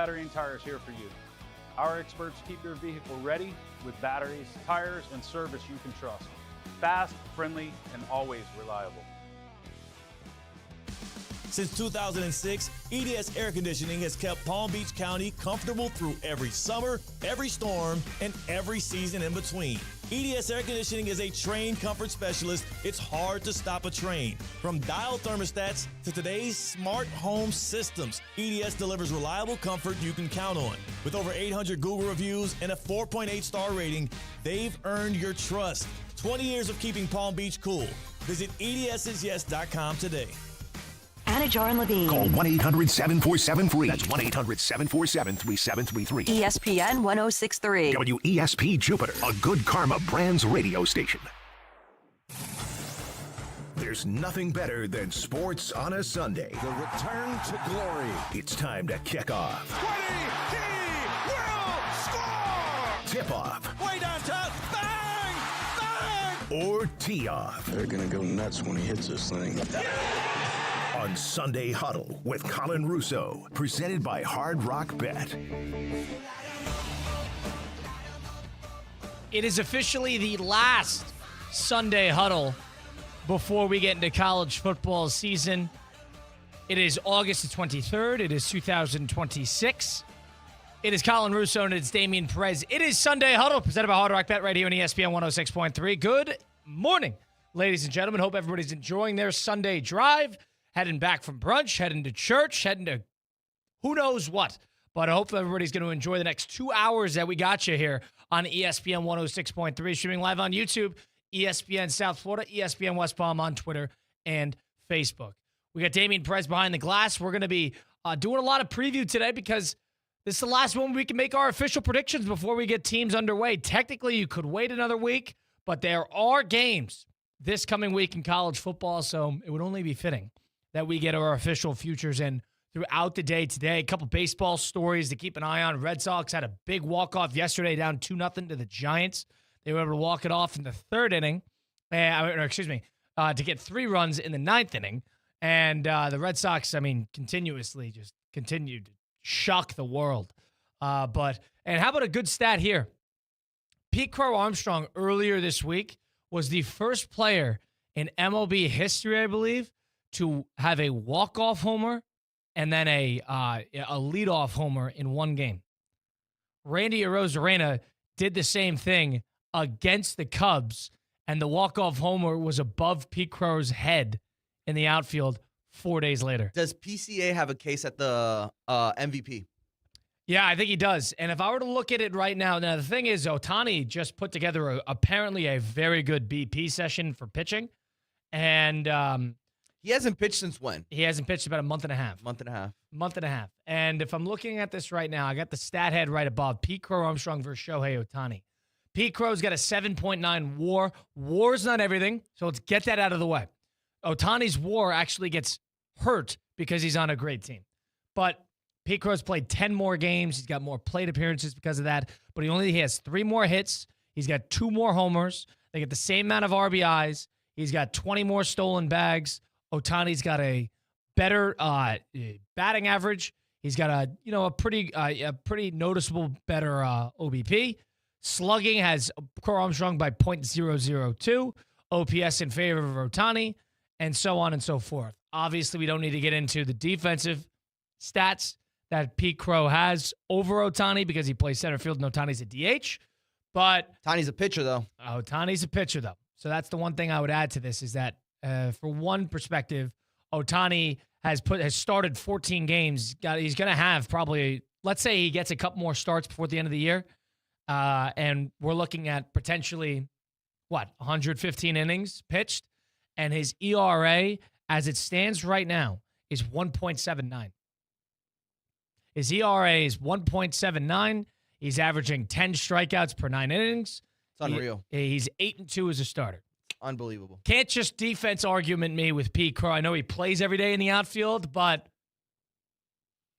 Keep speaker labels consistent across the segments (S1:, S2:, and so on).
S1: Battery and Tire is here for you. Our experts keep your vehicle ready with batteries, tires, and service you can trust. Fast, friendly, and always reliable.
S2: Since 2006, EDS Air Conditioning has kept Palm Beach County comfortable through every summer, every storm, and every season in between. EDS Air Conditioning is a trained comfort specialist. It's hard to stop a train. From dial thermostats to today's smart home systems, EDS delivers reliable comfort you can count on. With over 800 Google reviews and a 4.8 star rating, they've earned your trust. 20 years of keeping Palm Beach cool. Visit EDSIsYes.com today.
S3: Anajar and Levine.
S4: Call 1-800-747-FREE. That's 1-800-747-3733.
S3: ESPN 1063.
S4: WESP Jupiter, a Good Karma Brands radio station. There's nothing better than sports on a Sunday.
S5: The return to glory.
S4: It's time to kick off.
S5: 20, he will score!
S4: Tip off.
S5: Way downtown, bang! Bang!
S4: Or tee off.
S6: They're going to go nuts when he hits this thing.
S4: On Sunday Huddle with Colin Russo, presented by Hard Rock Bet.
S7: It is officially the last Sunday Huddle before we get into college football season. It is August the 23rd. It is 2026. It is Colin Russo and it's Damian Perez. It is Sunday Huddle, presented by Hard Rock Bet right here on ESPN 106.3. Good morning, ladies and gentlemen. Hope everybody's enjoying their Sunday drive. Heading back from brunch, heading to church, heading to who knows what. But I hope everybody's going to enjoy the next 2 hours that we got you here on ESPN 106.3, streaming live on YouTube, ESPN South Florida, ESPN West Palm on Twitter and Facebook. We got Damian Perez behind the glass. We're going to be doing a lot of preview today because this is the last one we can make our official predictions before we get teams underway. Technically, you could wait another week, but there are games this coming week in college football, so it would only be fitting that we get our official futures in throughout the day today. A couple baseball stories to keep an eye on. Red Sox had a big walk-off yesterday, down 2-0 to the Giants. They were able to walk it off in the third inning, to get 3 runs in the ninth inning. And the Red Sox, continuously just continued to shock the world. And how about a good stat here? Pete Crow Armstrong earlier this week was the first player in MLB history, I believe, to have a walk-off homer and then a leadoff homer in one game. Randy Arozarena did the same thing against the Cubs, and the walk-off homer was above Pete Crow's head in the outfield 4 days later.
S8: Does PCA have a case at the MVP?
S7: Yeah, I think he does. And if I were to look at it right now, the thing is, Ohtani just put together apparently a very good BP session for pitching, and
S8: he hasn't pitched since when?
S7: He hasn't pitched about a month and a half.
S8: Month and a half.
S7: And if I'm looking at this right now, I got the stat head right above. Pete Crow Armstrong versus Shohei Ohtani. Pete Crow's got a 7.9 WAR. WAR's not everything, so let's get that out of the way. Ohtani's WAR actually gets hurt because he's on a great team. But Pete Crow's played 10 more games. He's got more plate appearances because of that. But he has 3 more hits. He's got 2 more homers. They get the same amount of RBIs. He's got 20 more stolen bags. Ohtani's got a better batting average. He's got a pretty noticeable better OBP. Slugging has Crow Armstrong by .002. OPS in favor of Ohtani, and so on and so forth. Obviously, we don't need to get into the defensive stats that Pete Crow has over Ohtani because he plays center field and Ohtani's a DH. But
S8: Ohtani's a pitcher, though.
S7: So that's the one thing I would add to this is that for one perspective, Ohtani has started 14 games. He's going to have probably, let's say he gets a couple more starts before the end of the year. And we're looking at potentially, 115 innings pitched. And his ERA, as it stands right now, is 1.79. His ERA is 1.79. He's averaging 10 strikeouts per 9 innings.
S8: It's unreal.
S7: He's 8-2 as a starter.
S8: Unbelievable.
S7: Can't just defense argument me with Pete Crow. I know he plays every day in the outfield, but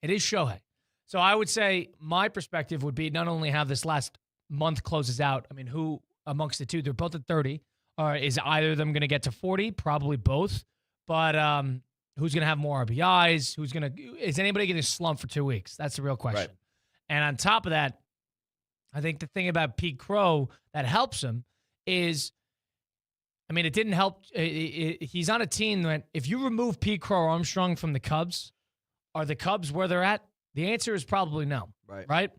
S7: it is Shohei. So I would say my perspective would be not only how this last month closes out, who amongst the two, they're both at 30, or is either of them going to get to 40? Probably both. But who's going to have more RBIs? Is anybody going to slump for 2 weeks? That's the real question.
S8: Right.
S7: And on top of that, I think the thing about Pete Crow that helps him is, it didn't help. He's on a team that if you remove Pete Crow Armstrong from the Cubs, are the Cubs where they're at? The answer is probably no. Right?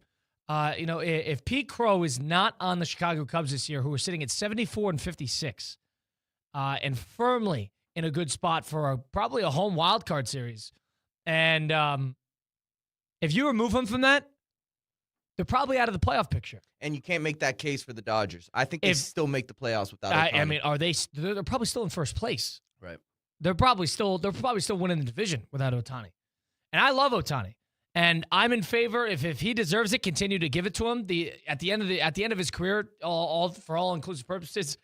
S7: If Pete Crow is not on the Chicago Cubs this year, who are sitting at 74-56, and firmly in a good spot for probably a home wild card series, and if you remove him from that, they're probably out of the playoff picture.
S8: And you can't make that case for the Dodgers. I think they still make the playoffs without Ohtani.
S7: Are they? They're probably still in first place.
S8: Right.
S7: They're probably still winning the division without Ohtani. And I love Ohtani. And I'm in favor, if he deserves it, continue to give it to him. At the end of his career, all for all inclusive purposes,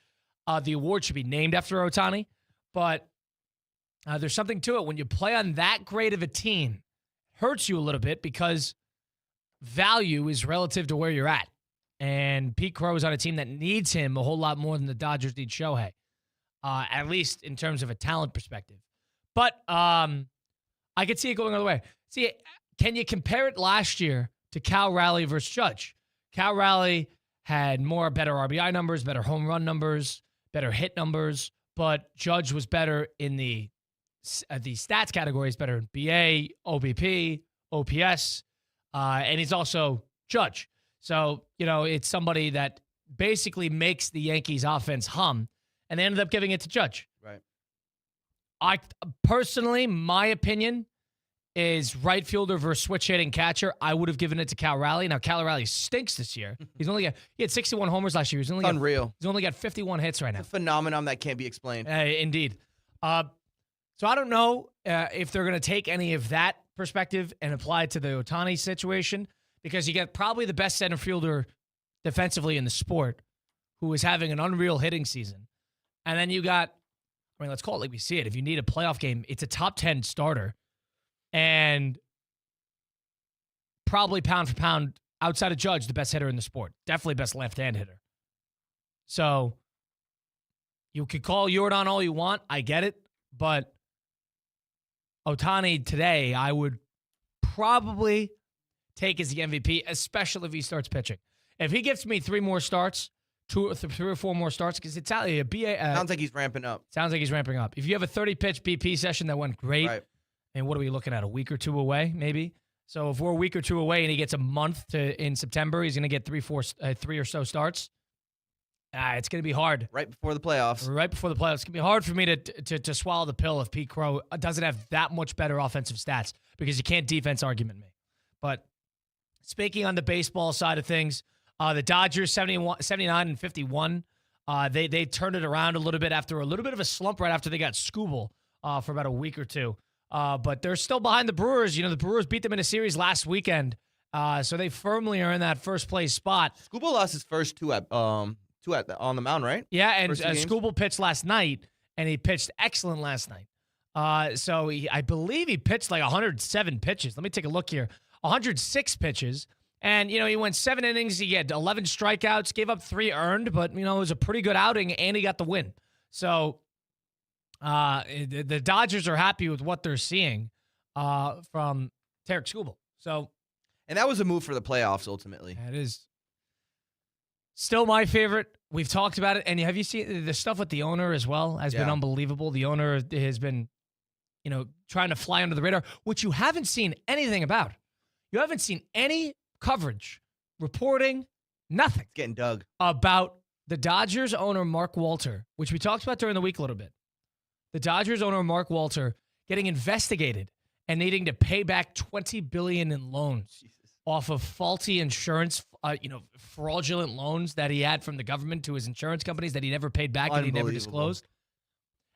S7: the award should be named after Ohtani. But there's something to it when you play on that great of a team. Hurts you a little bit because value is relative to where you're at. And Pete Crow is on a team that needs him a whole lot more than the Dodgers need Shohei, at least in terms of a talent perspective. But I could see it going the other way. See, can you compare it last year to Cal Raleigh versus Judge? Cal Raleigh had better RBI numbers, better home run numbers, better hit numbers, but Judge was better in the stats categories, better in BA, OBP, OPS, and he's also Judge. So, it's somebody that basically makes the Yankees offense hum, and they ended up giving it to Judge.
S8: Right.
S7: I personally, my opinion is right fielder versus switch hitting catcher. I would have given it to Cal Raleigh. Now, Cal Raleigh stinks this year. He had 61 homers last year. He's only got 51 hits right now.
S8: It's a phenomenon that can't be explained.
S7: Indeed. So I don't know if they're going to take any of that perspective and apply it to the Ohtani situation, because you get probably the best center fielder defensively in the sport who is having an unreal hitting season. And then you got, let's call it like we see it. If you need a playoff game, it's a top 10 starter. And probably pound for pound, outside of Judge, the best hitter in the sport. Definitely best left-hand hitter. So you could call Jordan all you want. I get it. But Ohtani today, I would probably take as the MVP, especially if he starts pitching. If he gives me 3 more starts, 2 or 4 more starts, because it's a BA.
S8: Sounds like he's ramping up.
S7: If you have a 30-pitch BP session that went great,
S8: right.
S7: And what are we looking at? A week or 2 away, maybe? So if we're a week or 2 away and he gets a month in September, he's going to get 3 or so starts. It's going to be hard.
S8: Right before the playoffs.
S7: It's going to be hard for me to swallow the pill if Pete Crow doesn't have that much better offensive stats, because you can't defense argument me. But speaking on the baseball side of things, the Dodgers 79-51. They turned it around a little bit after a little bit of a slump right after they got Scooble for about a week or 2. But they're still behind the Brewers. The Brewers beat them in a series last weekend, so they firmly are in that first place spot.
S8: Scooble lost his first 2 on the mound, right?
S7: Yeah, and Scooble pitched last night, and he pitched excellent last night. I believe he pitched like 107 pitches. Let me take a look here. 106 pitches. And, he went 7 innings. He had 11 strikeouts, gave up 3 earned, but, it was a pretty good outing, and he got the win. So the Dodgers are happy with what they're seeing from Tarek Skubal.
S8: And that was a move for the playoffs, ultimately.
S7: It is still my favorite. We've talked about it. And have you seen the stuff with the owner as well? Has been unbelievable. The owner has been, trying to fly under the radar, which you haven't seen anything about. You haven't seen any coverage, reporting, nothing.
S8: It's getting dug.
S7: About the Dodgers owner, Mark Walter, which we talked about during the week a little bit. The Dodgers owner, Mark Walter, getting investigated and needing to pay back $20 billion in loans off of faulty insurance, fraudulent loans that he had from the government to his insurance companies that he never paid back and he never disclosed.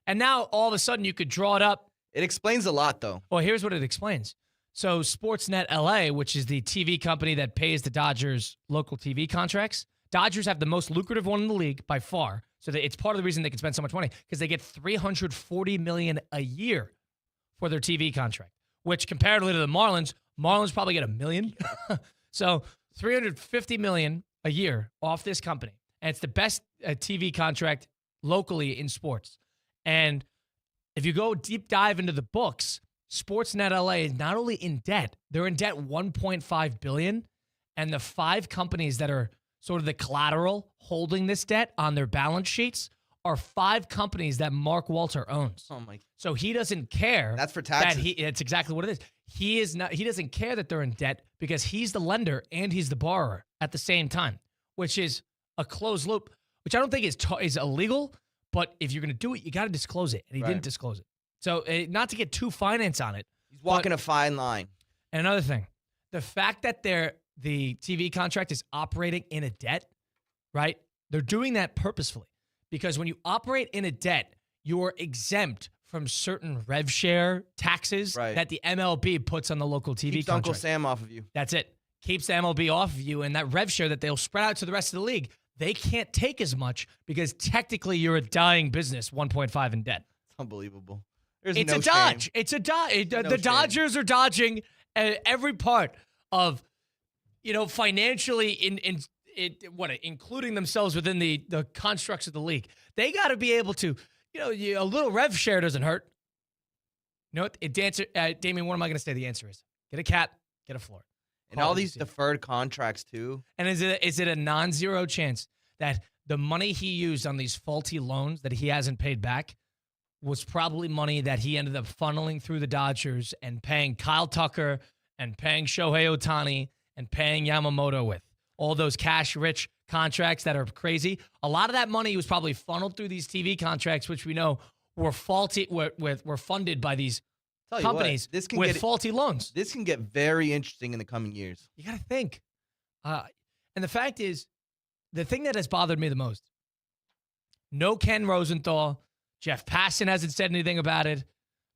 S7: And now all of a sudden you could draw it up.
S8: It explains a lot, though.
S7: Well, here's what it explains. So Sportsnet LA, which is the TV company that pays the Dodgers local TV contracts, Dodgers have the most lucrative one in the league by far. So it's part of the reason they can spend so much money, because they get $340 million a year for their TV contract, which comparatively to the Marlins probably get $1 million. So $350 million a year off this company. And it's the best TV contract locally in sports. And if you go deep dive into the books, Sportsnet LA is not only in debt, they're in debt $1.5 billion, and the 5 companies that are sort of the collateral holding this debt on their balance sheets are 5 companies that Mark Walter owns.
S8: Oh my!
S7: So he doesn't care.
S8: That's for taxes.
S7: That's exactly what it is. He doesn't care that they're in debt because he's the lender and he's the borrower at the same time, which is a closed loop, which I don't think is illegal. But if you're going to do it, you got to disclose it, and he didn't disclose it. So not to get too finance on it.
S8: He's walking a fine line.
S7: And another thing, the fact that the TV contract is operating in a debt, right? They're doing that purposefully because when you operate in a debt, you're exempt from certain rev share taxes that the MLB puts on the local TV
S8: Keeps
S7: contract.
S8: Uncle Sam off of you.
S7: That's it. Keeps the MLB off of you, and that rev share that they'll spread out to the rest of the league, they can't take as much because technically you're a dying business, 1.5 in debt.
S8: It's unbelievable.
S7: It's a dodge. It's a dodge. The Dodgers are dodging every part of, financially including themselves within the constructs of the league. They got to be able to, a little rev share doesn't hurt. You know what? Damien, what am I going to say? The answer is get a cat, get a floor.
S8: And all these deferred contracts too.
S7: And is it a non-zero chance that the money he used on these faulty loans that he hasn't paid back was probably money that he ended up funneling through the Dodgers and paying Kyle Tucker and paying Shohei Ohtani and paying Yamamoto with? All those cash-rich contracts that are crazy. A lot of that money was probably funneled through these TV contracts, which we know were faulty, were funded by these companies with faulty loans.
S8: This can get very interesting in the coming years.
S7: You got to think. And the fact is, the thing that has bothered me the most, no Ken Rosenthal, Jeff Passan hasn't said anything about it.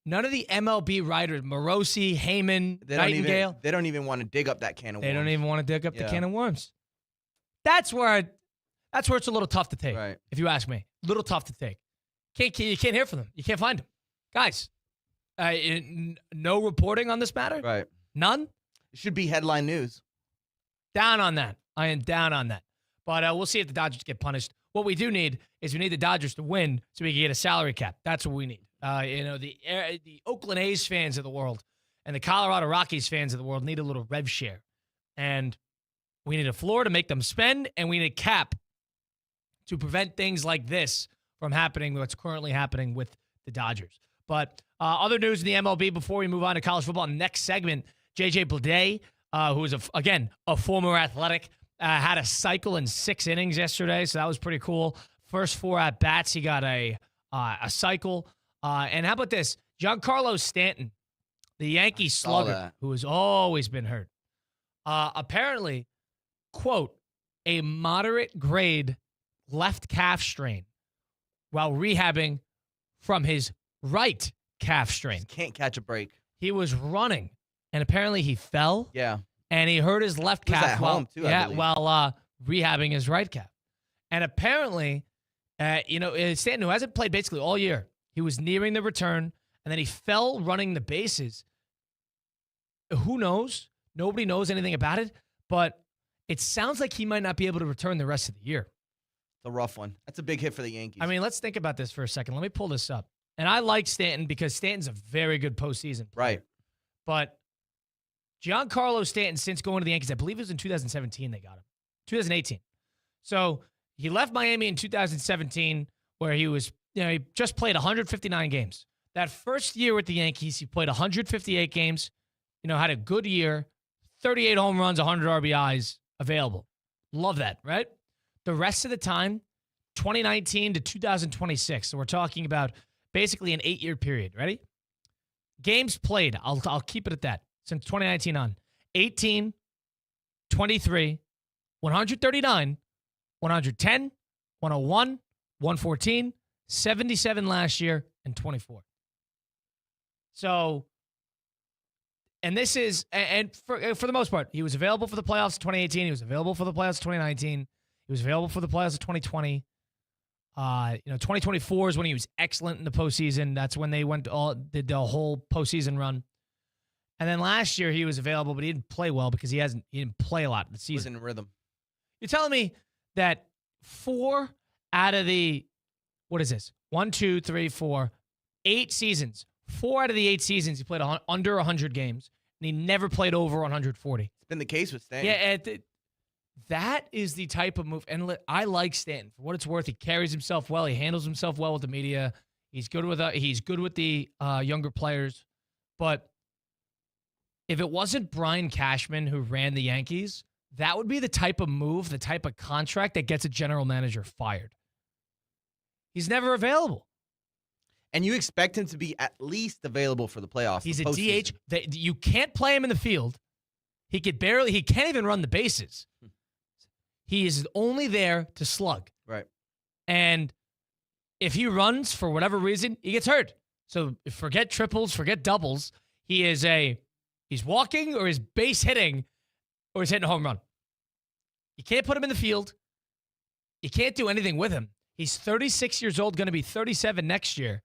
S7: None of the MLB writers, Morosi, Heyman, Nightingale.
S8: They don't even want to dig up that can of worms.
S7: They don't even want to dig up the can of worms. That's where it's a little tough to take, if you ask me. A little tough to take. You can't hear from them. You can't find them. Guys, no reporting on this matter?
S8: Right.
S7: None?
S8: It should be headline news.
S7: Down on that. I am down on that. But we'll see if the Dodgers get punished. What we do need is we need the Dodgers to win so we can get a salary cap. That's what we need. The Oakland A's fans of the world and the Colorado Rockies fans of the world need a little rev share. And we need a floor to make them spend, and we need a cap to prevent things like this from happening, what's currently happening with the Dodgers. But other news in the MLB before we move on to college football. Next segment, J.J. Bleday, who is, a former Athletic, had a cycle in 6 innings yesterday, so that was pretty cool. First 4 at-bats, he got a cycle. And how about this? Giancarlo Stanton, the Yankee slugger, who has always been hurt, apparently, quote, a moderate grade left calf strain while rehabbing from his right calf strain.
S8: Just can't catch a break.
S7: He was running, and apparently he fell.
S8: Yeah.
S7: And he hurt his left calf
S8: while
S7: rehabbing his right calf. And apparently, Stanton, who hasn't played basically all year, he was nearing the return, and then he fell running the bases. Who knows? Nobody knows anything about it, but it sounds like he might not be able to return the rest of the year.
S8: It's a rough one. That's a big hit for the Yankees.
S7: I mean, let's think about this for a second. Let me pull this up. And I like Stanton because Stanton's a very good postseason player.
S8: Right.
S7: But Giancarlo Stanton, since going to the Yankees, I believe it was in 2017 they got him. 2018. So he left Miami in 2017 where he was, he just played 159 games. That first year with the Yankees, he played 158 games, had a good year, 38 home runs, 100 RBIs available. Love that, right? The rest of the time, 2019 to 2026. So we're talking about basically an 8-year period. Ready? Games played. I'll keep it at that. Since 2019 on. 18, 23, 139, 110, 101, 114, 77 last year, and 24. So, and this is, and for the most part, he was available for the playoffs in 2018. He was available for the playoffs in 2019. He was available for the playoffs of 2020. 2024 is when he was excellent in the postseason. That's when they did the whole postseason run. And then last year he was available, but he didn't play well because he didn't play a lot in the season.
S8: Wasn't in rhythm.
S7: You're telling me that 4 out of the, what is this? 1, 2, 3, 4, 8 seasons. 4 out of the 8 seasons, he played under 100 games, and he never played over 140.
S8: It's been the case with Stanton.
S7: Yeah, that is the type of move. And I like Stanton. For what it's worth, he carries himself well. He handles himself well with the media. He's good with the younger players. But if it wasn't Brian Cashman who ran the Yankees, that would be the type of move, the type of contract that gets a general manager fired. He's never available.
S8: And you expect him to be at least available for the playoffs.
S7: He's a DH. You can't play him in the field. He can't even run the bases. He is only there to slug.
S8: Right.
S7: And if he runs for whatever reason, he gets hurt. So forget triples, forget doubles. He's walking or he's base hitting or he's hitting a home run. You can't put him in the field. You can't do anything with him. He's 36 years old, going to be 37 next year.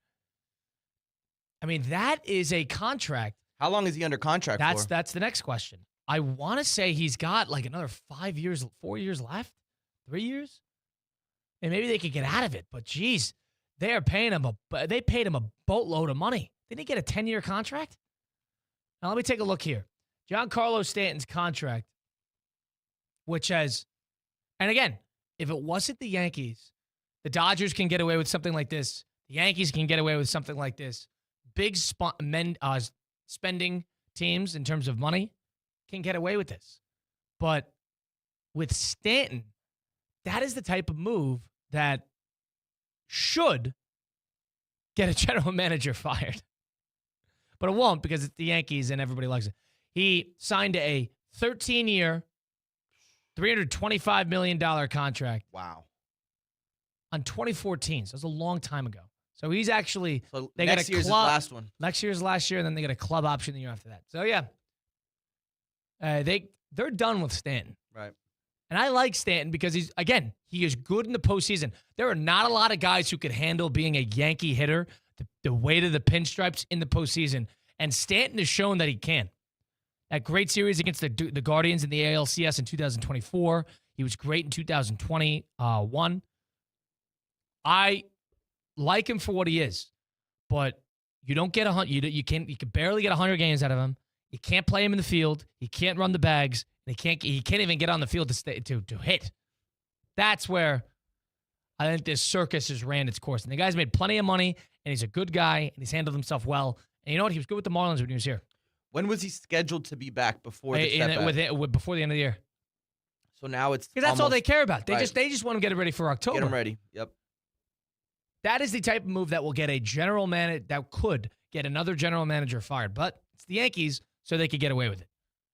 S7: I mean, that is a contract.
S8: How long is he under contract for?
S7: That's the next question. I want to say he's got like another 5 years, 4 years left, 3 years. And maybe they could get out of it. But, geez, they paid him a boatload of money. Didn't he get a 10-year contract? Now, let me take a look here. Giancarlo Stanton's contract, which has, and again, if it wasn't the Yankees, the Dodgers can get away with something like this. The Yankees can get away with something like this. Big spending teams in terms of money can get away with this. But with Stanton, that is the type of move that should get a general manager fired. But it won't because it's the Yankees and everybody likes it. He signed a 13-year, $325 million contract.
S8: Wow.
S7: On 2014. So it was a long time ago. So he's actually...
S8: So
S7: they
S8: next year's his last one.
S7: Next year's last year, and then they get a club option the year after that. So, yeah. They're done with Stanton.
S8: Right.
S7: And I like Stanton because he is good in the postseason. There are not a lot of guys who could handle being a Yankee hitter, the weight of the pinstripes in the postseason. And Stanton has shown that he can. That great series against the Guardians in the ALCS in 2024. He was great in 2021. I like him for what he is, but you don't get you can barely get 100 games out of him. You can't play him in the field. He can't run the bags. He can't even get on the field to hit. That's where I think this circus has ran its course. And the guy's made plenty of money, and he's a good guy, and he's handled himself well. And you know what? He was good with the Marlins when he was here.
S8: When was he scheduled to be back before the setback?
S7: Before the end of the year.
S8: So now it's
S7: because that's all they care about. They just want to get it ready for October.
S8: Get him ready. Yep.
S7: That is the type of move that will get a general manager, that could get another general manager fired. But it's the Yankees, so they could get away with it.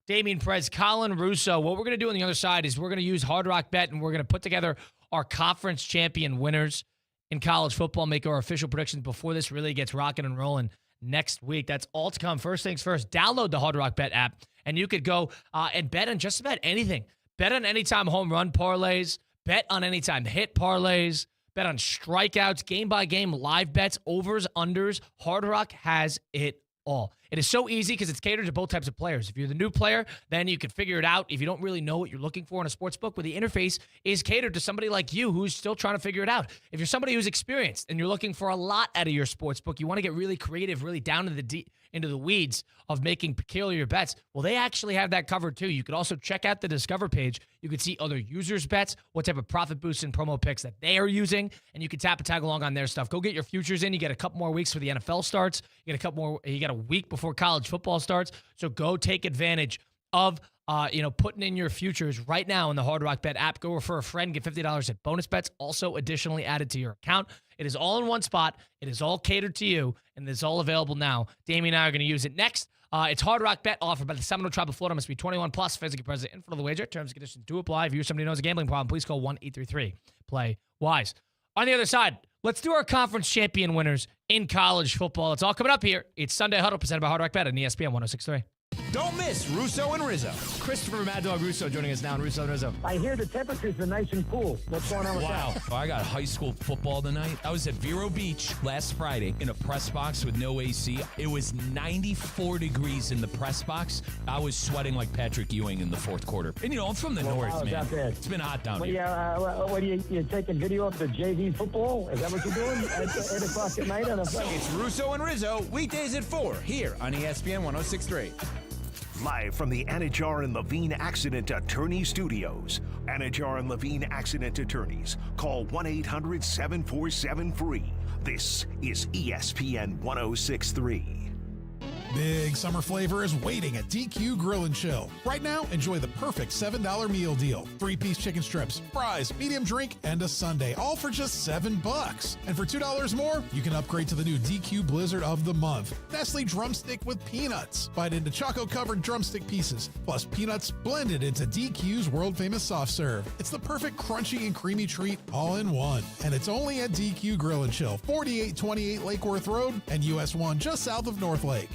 S7: Damian Perez, Colin Russo. What we're going to do on the other side is we're going to use Hard Rock Bet, and we're going to put together our conference champion winners in college football, make our official predictions before this really gets rocking and rolling next week. That's all to come. First things first, download the Hard Rock Bet app, and you could go and bet on just about anything. Bet on anytime home run parlays. Bet on anytime hit parlays. Bet on strikeouts, game-by-game live bets, overs, unders. Hard Rock has it all. It is so easy because it's catered to both types of players. If you're the new player, then you can figure it out. If you don't really know what you're looking for in a sports book, well, the interface is catered to somebody like you who's still trying to figure it out. If you're somebody who's experienced and you're looking for a lot out of your sports book, you want to get really creative, really down into the weeds of making peculiar bets, well, they actually have that covered too. You could also check out the Discover page. You could see other users' bets, what type of profit boosts and promo picks that they are using, and you can tap and tag along on their stuff. Go get your futures in. You get a couple more weeks for the NFL starts. You get a week before college football starts. So go take advantage of putting in your futures right now in the Hard Rock Bet app. Go refer a friend, get $50 at bonus bets, also additionally added to your account. It is all in one spot. It is all catered to you, and it's all available now. Damien and I are going to use it next. It's Hard Rock Bet offered by the Seminole Tribe of Florida. Must be 21 plus. Physically present in front of the wager. Terms and conditions do apply. If you're somebody who knows a gambling problem, please call 1-833-PLAY-WISE. On the other side, let's do our conference champion winners in college football. It's all coming up here. It's Sunday Huddle presented by Hard Rock Bet on ESPN 106.3.
S5: Don't miss Russo and Rizzo.
S7: Christopher Mad Dog Russo joining us now on Russo and Rizzo.
S9: I hear the temperatures are nice and cool. What's going on with that?
S10: Wow. I got high school football tonight. I was at Vero Beach last Friday in a press box with no AC. It was 94 degrees in the press box. I was sweating like Patrick Ewing in the fourth quarter. And, I'm from the north, man. It's been hot down here.
S9: What are you taking video of the JV football? Is that what you're doing at 8 o'clock at night?
S5: It's Russo and Rizzo, weekdays at 4, here on ESPN 106.3.
S4: Live from the Anajar and Levine Accident Attorney Studios. Anajar and Levine Accident Attorneys. Call 1-800-747-FREE. This is ESPN 106.3.
S11: Big summer flavor is waiting at DQ Grill & Chill. Right now, enjoy the perfect $7 meal deal. 3-piece chicken strips, fries, medium drink, and a sundae, all for just $7. And for $2 more, you can upgrade to the new DQ Blizzard of the Month. Nestle drumstick with peanuts. Bite into choco-covered drumstick pieces, plus peanuts blended into DQ's world-famous soft serve. It's the perfect crunchy and creamy treat all in one. And it's only at DQ Grill & Chill, 4828 Lake Worth Road and US 1 just south of North Lake.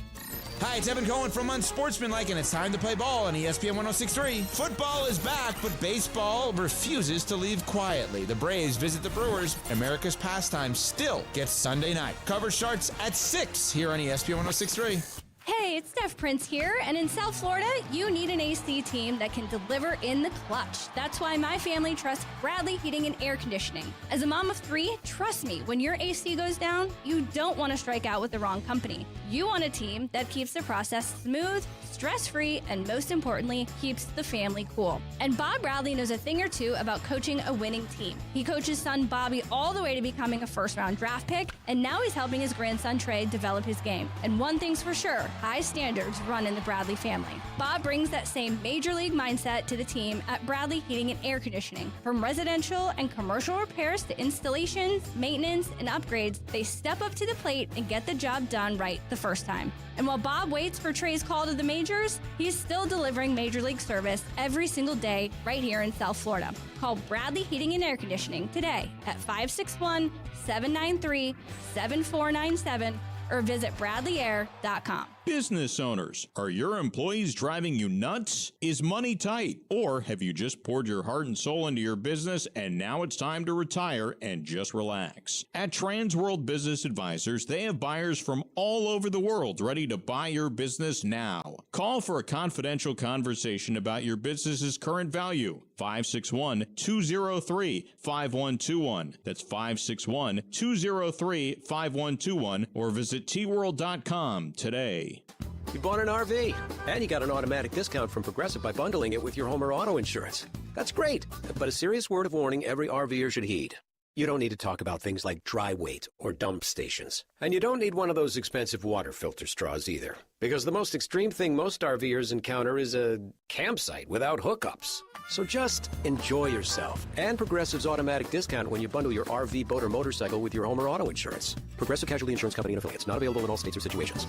S5: Hi, it's Evan Cohen from Unsportsmanlike, and it's time to play ball on ESPN 106.3. Football is back, but baseball refuses to leave quietly. The Braves visit the Brewers. America's pastime still gets Sunday night. Coverage starts at 6 here on ESPN 106.3.
S12: Hey, it's Steph Prince here, and in South Florida, you need an AC team that can deliver in the clutch. That's why my family trusts Bradley Heating and Air Conditioning. As a mom of 3, trust me, when your AC goes down, you don't want to strike out with the wrong company. You want a team that keeps the process smooth, stress-free, and most importantly, keeps the family cool. And Bob Bradley knows a thing or two about coaching a winning team. He coached his son Bobby all the way to becoming a first-round draft pick, and now he's helping his grandson Trey develop his game. And one thing's for sure, high standards run in the Bradley family. Bob brings that same major league mindset to the team at Bradley Heating and Air Conditioning. From residential and commercial repairs to installations, maintenance, and upgrades, they step up to the plate and get the job done right the first time. And while Bob waits for Trey's call to the majors, he's still delivering major league service every single day right here in South Florida. Call Bradley Heating and Air Conditioning today at 561-793-7497 or visit bradleyair.com.
S13: Business owners, are your employees driving you nuts? Is money tight? Or have you just poured your heart and soul into your business and now it's time to retire and just relax? At Transworld Business Advisors, they have buyers from all over the world ready to buy your business now. Call for a confidential conversation about your business's current value. 561-203-5121. That's 561-203-5121 or visit tworld.com today.
S14: You bought an RV, and you got an automatic discount from Progressive by bundling it with your home or auto insurance. That's great, but a serious word of warning every RVer should heed. You don't need to talk about things like dry weight or dump stations. And you don't need one of those expensive water filter straws either, because the most extreme thing most RVers encounter is a campsite without hookups. So just enjoy yourself and Progressive's automatic discount when you bundle your RV, boat, or motorcycle with your home or auto insurance. Progressive Casualty Insurance Company and affiliates. Not available in all states or situations.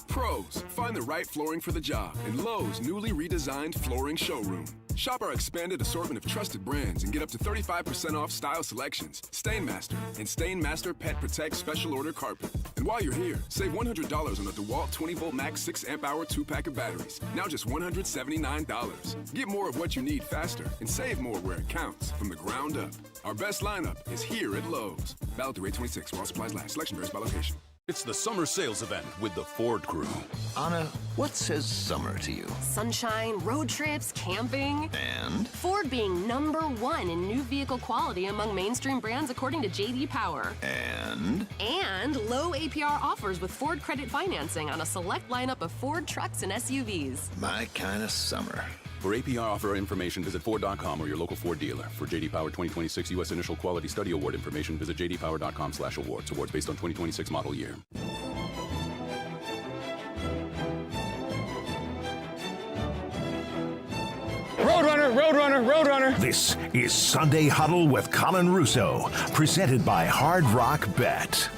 S15: Pros, find the right flooring for the job in Lowe's newly redesigned flooring showroom. Shop our expanded assortment of trusted brands and get up to 35% off style selections, Stainmaster, and Stainmaster Pet Protect Special Order Carpet. And while you're here, save $100 on the DeWalt 20-volt max 6-amp-hour 2-pack of batteries. Now just $179. Get more of what you need faster and save more where it counts from the ground up. Our best lineup is here at Lowe's. Valid through 8/26 while supplies last. Selection varies by location.
S16: It's the summer sales event with the Ford crew.
S17: Anna, what says summer to you?
S18: Sunshine, road trips, camping.
S17: And?
S18: Ford being #1 in new vehicle quality among mainstream brands according to J.D. Power.
S17: And?
S18: And low APR offers with Ford credit financing on a select lineup of Ford trucks and SUVs.
S17: My kind of summer.
S16: For APR offer information, visit Ford.com or your local Ford dealer. For J.D. Power 2026 U.S. Initial Quality Study Award information, visit jdpower.com/awards. Awards based on 2026 model year.
S4: Roadrunner. This is Sunday Huddle with Colin Russo, presented by Hard Rock Bet.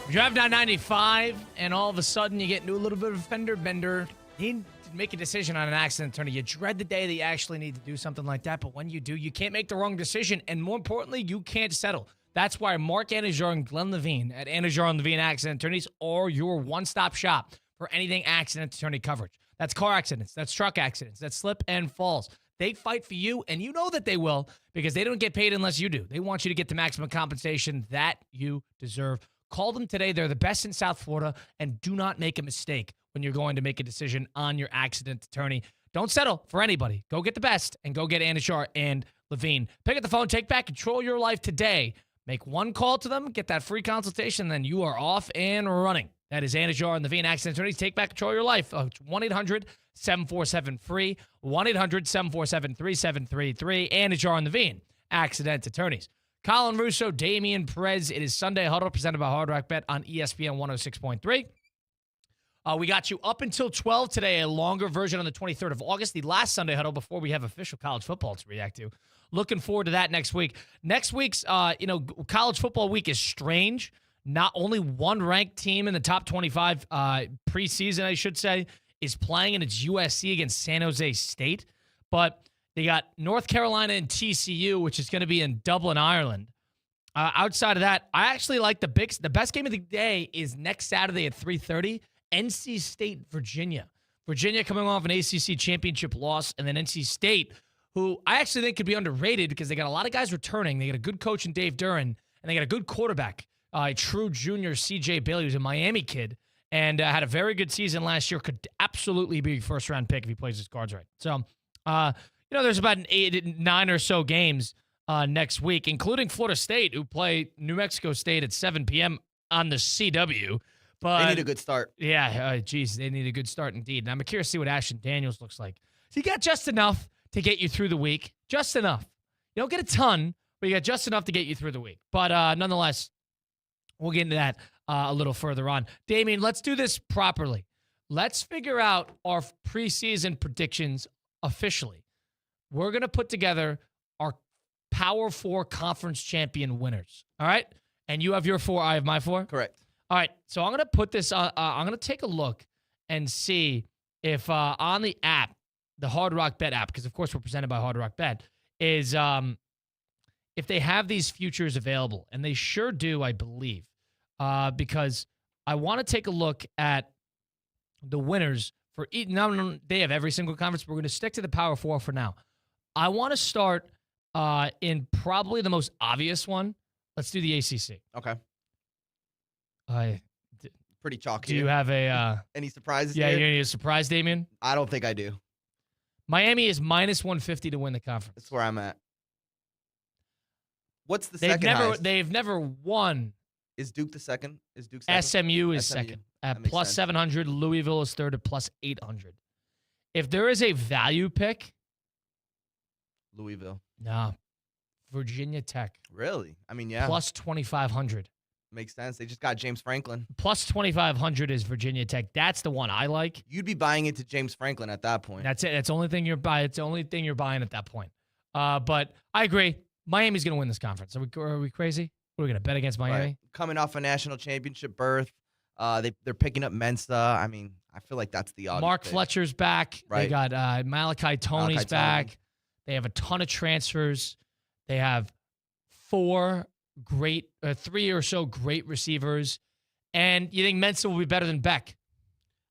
S7: You drive down 95, and all of a sudden you get into a little bit of a fender bender. You need to make a decision on an accident attorney. You dread the day that you actually need to do something like that, but when you do, you can't make the wrong decision, and more importantly, you can't settle. That's why Mark Anajar and Glenn Levine at Anajar and Levine Accident Attorneys are your one-stop shop for anything accident attorney coverage. That's car accidents, that's truck accidents, that's slip and falls. They fight for you, and you know that they will because they don't get paid unless you do. They want you to get the maximum compensation that you deserve. Call them today. They're the best in South Florida, and do not make a mistake when you're going to make a decision on your accident attorney. Don't settle for anybody. Go get the best, and go get Anajar and Levine. Pick up the phone. Take back control of your life today. Make one call to them. Get that free consultation, then you are off and running. That is Anajar and Levine Accident Attorneys. Take back control of your life. 1-800-747-FREE. 1-800-747-3733. Anajar and Levine Accident Attorneys. Colin Russo, Damian Perez. It is Sunday Huddle presented by Hard Rock Bet on ESPN 106.3. We got you up until 12 today, a longer version on the 23rd of August, the last Sunday Huddle before we have official college football to react to. Looking forward to that next week. Next week's, college football week is strange. Not only one ranked team in the top 25 preseason, I should say, is playing, and it's USC against San Jose State. But they got North Carolina and TCU, which is going to be in Dublin, Ireland. Outside of that, I actually like the best game of the day is next Saturday at 3:30, NC State, Virginia. Virginia coming off an ACC championship loss, and then NC State, who I actually think could be underrated because they got a lot of guys returning. They got a good coach in Dave Duran, and they got a good quarterback. True junior C.J. Bailey, who's a Miami kid, and had a very good season last year, could absolutely be a first-round pick if he plays his cards right. So, there's about 9 or so games next week, including Florida State, who play New Mexico State at 7 p.m. on the CW. But
S8: they need a good start.
S7: Yeah, they need a good start indeed. And I'm curious to see what Ashton Daniels looks like. So you got just enough to get you through the week. Just enough. You don't get a ton, but you got just enough to get you through the week. But nonetheless, we'll get into that a little further on. Damien, let's do this properly. Let's figure out our preseason predictions officially. We're going to put together our Power 4 conference champion winners. All right? And you have your 4, I have my 4?
S8: Correct.
S7: All right. So I'm going to put this I'm going to take a look and see if on the app, the Hard Rock Bet app, because of course we're presented by Hard Rock Bet, is if they have these futures available. And they sure do, I believe, because I want to take a look at the winners for each. No, they have every single conference, but we're going to stick to the Power 4 for now. I want to start in probably the most obvious one. Let's do the ACC.
S8: Okay. Pretty chalky.
S7: Do you have a
S8: any surprises?
S7: Yeah,
S8: here?
S7: you need a surprise, Damien?
S8: I don't think I do.
S7: Miami is minus 150 to win the conference.
S8: That's where I'm at. What's the second highest?
S7: They've never won.
S8: Is Duke the second? Is Duke second?
S7: SMU is second at plus 700. Louisville is third at plus 800. If there is a value pick,
S8: Louisville.
S7: No. Virginia Tech.
S8: Really? I mean, yeah.
S7: Plus 2,500.
S8: Makes sense. They just got James Franklin.
S7: Plus 2,500 is Virginia Tech. That's the one I like.
S8: You'd be buying into James Franklin at that point.
S7: That's it. That's the only thing you're buying. It's the only thing you're buying at that point. But I agree. Miami's going to win this conference. Are we crazy? We're going to bet against Miami?
S8: Right. Coming off a national championship berth. They're picking up Mensa. I mean, I feel like that's the odds.
S7: Mark
S8: pick.
S7: Fletcher's back.
S8: Right.
S7: They got Malachi Toney's back. They have a ton of transfers. They have 3 or so great receivers. And you think Mensa will be better than Beck?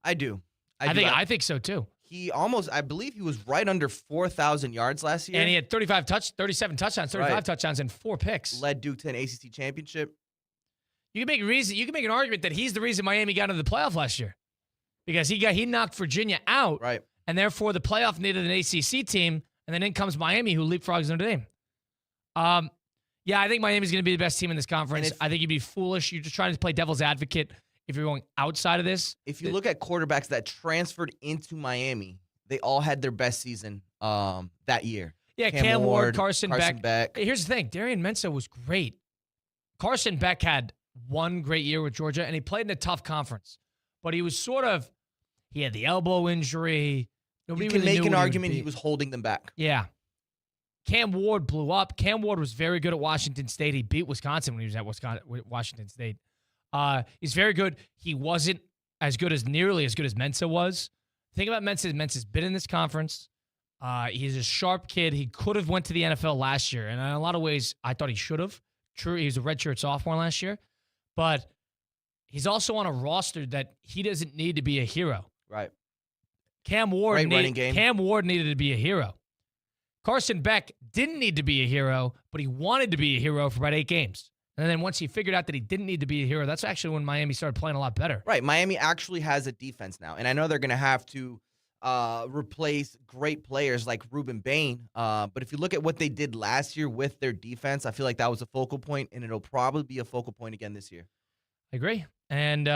S8: I do.
S7: I think so too.
S8: I believe he was right under 4,000 yards last year.
S7: And he had 37 touchdowns, 35 touchdowns, and 4 picks.
S8: Led Duke to an ACC championship.
S7: You can make an argument that he's the reason Miami got into the playoff last year. Because he knocked Virginia out.
S8: Right.
S7: And therefore the playoff needed an ACC team. And then in comes Miami, who leapfrogs Notre Dame. Yeah, I think Miami's going to be the best team in this conference. I think you'd be foolish. You're just trying to play devil's advocate if you're going outside of this.
S8: If you look at quarterbacks that transferred into Miami, they all had their best season that year.
S7: Yeah, Cam Ward, Carson Beck. Here's the thing. Darian Mensah was great. Carson Beck had one great year with Georgia, and he played in a tough conference. But he was he had the elbow injury. Nobody
S8: you can
S7: really
S8: make
S7: knew
S8: an
S7: what
S8: argument he was holding them back.
S7: Yeah. Cam Ward blew up. Cam Ward was very good at Washington State. He beat Wisconsin when he was at Washington State. He's very good. He wasn't nearly as good as Mensa was. The thing about Mensa is Mensa's been in this conference. He's a sharp kid. He could have went to the NFL last year, and in a lot of ways, I thought he should have. True, he was a redshirt sophomore last year, but he's also on a roster that he doesn't need to be a hero.
S8: Right.
S7: Cam Ward
S8: running game.
S7: Cam Ward needed to be a hero. Carson Beck didn't need to be a hero, but he wanted to be a hero for about 8 games. And then once he figured out that he didn't need to be a hero, that's actually when Miami started playing a lot better.
S8: Right. Miami actually has a defense now. And I know they're going to have to replace great players like Ruben Bain. But if you look at what they did last year with their defense, I feel like that was a focal point, and it'll probably be a focal point again this year.
S7: I agree. And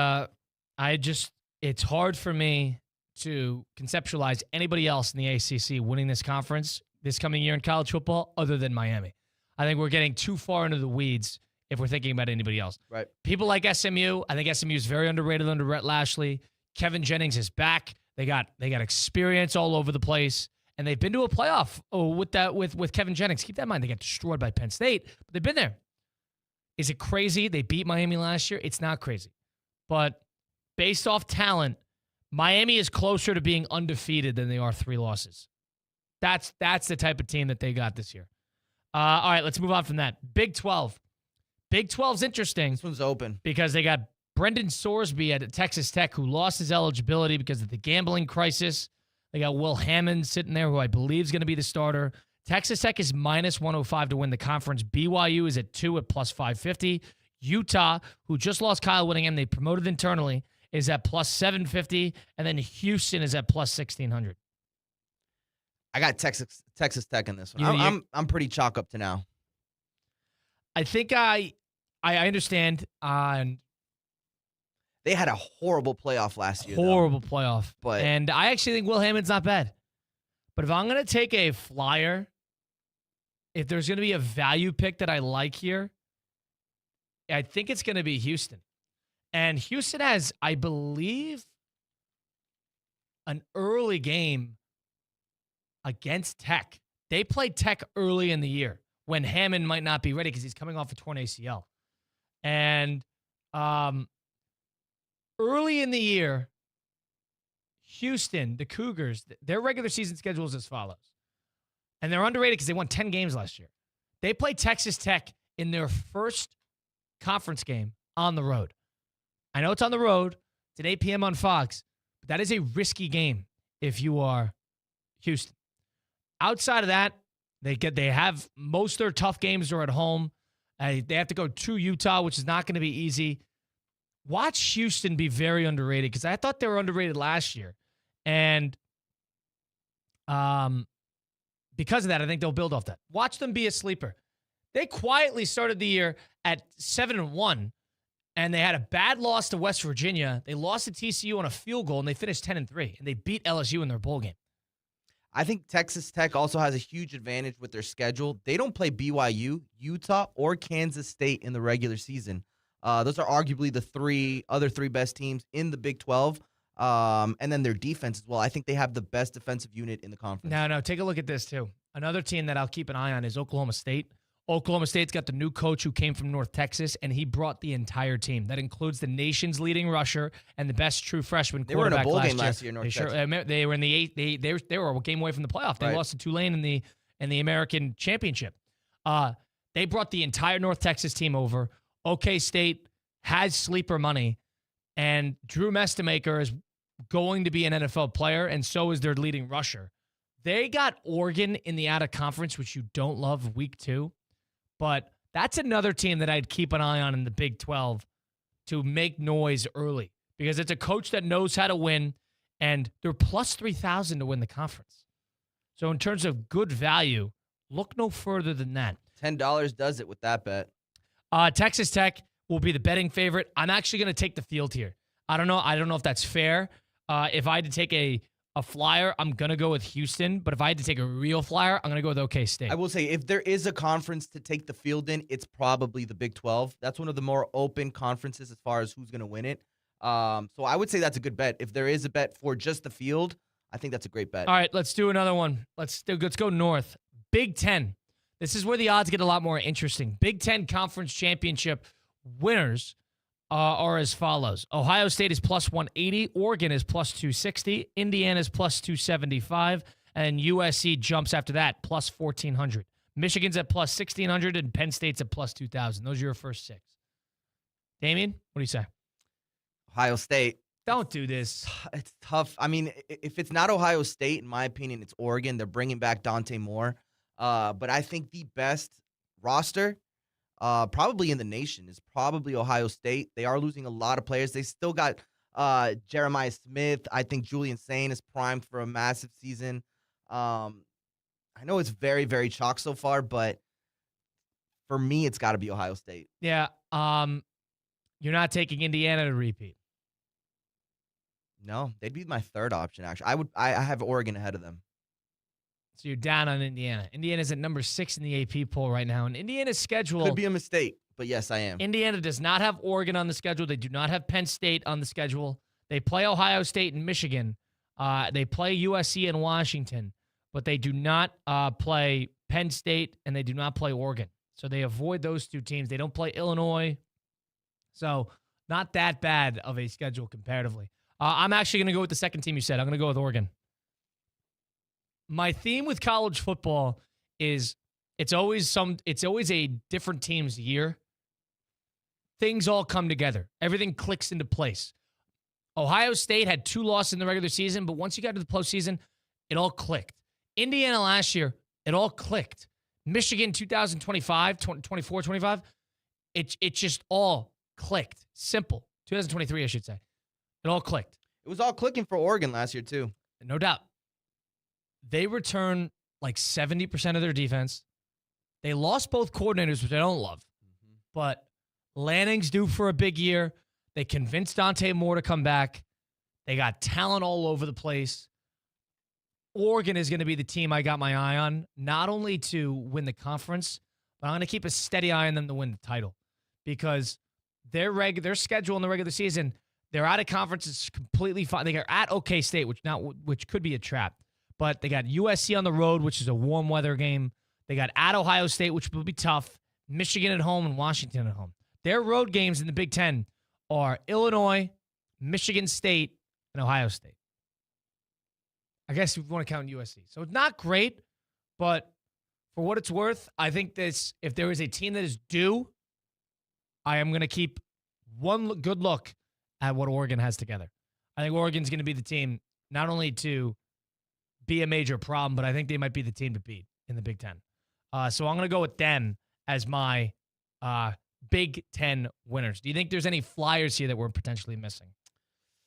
S7: it's hard for me to conceptualize anybody else in the ACC winning this conference this coming year in college football other than Miami. I think we're getting too far into the weeds if we're thinking about anybody else.
S8: Right.
S7: People like SMU, I think SMU is very underrated under Rhett Lashley. Kevin Jennings is back. They got experience all over the place, and they've been to a playoff with Kevin Jennings. Keep that in mind. They got destroyed by Penn State, but they've been there. Is it crazy? They beat Miami last year. It's not crazy. But based off talent, Miami is closer to being undefeated than they are 3 losses. That's the type of team that they got this year. All right, let's move on from that. Big 12. Big 12's interesting.
S8: This one's open.
S7: Because they got Brendan Sorsby at Texas Tech, who lost his eligibility because of the gambling crisis. They got Will Hammond sitting there, who I believe is going to be the starter. Texas Tech is minus 105 to win the conference. BYU is at 2 at plus 550. Utah, who just lost Kyle Whittingham, they promoted internally, is at plus 750. And then Houston is at plus 1,600.
S8: I got Texas Tech in this one. I'm pretty chalk up to now.
S7: I think I understand.
S8: They had a horrible playoff last year.
S7: Horrible playoff. And I actually think Will Hammond's not bad. But if I'm going to take a flyer, if there's going to be a value pick that I like here, I think it's going to be Houston. And Houston has, I believe, an early game against Tech. They played Tech early in the year when Hammond might not be ready because he's coming off a torn ACL. And early in the year, Houston, the Cougars, their regular season schedule is as follows. And they're underrated because they won 10 games last year. They played Texas Tech in their first conference game on the road. I know it's on the road. It's at 8 p.m. on Fox. But that is a risky game if you are Houston. Outside of that, they have most of their tough games are at home. They have to go to Utah, which is not going to be easy. Watch Houston be very underrated because I thought they were underrated last year. And because of that, I think they'll build off that. Watch them be a sleeper. They quietly started the year at 7-1, and they had a bad loss to West Virginia. They lost to TCU on a field goal, and they finished 10-3, and they beat LSU in their bowl game.
S8: I think Texas Tech also has a huge advantage with their schedule. They don't play BYU, Utah, or Kansas State in the regular season. Those are arguably the other three best teams in the Big 12. And then their defense as well. I think they have the best defensive unit in the conference.
S7: No, take a look at this too. Another team that I'll keep an eye on is Oklahoma State. Oklahoma State's got the new coach who came from North Texas, and he brought the entire team. That includes the nation's leading rusher and the best true freshman quarterback.
S8: They were in a bowl game last year.
S7: They were in the they were a game away from the playoff. They lost to Tulane in the American Championship. They brought the entire North Texas team over. OK State has sleeper money, and Drew Mestamaker is going to be an NFL player, and so is their leading rusher. They got Oregon in the out-of-conference, which you don't love, week 2. But that's another team that I'd keep an eye on in the Big 12 to make noise early because it's a coach that knows how to win, and they're plus 3,000 to win the conference. So in terms of good value, look no further than that.
S8: $10 does it with that bet.
S7: Texas Tech will be the betting favorite. I'm actually going to take the field here. I don't know if that's fair. If I had to take a flyer, I'm going to go with Houston. But if I had to take a real flyer, I'm going to go with OK State.
S8: I will say, if there is a conference to take the field in, it's probably the Big 12. That's one of the more open conferences as far as who's going to win it. So I would say that's a good bet. If there is a bet for just the field, I think that's a great bet.
S7: All right, let's do another one. Let's go north. Big 10. This is where the odds get a lot more interesting. Big 10 Conference Championship winners are as follows. Ohio State is plus 180. Oregon is plus 260. Indiana is plus 275. And USC jumps after that, plus 1,400. Michigan's at plus 1,600 and Penn State's at plus 2,000. Those are your first 6. Damien, what do you say?
S8: Ohio State.
S7: Don't do this.
S8: It's tough. I mean, if it's not Ohio State, in my opinion, it's Oregon. They're bringing back Dante Moore. But I think the best roster probably in the nation is probably Ohio State. They are losing a lot of players. They still got Jeremiah Smith. I think Julian Sain is primed for a massive season. I know it's very, very chalk so far, but for me, it's got to be Ohio State.
S7: Yeah. You're not taking Indiana to repeat.
S8: No, they'd be my third option, actually. I have Oregon ahead of them.
S7: So you're down on Indiana. Indiana's at number 6 in the AP poll right now. And Indiana's schedule
S8: Could be a mistake, but yes, I am.
S7: Indiana does not have Oregon on the schedule. They do not have Penn State on the schedule. They play Ohio State and Michigan. They play USC and Washington, but they do not play Penn State and they do not play Oregon. So they avoid those 2 teams. They don't play Illinois. So not that bad of a schedule comparatively. I'm actually going to go with the second team you said. I'm going to go with Oregon. My theme with college football is it's always a different team's year. Things all come together. Everything clicks into place. Ohio State had 2 losses in the regular season, but once you got to the postseason, it all clicked. Indiana last year, it all clicked. Michigan 2025, 24, 25, it just all clicked. Simple. 2023, I should say. It all clicked.
S8: It was all clicking for Oregon last year, too.
S7: No doubt. They return like 70% of their defense. They lost both coordinators, which I don't love. But Lanning's due for a big year. They convinced Dante Moore to come back. They got talent all over the place. Oregon is going to be the team I got my eye on, not only to win the conference, but I'm going to keep a steady eye on them to win the title. Because their schedule in the regular season, they're out of conference. It's completely fine. They are at OK State, which could be a trap. But they got USC on the road, which is a warm weather game. They got at Ohio State, which will be tough. Michigan at home and Washington at home. Their road games in the Big Ten are Illinois, Michigan State, and Ohio State. I guess if you want to count USC. So it's not great, but for what it's worth, I think if there is a team that is due, I am going to keep one good look at what Oregon has together. I think Oregon's going to be the team not only to be a major problem, but I think they might be the team to beat in the Big Ten. So I'm going to go with them as my Big Ten winners. Do you think there's any flyers here that we're potentially missing?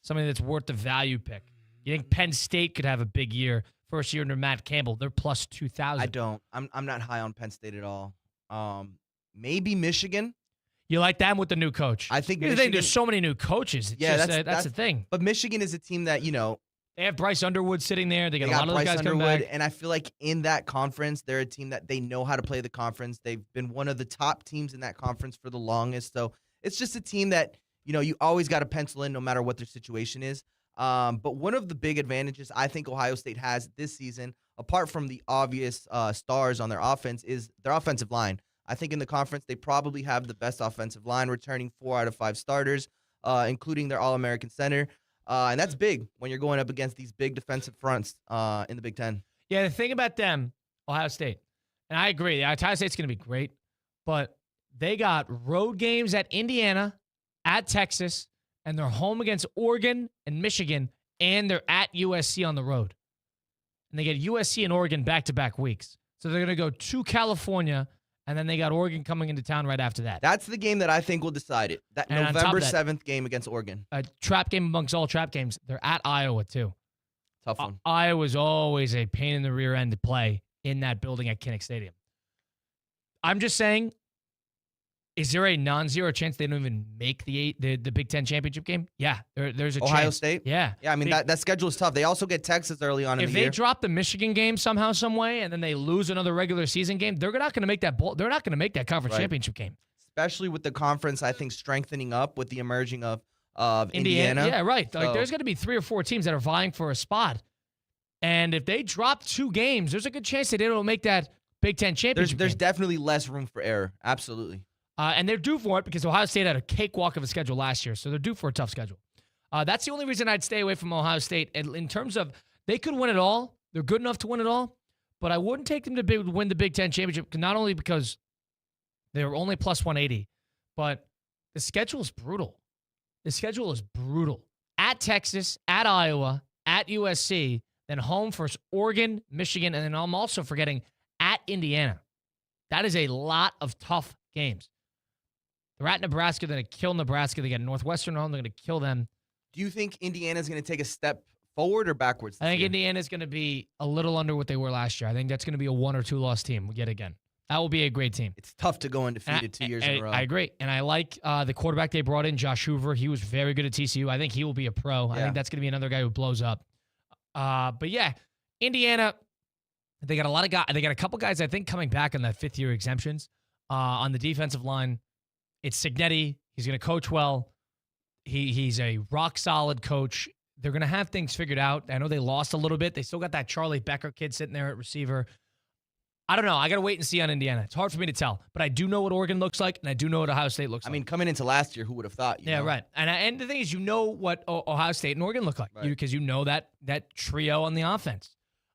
S7: Something that's worth the value pick. You think Penn State could have a big year? First year under Matt Campbell. They're plus 2,000.
S8: I don't. I'm not high on Penn State at all. Maybe Michigan.
S7: You like them with the new coach?
S8: I think
S7: there's so many new coaches. That's the thing.
S8: But Michigan is a team that,
S7: they have Bryce Underwood sitting there. They got a lot of those guys coming back.
S8: And I feel like in that conference, they're a team that they know how to play the conference. They've been one of the top teams in that conference for the longest. So it's just a team that, you always got to pencil in no matter what their situation is. But one of the big advantages I think Ohio State has this season, apart from the obvious stars on their offense, is their offensive line. I think in the conference, they probably have the best offensive line, returning 4 out of 5 starters, including their All-American center. And that's big when you're going up against these big defensive fronts in the Big Ten.
S7: Yeah, the thing about them, Ohio State, and I agree, Ohio State's going to be great, but they got road games at Indiana, at Texas, and they're home against Oregon and Michigan, and they're at USC on the road. And they get USC and Oregon back-to-back weeks. So they're going to go to California, and then they got Oregon coming into town right after that.
S8: That's the game that I think will decide it. That
S7: and
S8: November 7th game against Oregon.
S7: A trap game amongst all trap games. They're at Iowa, too.
S8: Tough one.
S7: Iowa's always a pain in the rear end to play in that building at Kinnick Stadium. I'm just saying, is there a non-zero chance they don't even make the Big Ten championship game? Yeah, there's a chance.
S8: Ohio State?
S7: Yeah.
S8: Yeah, I mean, that schedule is tough. They also get Texas early on in the year.
S7: If they drop the Michigan game somehow, some way, and then they lose another regular season game, they're not going to make that they're not going to make that conference championship game.
S8: Especially with the conference, I think, strengthening up with the emerging of Indiana.
S7: Yeah, right.
S8: So,
S7: like, there's going to be 3 or 4 teams that are vying for a spot. And if they drop 2 games, there's a good chance that they don't make that Big Ten championship
S8: There's
S7: game.
S8: definitely less room for error. Absolutely.
S7: And they're due for it because Ohio State had a cakewalk of a schedule last year, so they're due for a tough schedule. That's the only reason I'd stay away from Ohio State. And in terms of they could win it all, they're good enough to win it all, but I wouldn't take them to win the Big Ten championship, not only because they're only plus 180, but the schedule is brutal. The schedule is brutal. At Texas, at Iowa, at USC, then home for Oregon, Michigan, and then I'm also forgetting at Indiana. That is a lot of tough games. They're at Nebraska. They're going to kill Nebraska. They get Northwestern home. They're going to kill them.
S8: Do you think Indiana's going to take a step forward or backwards
S7: I think Indiana's going to be a little under what they were last year. I think that's going to be a 1 or 2 loss team yet again. That will be a great team.
S8: It's tough to go undefeated 2 years in a row.
S7: I agree. And I like the quarterback they brought in, Josh Hoover. He was very good at TCU. I think he will be a pro. I think that's going to be another guy who blows up. But yeah, Indiana, they got a lot of guys. They got a couple guys, I think, coming back on the 5th-year exemptions. On the defensive line, it's Cignetti. He's going to coach well. He's a rock-solid coach. They're going to have things figured out. I know they lost a little bit. They still got that Charlie Becker kid sitting there at receiver. I don't know. I got to wait and see on Indiana. It's hard for me to tell. But I do know what Oregon looks like, and I do know what Ohio State looks like.
S8: I mean, coming into last year, who would have thought? You know?
S7: Right. And the thing is, you know what Ohio State and Oregon look like because you know that trio on the offense.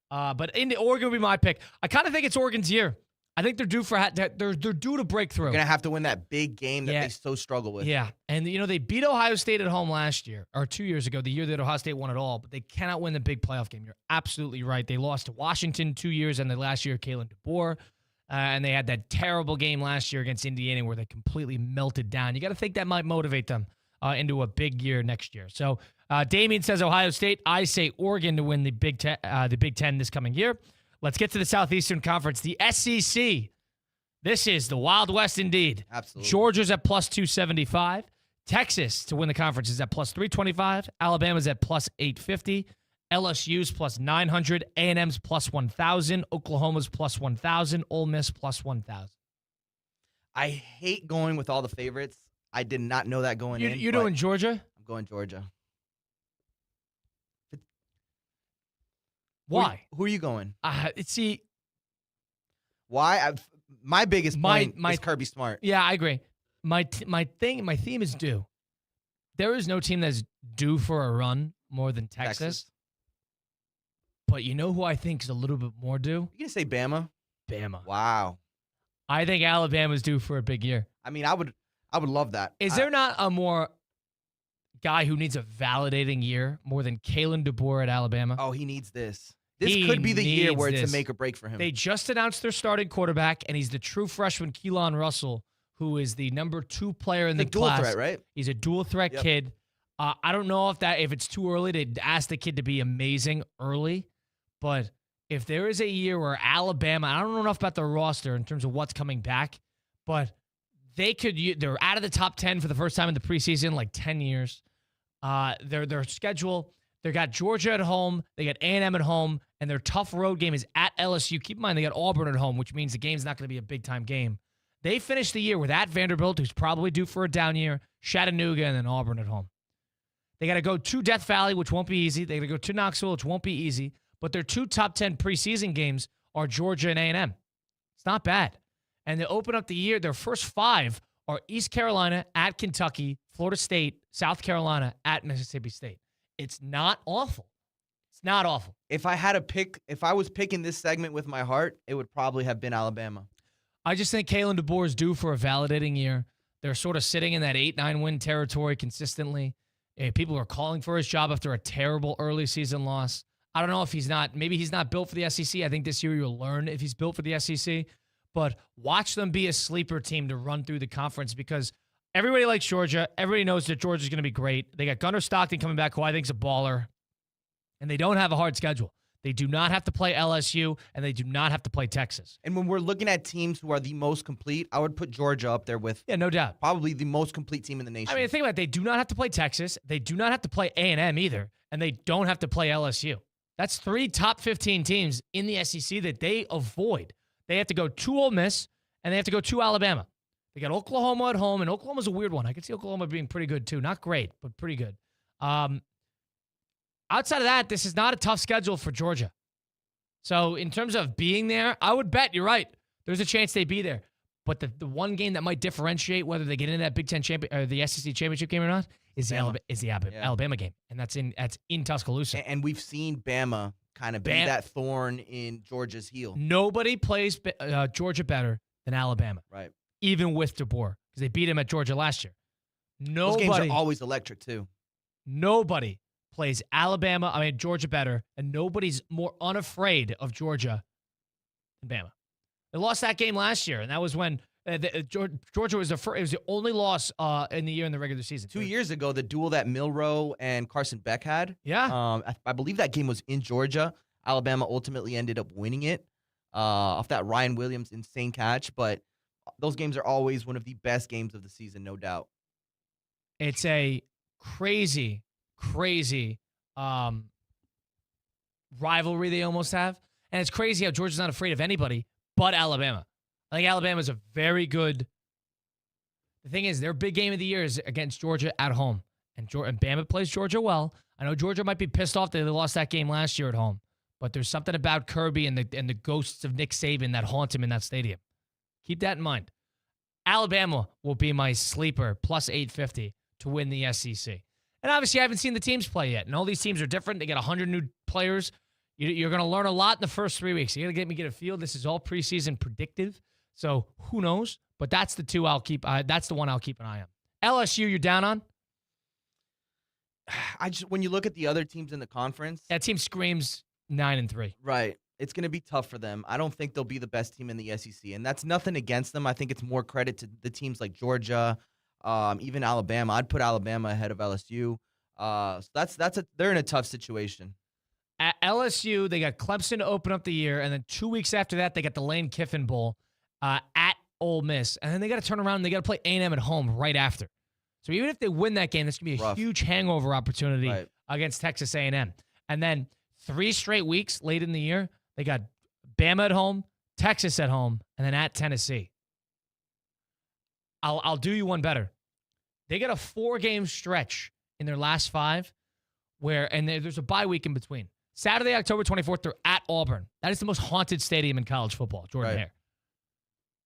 S7: But Oregon would be my pick. I kind of think it's Oregon's year. I think they're due they're due to break through.
S8: They're going to have to win that big game that they so struggle with.
S7: Yeah. And, they beat Ohio State at home last year, or 2 years ago, the year that Ohio State won it all, but they cannot win the big playoff game. You're absolutely right. They lost to Washington 2 years, and the last year, Kalen DeBoer. And they had that terrible game last year against Indiana where they completely melted down. You got to think that might motivate them into a big year next year. So Damien says Ohio State. I say Oregon to win the Big Ten this coming year. Let's get to the Southeastern Conference, the SEC. This is the Wild West indeed.
S8: Absolutely.
S7: Georgia's at plus 275. Texas to win the conference is at plus 325. Alabama's at plus 850. LSU's plus 900. A&M's plus 1,000. Oklahoma's plus 1,000. Ole Miss plus 1,000.
S8: I hate going with all the favorites. I did not know that going in.
S7: You're doing Georgia?
S8: I'm going Georgia.
S7: Why?
S8: Who are you going?
S7: See.
S8: Why? My biggest point is Kirby Smart.
S7: Yeah, I agree. My theme is due. There is no team that's due for a run more than Texas. But you know who I think is a little bit more due?
S8: You gonna say Bama?
S7: Bama.
S8: Wow.
S7: I think Alabama's due for a big year.
S8: I mean, I would love that.
S7: Is there not a more guy who needs a validating year more than Kalen DeBoer at Alabama?
S8: Oh, he needs this. This could be the year where it's a make or break for him.
S7: They just announced their starting quarterback, and he's the true freshman Keelan Russell, who is the number 2 player in the class.
S8: Dual threat, right?
S7: He's a dual threat kid. I don't know if it's too early to ask the kid to be amazing early, but if there is a year where Alabama, I don't know enough about their roster in terms of what's coming back, but they're out of the top 10 for the first time in the preseason in like 10 years. Their schedule, they got Georgia at home, they got A&M at home, and their tough road game is at LSU. Keep in mind, they got Auburn at home, which means the game's not going to be a big-time game. They finished the year with at Vanderbilt, who's probably due for a down year, Chattanooga, and then Auburn at home. They got to go to Death Valley, which won't be easy. They got to go to Knoxville, which won't be easy. But their 2 top 10 preseason games are Georgia and A&M. It's not bad. And they open up the year, their first 5 are East Carolina, at Kentucky, Florida State, South Carolina, at Mississippi State. It's not awful. It's not awful.
S8: If I was picking this segment with my heart, it would probably have been Alabama.
S7: I just think Kalen DeBoer is due for a validating year. They're sort of sitting in that 8-9 win territory consistently. People are calling for his job after a terrible early season loss. I don't know if maybe he's not built for the SEC. I think this year you'll learn if he's built for the SEC. But watch them be a sleeper team to run through the conference because everybody likes Georgia. Everybody knows that Georgia's going to be great. They got Gunnar Stockton coming back, who I think is a baller. And they don't have a hard schedule. They do not have to play LSU, and they do not have to play Texas.
S8: And when we're looking at teams who are the most complete, I would put Georgia up there with
S7: no doubt,
S8: probably the most complete team in the nation.
S7: I mean, think about it. They do not have to play Texas. They do not have to play A&M either, and they don't have to play LSU. That's 3 top 15 teams in the SEC that they avoid. They have to go to Ole Miss, and they have to go to Alabama. They got Oklahoma at home, and Oklahoma's a weird one. I could see Oklahoma being pretty good too. Not great, but pretty good. Outside of that, this is not a tough schedule for Georgia. So in terms of being there, I would bet you're right. There's a chance they be there. But the one game that might differentiate whether they get into that Big Ten or the SEC championship game or not is the Alabama game, and that's in Tuscaloosa.
S8: And we've seen Bama kind of be that thorn in Georgia's heel.
S7: Nobody plays Georgia better than Alabama.
S8: Right.
S7: Even with DeBoer, because they beat him at Georgia last year.
S8: Those games are always electric, too.
S7: Nobody plays Georgia better, and nobody's more unafraid of Georgia than Bama. They lost that game last year, and that was when Georgia was it was the only loss in the year in the regular season.
S8: 2 years ago, the duel that Milroe and Carson Beck had.
S7: Yeah.
S8: I believe that game was in Georgia. Alabama ultimately ended up winning it off that Ryan Williams insane catch. But those games are always one of the best games of the season, no doubt.
S7: It's a crazy rivalry they almost have. And it's crazy how Georgia's not afraid of anybody but Alabama. I think Alabama's a very good. The thing is, their big game of the year is against Georgia at home. And Bama plays Georgia well. I know Georgia might be pissed off that they lost that game last year at home. But there's something about Kirby and the ghosts of Nick Saban that haunt him in that stadium. Keep that in mind. Alabama will be my sleeper, plus 850 to win the SEC. And obviously, I haven't seen the teams play yet. And all these teams are different. They got 100 new players. You're going to learn a lot in the first 3 weeks. You're going to get a feel. This is all preseason predictive. So who knows? But that's the two I'll keep. That's the one I'll keep an eye on. LSU, you're down on?
S8: When you look at the other teams in the conference,
S7: that team screams 9-3.
S8: Right. It's going to be tough for them. I don't think they'll be the best team in the SEC, and that's nothing against them. I think it's more credit to the teams like Georgia, even Alabama. I'd put Alabama ahead of LSU. So they're in a tough situation.
S7: At LSU, they got Clemson to open up the year, and then 2 weeks after that, they got the Lane Kiffin Bowl at Ole Miss, and then they got to turn around and they got to play A&M at home right after. So even if they win that game, that's going to be a huge hangover opportunity against Texas A&M. And then 3 straight weeks late in the year, they got Bama at home, Texas at home, and then at Tennessee. I'll do you one better. They got a 4-game stretch in their last 5 and there's a bye week in between. Saturday, October 24th, they're at Auburn. That is the most haunted stadium in college football, Jordan-Hare.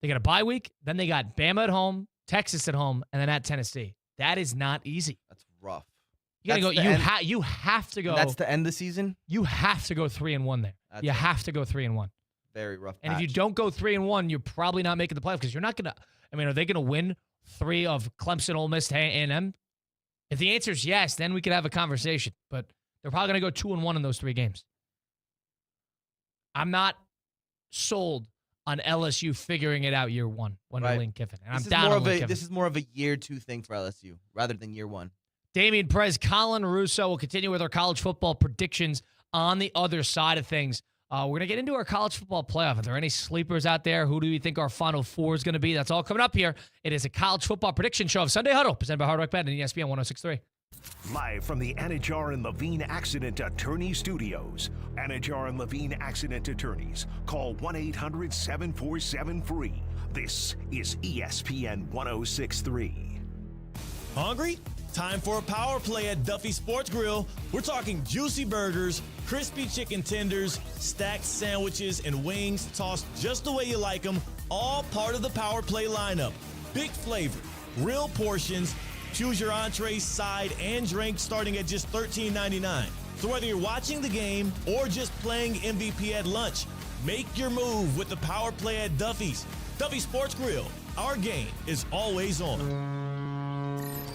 S7: They got a bye week, then they got Bama at home, Texas at home, and then at Tennessee. That is not easy.
S8: That's rough.
S7: You got to go. You have to go.
S8: That's the end of the season?
S7: You have to go 3-1 there. You have to go 3-1.
S8: Very rough
S7: And
S8: patch.
S7: if you don't go 3-1, you're probably not making the playoffs because you're not going to. I mean, are they going to win 3 of Clemson, Ole Miss, A&M? If the answer is yes, then we could have a conversation. But they're probably going to go 2-1 in those 3 games. I'm not sold on LSU figuring it out year 1 under Lane Kiffin. And I'm down on Lane Kiffin.
S8: This is more of a year 2 thing for LSU rather than year 1.
S7: Damian Perez, Colin Russo will continue with our college football predictions on the other side of things. We're going to get into our college football playoff. Are there any sleepers out there? Who do we think our Final Four is going to be? That's all coming up here. It is a college football prediction show of Sunday Huddle, presented by Hard Rock Bet and ESPN 106.3.
S4: Live from the Anajar and Levine Accident Attorney Studios. Anajar and Levine Accident Attorneys. Call 1-800-747-FREE. This is ESPN 106.3.
S2: Hungry? Time for a power play at Duffy Sports Grill. We're talking juicy burgers, crispy chicken tenders, stacked sandwiches, and wings tossed just the way you like them, all part of the power play lineup. Big flavor, real portions. Choose your entree, side, and drink starting at just $13.99. So whether you're watching the game or just playing MVP at lunch, make your move with the power play at Duffy's. Duffy Sports Grill. Our game is always on.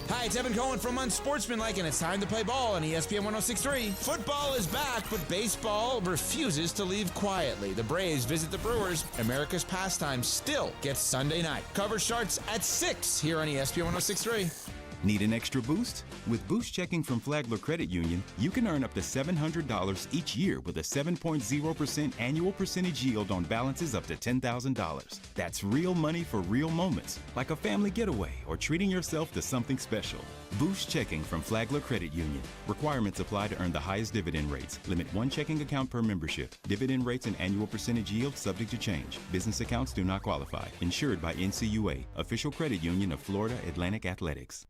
S5: Hi, it's Evan Cohen from Unsportsmanlike, and it's time to play ball on ESPN 106.3. Football is back, but baseball refuses to leave quietly. The Braves visit the Brewers. America's pastime still gets Sunday night. Coverage starts at 6 here on ESPN 106.3.
S19: Need an extra boost? With Boost Checking from Flagler Credit Union, you can earn up to $700 each year with a 7.0% annual percentage yield on balances up to $10,000. That's real money for real moments, like a family getaway or treating yourself to something special. Boost Checking from Flagler Credit Union. Requirements apply to earn the highest dividend rates. Limit 1 checking account per membership. Dividend rates and annual percentage yield subject to change. Business accounts do not qualify. Insured by NCUA, official credit union of Florida Atlantic Athletics.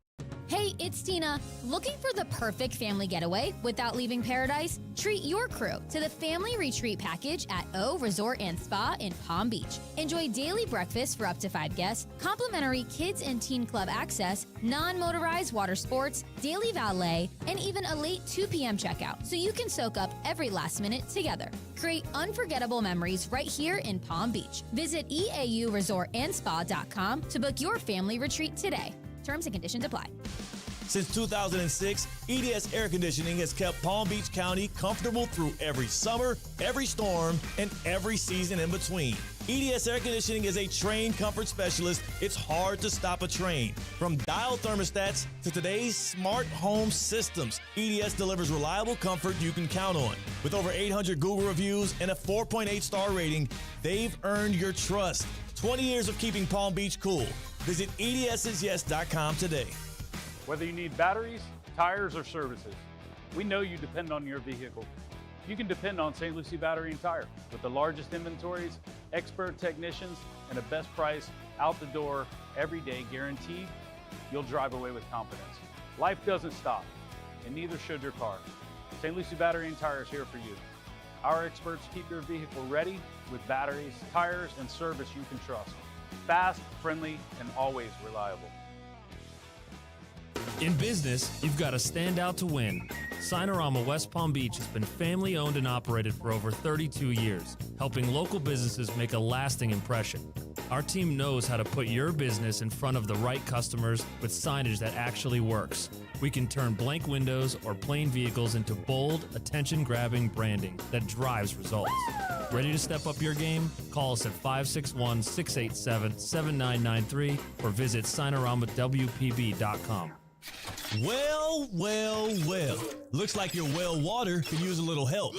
S20: Hey, it's Tina. Looking for the perfect family getaway without leaving paradise? Treat your crew to the family retreat package at O Resort and Spa in Palm Beach. Enjoy daily breakfast for up to 5 guests, complimentary kids and teen club access, non-motorized water sports, daily valet, and even a late 2 p.m. checkout, so you can soak up every last minute together. Create unforgettable memories right here in Palm Beach. Visit eauresortandspa.com to book your family retreat today. Terms and conditions apply.
S2: Since 2006, EDS Air Conditioning has kept Palm Beach County comfortable through every summer, every storm, and every season in between. EDS Air Conditioning is a trained comfort specialist. It's hard to stop a train. From dial thermostats to today's smart home systems, EDS delivers reliable comfort you can count on. With over 800 Google reviews and a 4.8 star rating, they've earned your trust. 20 years of keeping Palm Beach cool. Visit EDSisyes.com today.
S1: Whether you need batteries, tires, or services, we know you depend on your vehicle. You can depend on St. Lucie Battery and Tire. With the largest inventories, expert technicians, and a best price out the door every day guaranteed, you'll drive away with confidence. Life doesn't stop, and neither should your car. St. Lucie Battery and Tire is here for you. Our experts keep your vehicle ready with batteries, tires, and service you can trust. Fast, friendly, and always reliable.
S21: In business, you've got to stand out to win. Sinorama West Palm Beach has been family owned and operated for over 32 years, helping local businesses make a lasting impression. Our team knows how to put your business in front of the right customers with signage that actually works. We can turn blank windows or plain vehicles into bold, attention-grabbing branding that drives results. Ready to step up your game? Call us at 561-687-7993 or visit SinoramaWPB.com.
S2: Well. Looks like your well water could use a little help.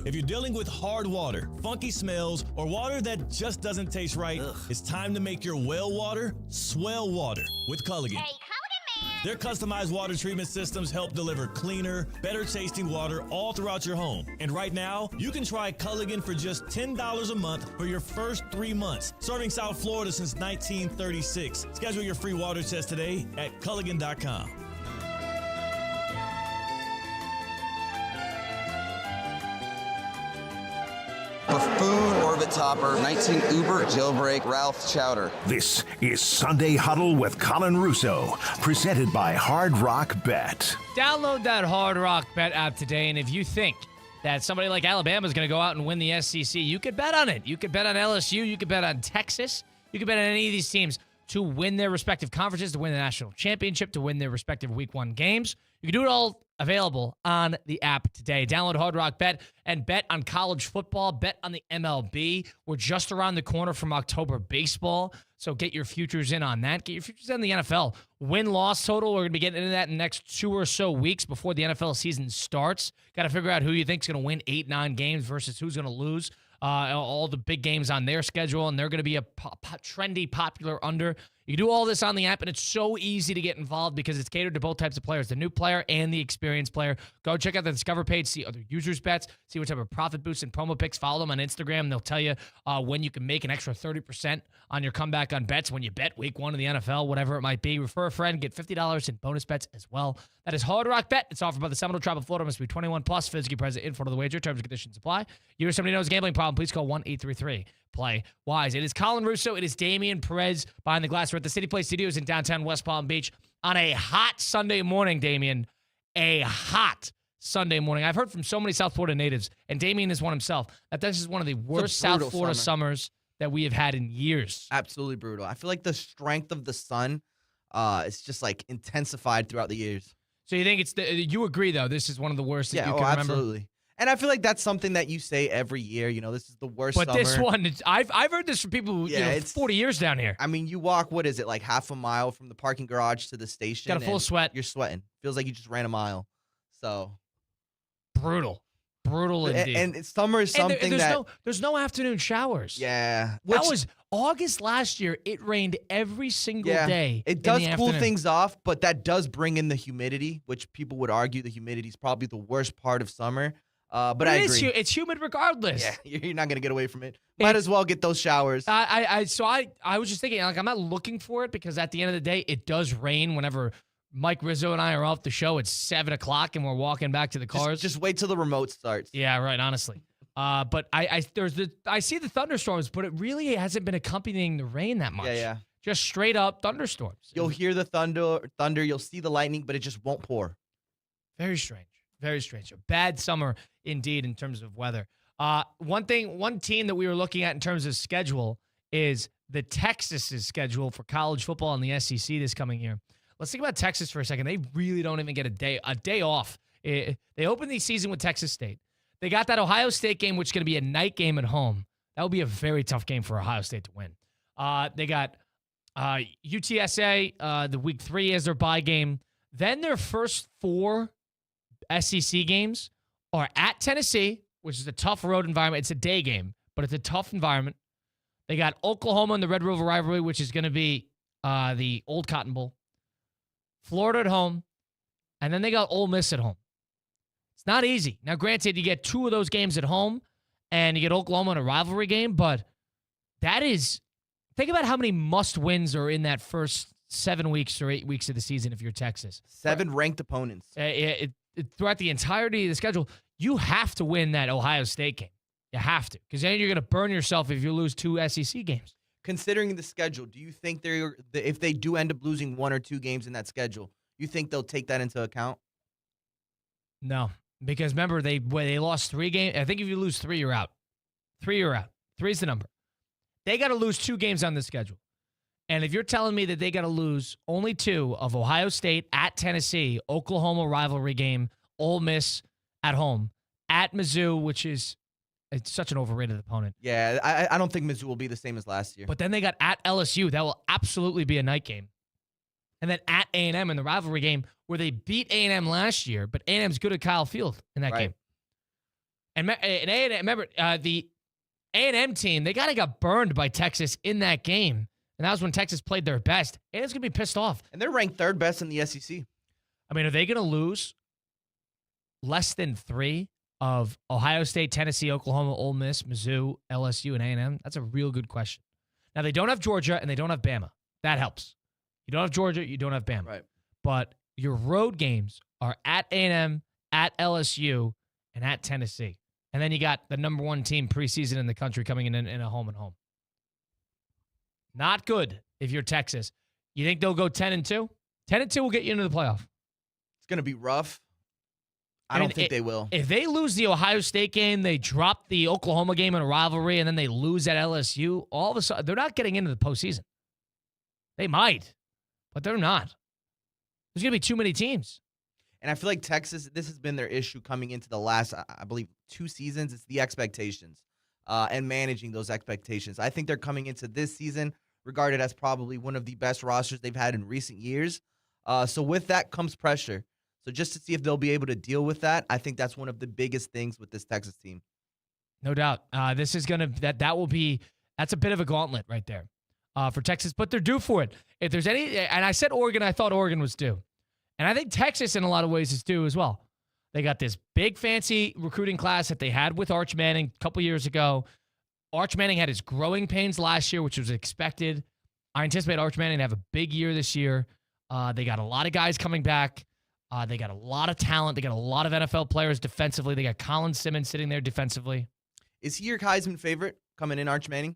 S2: If you're dealing with hard water, funky smells, or water that just doesn't taste right, it's time to make your well water swell water with Culligan.
S22: Hey, Culligan man!
S2: Their customized water treatment systems help deliver cleaner, better tasting water all throughout your home. And right now, you can try Culligan for just $10 a month for your first 3 months. Serving South Florida since 1936. Schedule your free water test today at Culligan.com.
S23: Buffoon, Orbit Topper, 19 Uber, Jailbreak, Ralph Chowder.
S4: This is Sunday Huddle with Colin Russo, presented by Hard Rock Bet.
S7: Download that Hard Rock Bet app today, and if you think that somebody like Alabama is going to go out and win the SEC, you could bet on it. You could bet on LSU. You could bet on Texas. You could bet on any of these teams to win their respective conferences, to win the national championship, to win their respective Week 1 games. You can do it all available on the app today. Download Hard Rock Bet and bet on college football, bet on the MLB. We're just around the corner from October baseball, so get your futures in on that. Get your futures in the NFL. Win-loss total, we're going to be getting into that in the next 2 or so weeks before the NFL season starts. Got to figure out who you think is going to win 8-9 games versus who's going to lose. All the big games on their schedule, and they're going to be a trendy, popular under. You can do all this on the app, and it's so easy to get involved because it's catered to both types of players, the new player and the experienced player. Go check out the Discover page, see other users' bets, see what type of profit boosts and promo picks. Follow them on Instagram. They'll tell you when you can make an extra 30% on your comeback on bets when you bet Week 1 in the NFL, whatever it might be. Refer a friend, get $50 in bonus bets as well. That is Hard Rock Bet. It's offered by the Seminole Tribe of Florida. Must be 21 plus, physically present in front of the wager. Terms and conditions apply. You or somebody knows a gambling problem, please call 1-833-PLAY-WISE. It is Colin Russo. It is Damian Perez behind the glass. We're at the City Place Studios in downtown West Palm Beach on a hot Sunday morning, Damian. A hot Sunday morning. I've heard from so many South Florida natives, and Damian is one himself, that this is one of the worst South Florida summers that we have had in years.
S8: Absolutely brutal. I feel like the strength of the sun is just like intensified throughout the years.
S7: So you think you agree, though, this is one of the worst that you can remember?
S8: Absolutely. And I feel like that's something that you say every year. You know, this is the worst summer.
S7: But this one, I've heard this from people who, it's 40 years down here.
S8: I mean, you walk, what is it, like half a mile from the parking garage to the station.
S7: Got a full sweat.
S8: You're sweating. Feels like you just ran a mile. So.
S7: Brutal indeed.
S8: And summer is something
S7: there's no afternoon showers.
S8: Yeah.
S7: That was August last year. It rained every single day.
S8: It does cool things off, but that does bring in the humidity, which people would argue the humidity is probably the worst part of summer. But I agree.
S7: It's humid regardless.
S8: Yeah, you're not going to get away from it. Might as well get those showers.
S7: I was just thinking, like, I'm not looking for it because at the end of the day, it does rain whenever Mike Rizzo and I are off the show at 7 o'clock and we're walking back to the cars.
S8: Just wait till the remote starts.
S7: Yeah, right, honestly. But I see the thunderstorms, but it really hasn't been accompanying the rain that much.
S8: Yeah.
S7: Just straight up thunderstorms.
S8: You'll hear the thunder, you'll see the lightning, but it just won't pour.
S7: Very strange. Very strange. A bad summer indeed in terms of weather. One team that we were looking at in terms of schedule is the Texas' schedule for college football in the SEC this coming year. Let's think about Texas for a second. They really don't even get a day off. They opened the season with Texas State. They got that Ohio State game, which is going to be a night game at home. That would be a very tough game for Ohio State to win. They got UTSA, the week 3 as their bye game. Then their first 4 SEC games are at Tennessee, which is a tough road environment. It's a day game, but it's a tough environment. They got Oklahoma in the Red River rivalry, which is going to be the Old Cotton Bowl. Florida at home, and then they got Ole Miss at home. It's not easy. Now, granted, you get 2 of those games at home, and you get Oklahoma in a rivalry game, but that is, think about how many must-wins are in that first 7 weeks or 8 weeks of the season if you're Texas.
S8: 7 ranked opponents.
S7: Throughout the entirety of the schedule, you have to win that Ohio State game. You have to, because then you're going to burn yourself if you lose 2 SEC games. Considering
S8: the schedule, do you think if they do end up losing 1 or 2 games in that schedule, you think they'll take that into account?
S7: No, because remember, they lost 3 games. I think if you lose 3, you're out. 3, you're out. 3 is the number. They got to lose 2 games on the schedule. And if you're telling me that they got to lose only 2 of Ohio State at Tennessee, Oklahoma rivalry game, Ole Miss at home, at Mizzou, which is it's such an overrated opponent.
S8: Yeah, I don't think Mizzou will be the same as last year.
S7: But then they got at LSU. That will absolutely be a night game. And then at A&M in the rivalry game where they beat A&M last year, but A&M's good at Kyle Field in that game. And A&M, remember, the A&M team, they kind of got burned by Texas in that game. And that was when Texas played their best. A&M's going to be pissed off.
S8: And they're ranked 3rd best in the SEC.
S7: I mean, are they going to lose less than 3 of Ohio State, Tennessee, Oklahoma, Ole Miss, Mizzou, LSU, and A&M? That's a real good question. Now, they don't have Georgia, and they don't have Bama. That helps. You don't have Georgia, you don't have Bama.
S8: Right.
S7: But your road games are at A&M, at LSU, and at Tennessee. And then you got the number 1 team preseason in the country coming in a home and home. Not good if you're Texas. You think they'll go 10-2? 10-2 will get you into the playoff.
S8: It's going to be rough. I don't think they will.
S7: If they lose the Ohio State game, they drop the Oklahoma game in a rivalry, and then they lose at LSU, all of a sudden, they're not getting into the postseason. They might, but they're not. There's going to be too many teams.
S8: And I feel like Texas, this has been their issue coming into the last, I believe, 2 seasons. It's the expectations and managing those expectations. I think they're coming into this season regarded as probably one of the best rosters they've had in recent years. So with that comes pressure. So just to see if they'll be able to deal with that, I think that's one of the biggest things with this Texas team.
S7: No doubt. This is going to, that's a bit of a gauntlet right there for Texas, but they're due for it. If there's any, and I said Oregon, I thought Oregon was due. And I think Texas in a lot of ways is due as well. They got this big fancy recruiting class that they had with Arch Manning a couple years ago. Arch Manning had his growing pains last year, which was expected. I anticipate Arch Manning to have a big year this year. They got a lot of guys coming back. They got a lot of talent. They got a lot of NFL players defensively. They got Colin Simmons sitting there defensively.
S8: Is he your Heisman favorite coming in, Arch Manning?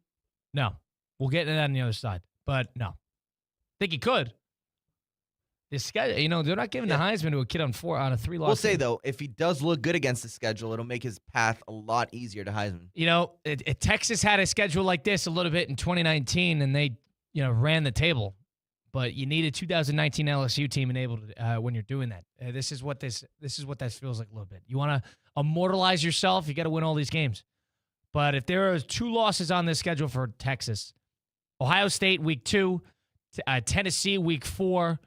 S7: No. We'll get into that on the other side. But no. I think he could. This guy, they're not giving the Heisman to a kid on a 3-loss team.
S8: We'll say, though, if he does look good against the schedule, it'll make his path a lot easier to Heisman.
S7: Texas had a schedule like this a little bit in 2019, and they, ran the table. But you need a 2019 LSU team enabled when you're doing that. This is what that feels like a little bit. You want to immortalize yourself, you got to win all these games. But if there are 2 losses on this schedule for Texas, Ohio State week 2, Tennessee week 4,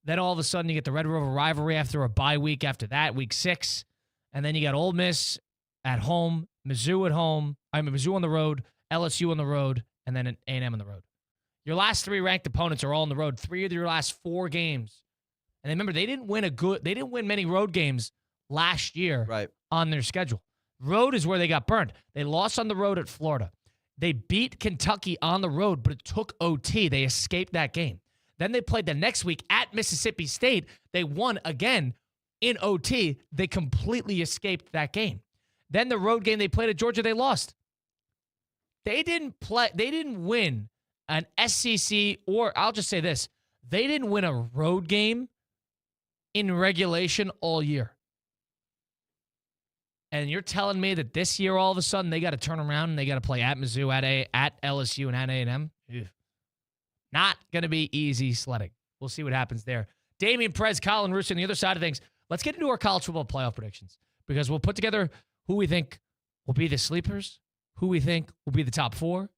S7: then all of a sudden you get the Red River rivalry after a bye week after that, week 6, and then you got Ole Miss at home, Mizzou at home, Mizzou on the road, LSU on the road, and then A&M on the road. Your last 3 ranked opponents are all on the road. 3 of your last 4 games. And remember, they didn't win many road games last year on their schedule. Road is where they got burned. They lost on the road at Florida. They beat Kentucky on the road, but it took OT. They escaped that game. Then they played the next week at Mississippi State. They won again in OT. They completely escaped that game. Then the road game they played at Georgia, they lost. They didn't win an SEC, or I'll just say this, they didn't win a road game in regulation all year. And you're telling me that this year, all of a sudden, they got to turn around and they got to play at Mizzou, at LSU, and at A&M? Not going to be easy sledding. We'll see what happens there. Damian Perez, Colin Russo, and the other side of things. Let's get into our college football playoff predictions because we'll put together who we think will be the sleepers, who we think will be the top four,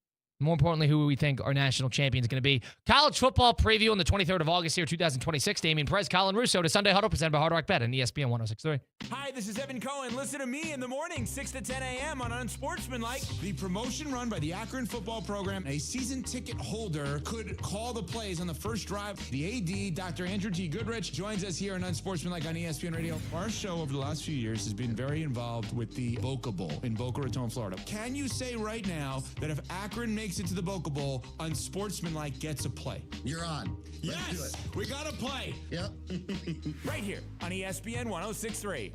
S7: more importantly, who we think our national champion is going to be. College football preview on the 23rd of August here, 2026. Damian Perez, Colin Russo to Sunday Huddle, presented by Hard Rock Bet and ESPN 106.3.
S5: Hi, this is Evan Cohen. Listen to me in the morning, 6 to 10 a.m. on Unsportsmanlike. The promotion run by the Akron football program, a season ticket holder could call the plays on the first drive. The AD, Dr. Andrew T. Goodrich, joins us here on Unsportsmanlike on ESPN Radio. Our show over the last few years has been very involved with the Boca Bowl in Boca Raton, Florida. Can you say right now that if Akron makes it to the Boca Bowl, Unsportsmanlike gets a play?
S3: You're on.
S5: Yes, we got to play.
S3: Yep.
S5: Right here on ESPN 106.3.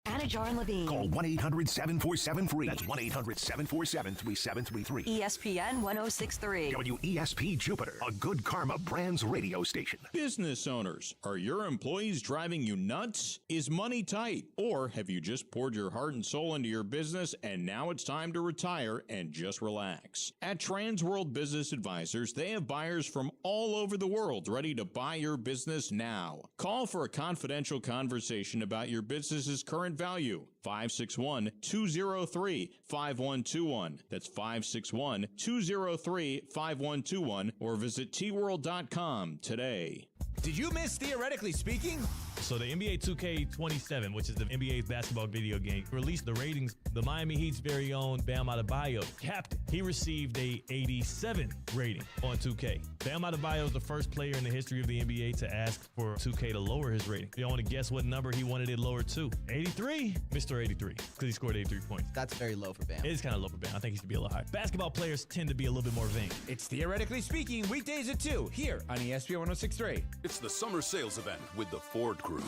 S4: Anajar and Levine. Call 1-800-747-FREE. That's 1-800-747-3733.
S6: ESPN 106.3.
S4: WESP Jupiter, a Good Karma Brands radio station.
S13: Business owners, are your employees driving you nuts? Is money tight? Or have you just poured your heart and soul into your business and now it's time to retire and just relax? At Transworld Business Advisors, they have buyers from all over the world ready to buy your business now. Call for a confidential conversation about your business's current value. 561-203-5121. That's 561-203-5121 or visit tworld.com today.
S5: Did you miss Theoretically Speaking?
S2: So the NBA 2K27, which is the NBA's basketball video game, released the ratings. The Miami Heat's very own Bam Adebayo, captain, he received a 87 rating on 2K. Bam Adebayo is the first player in the history of the NBA to ask for 2K to lower his rating. You want to guess what number he wanted it lowered to? 83? Mr. 83, because he scored 83 points.
S8: That's very low for Bam.
S2: It is kind of low for Bam. I think he should be a little higher. Basketball players tend to be a little bit more vain.
S5: It's Theoretically Speaking, weekdays at 2, here on ESPN 106.3.
S16: It's the summer sales event with the Ford crew.